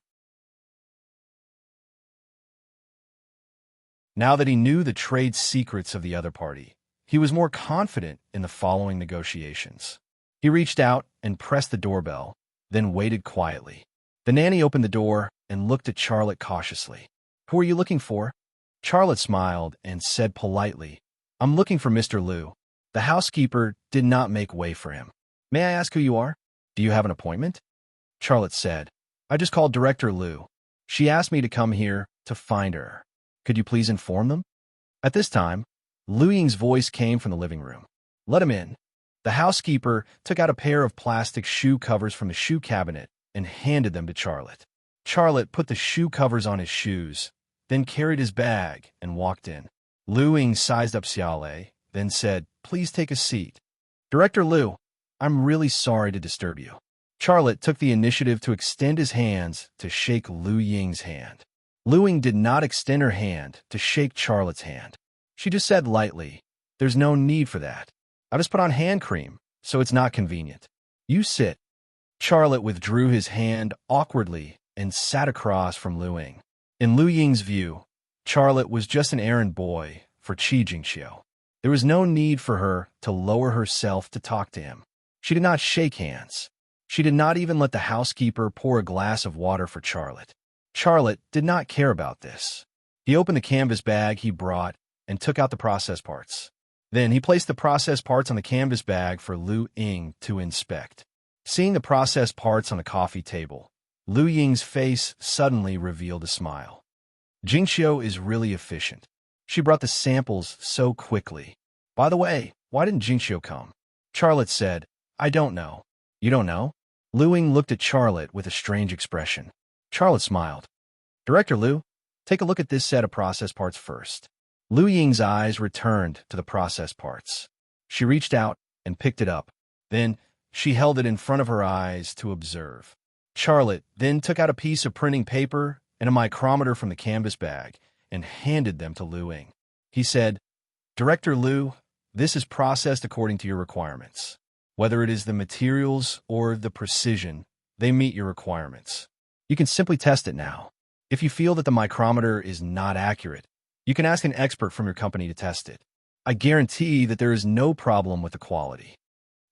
Now that he knew the trade secrets of the other party, he was more confident in the following negotiations. He reached out and pressed the doorbell, then waited quietly. The nanny opened the door and looked at Charlotte cautiously. "Who are you looking for?" Charlotte smiled and said politely, "I'm looking for Mr. Liu." The housekeeper did not make way for him. "May I ask who you are? Do you have an appointment?" Charlotte said, "I just called Director Liu. She asked me to come here to find her. Could you please inform them?" At this time, Lu Ying's voice came from the living room. "Let him in." The housekeeper took out a pair of plastic shoe covers from the shoe cabinet and handed them to Charlotte. Charlotte put the shoe covers on his shoes, then carried his bag and walked in. Lu Ying sized up Xiaolei, then said, "Please take a seat." "Director Liu, I'm really sorry to disturb you." Charlotte took the initiative to extend his hands to shake Lu Ying's hand. Lu Ying did not extend her hand to shake Charlotte's hand. She just said lightly, "There's no need for that. I just put on hand cream, so it's not convenient. You sit." Charlotte withdrew his hand awkwardly and sat across from Lu Ying. In Lu Ying's view, Charlotte was just an errand boy for Qi Jingxiu. There was no need for her to lower herself to talk to him. She did not shake hands. She did not even let the housekeeper pour a glass of water for Charlotte. Charlotte did not care about this. He opened the canvas bag he brought and took out the process parts. Then he placed the process parts on the canvas bag for Lu Ying to inspect. Seeing the process parts on the coffee table, Lu Ying's face suddenly revealed a smile. Jingxiu is really efficient. She brought the samples so quickly. By the way, why didn't Jingxiu come? Charlotte said, "I don't know." "You don't know?" Lu Ying looked at Charlotte with a strange expression. Charlotte smiled. "Director Liu, take a look at this set of process parts first." Lu Ying's eyes returned to the process parts. She reached out and picked it up. Then she held it in front of her eyes to observe. Charlotte then took out a piece of printing paper and a micrometer from the canvas bag and handed them to Lu Ying. He said, "Director Liu, this is processed according to your requirements. Whether it is the materials or the precision, they meet your requirements. You can simply test it now. If you feel that the micrometer is not accurate, you can ask an expert from your company to test it. I guarantee that there is no problem with the quality."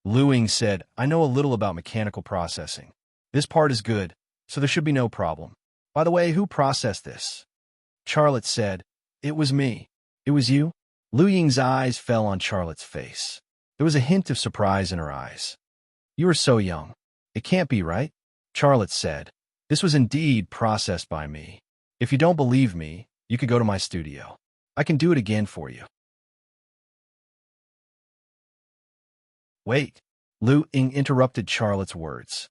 Lu Ying said, "I know a little about mechanical processing. This part is good, so there should be no problem. By the way, who processed this?" Charlotte said, "It was me." "It was you?" Lu Ying's eyes fell on Charlotte's face. There was a hint of surprise in her eyes. "You are so young. It can't be, right?" Charlotte said, "This was indeed processed by me. If you don't believe me, you could go to my studio. I can do it again for you." "Wait," Lu Ying interrupted Charlotte's words.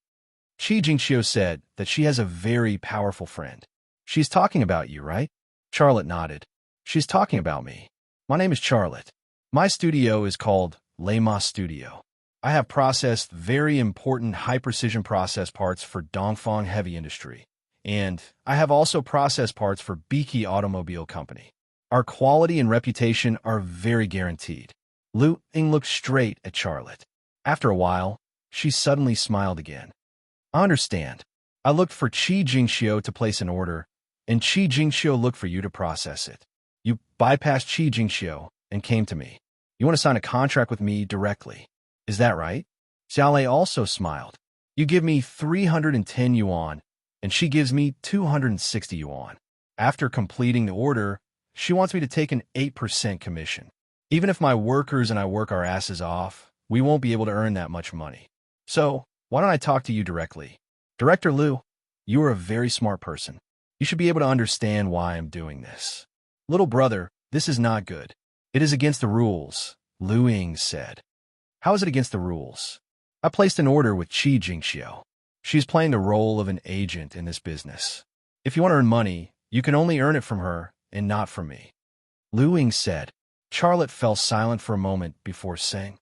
"Qi Jingxiu said that she has a very powerful friend. She's talking about you, right?" Charlotte nodded. "She's talking about me. My name is Charlotte. My studio is called Lema Studio. I have processed very important high-precision process parts for Dongfang Heavy Industry, and I have also processed parts for Beeke Automobile Company. Our quality and reputation are very guaranteed." Lu Ying looked straight at Charlotte. After a while, she suddenly smiled again. "I understand. I looked for Qi Jingxiu to place an order, and Qi Jingxiu looked for you to process it. You bypassed Qi Jingxiu and came to me. You want to sign a contract with me directly. Is that right? Xiaolei also smiled. You give me 310 yuan, and she gives me 260 yuan. After completing the order, she wants me to take an 8% commission. Even if my workers and I work our asses off, we won't be able to earn that much money. So, why don't I talk to you directly? Director Liu, you are a very smart person. You should be able to understand why I'm doing this. Little brother, this is not good. It is against the rules, Lu Ying said. How is it against the rules? I placed an order with Qi Jingxiu. She's playing the role of an agent in this business. If you want to earn money, you can only earn it from her and not from me. Lu Ying said. Charlotte fell silent for a moment before saying,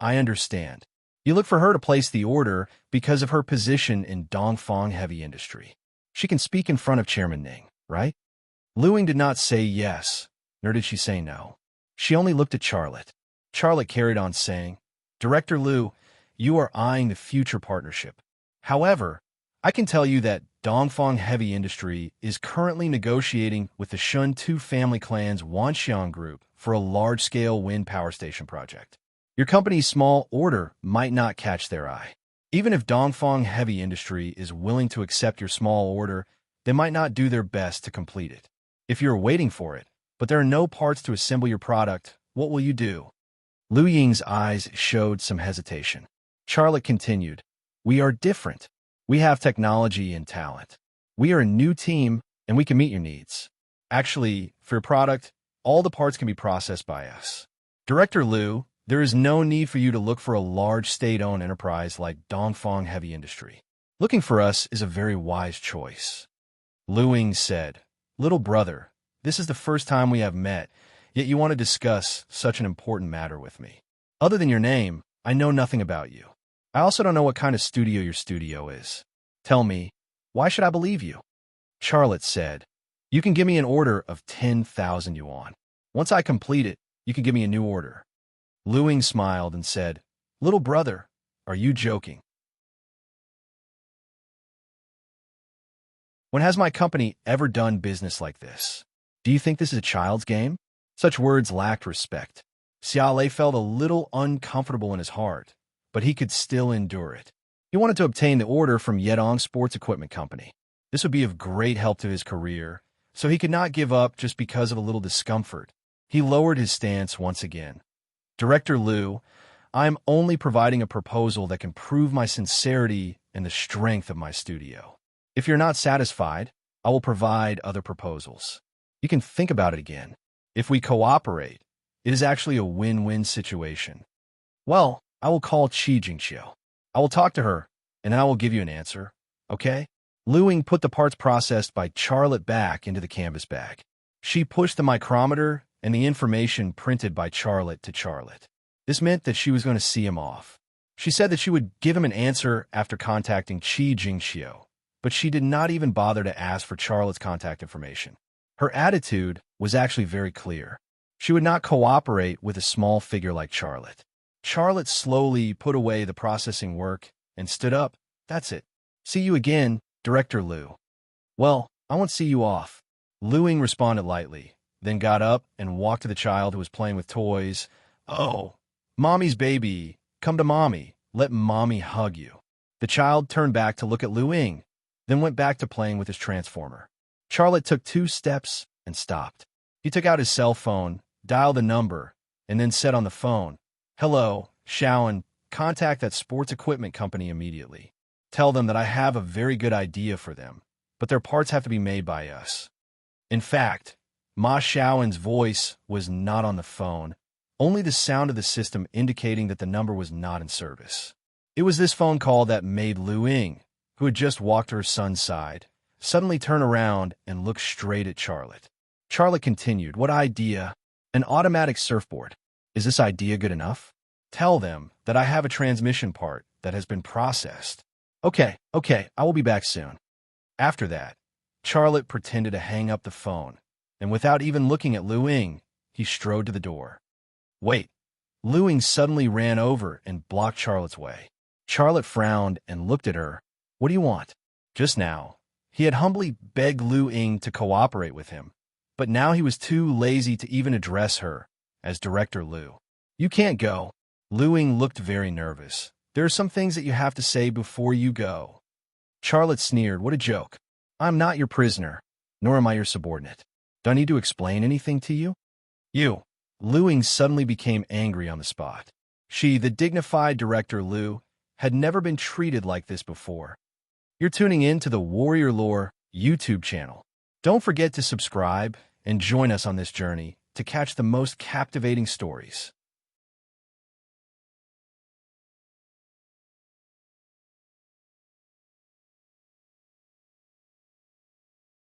I understand. You look for her to place the order because of her position in Dongfang heavy industry. She can speak in front of Chairman Ning, right? Lu Ying did not say yes, nor did she say no. She only looked at Charlotte. Charlotte carried on saying, Director Liu, you are eyeing the future partnership. However, I can tell you that Dongfang Heavy Industry is currently negotiating with the Shun Tu family clan's Wanxiang Group for a large-scale wind power station project. Your company's small order might not catch their eye. Even if Dongfang Heavy Industry is willing to accept your small order, they might not do their best to complete it. If you're waiting for it, but there are no parts to assemble your product, what will you do? Lu Ying's eyes showed some hesitation. Charlotte continued, We are different. We have technology and talent. We are a new team, and we can meet your needs. Actually, for your product, all the parts can be processed by us. Director Liu, there is no need for you to look for a large state-owned enterprise like Dongfang Heavy Industry. Looking for us is a very wise choice. Lu Ying said, Little brother, this is the first time we have met, yet you want to discuss such an important matter with me. Other than your name, I know nothing about you. I also don't know what kind of studio your studio is. Tell me, why should I believe you? Charlotte said, You can give me an order of 10,000 yuan. Once I complete it, you can give me a new order. Lu Ying smiled and said, Little brother, are you joking? When has my company ever done business like this? Do you think this is a child's game? Such words lacked respect. Xiaolei felt a little uncomfortable in his heart, but he could still endure it. He wanted to obtain the order from Yedong Sports Equipment Company. This would be of great help to his career, so he could not give up just because of a little discomfort. He lowered his stance once again. Director Liu, I am only providing a proposal that can prove my sincerity and the strength of my studio. If you're not satisfied, I will provide other proposals. You can think about it again. If we cooperate, it is actually a win-win situation. Well, I will call Qi Jingxiu. I will talk to her, and then I will give you an answer, okay? Lu Ying put the parts processed by Charlotte back into the canvas bag. She pushed the micrometer and the information printed by Charlotte to Charlotte. This meant that she was going to see him off. She said that she would give him an answer after contacting Qi Jingxiu, but she did not even bother to ask for Charlotte's contact information. Her attitude was actually very clear. She would not cooperate with a small figure like Charlotte. Charlotte slowly put away the processing work and stood up. That's it. See you again, Director Liu. Well, I won't see you off. Lu Ying responded lightly, then got up and walked to the child who was playing with toys. Oh, Mommy's baby. Come to Mommy. Let Mommy hug you. The child turned back to look at Lu Ying, then went back to playing with his transformer. Charlotte took 2 steps and stopped. He took out his cell phone, dialed a number, and then said on the phone, Hello, Shaoan, contact that sports equipment company immediately. Tell them that I have a very good idea for them, but their parts have to be made by us. In fact, Ma Shaoan's voice was not on the phone, only the sound of the system indicating that the number was not in service. It was this phone call that made Lu Ying, who had just walked to her son's side, suddenly turn around and look straight at Charlotte. Charlotte continued, What idea? An automatic surfboard. Is this idea good enough? Tell them that I have a transmission part that has been processed. Okay, I will be back soon. After that, Charlotte pretended to hang up the phone, and without even looking at Lu Ying, he strode to the door. Wait. Lu Ying suddenly ran over and blocked Charlotte's way. Charlotte frowned and looked at her. What do you want? Just now, he had humbly begged Lu Ying to cooperate with him, but now he was too lazy to even address her as Director Lu. You can't go. Lu Ying looked very nervous. There are some things that you have to say before you go. Charlotte sneered. What a joke. I'm not your prisoner, nor am I your subordinate. Do I need to explain anything to you? You. Lu Ying suddenly became angry on the spot. She, the dignified Director Lu, had never been treated like this before. You're tuning in to the Warrior Lore YouTube channel. Don't forget to subscribe and join us on this journey to catch the most captivating stories.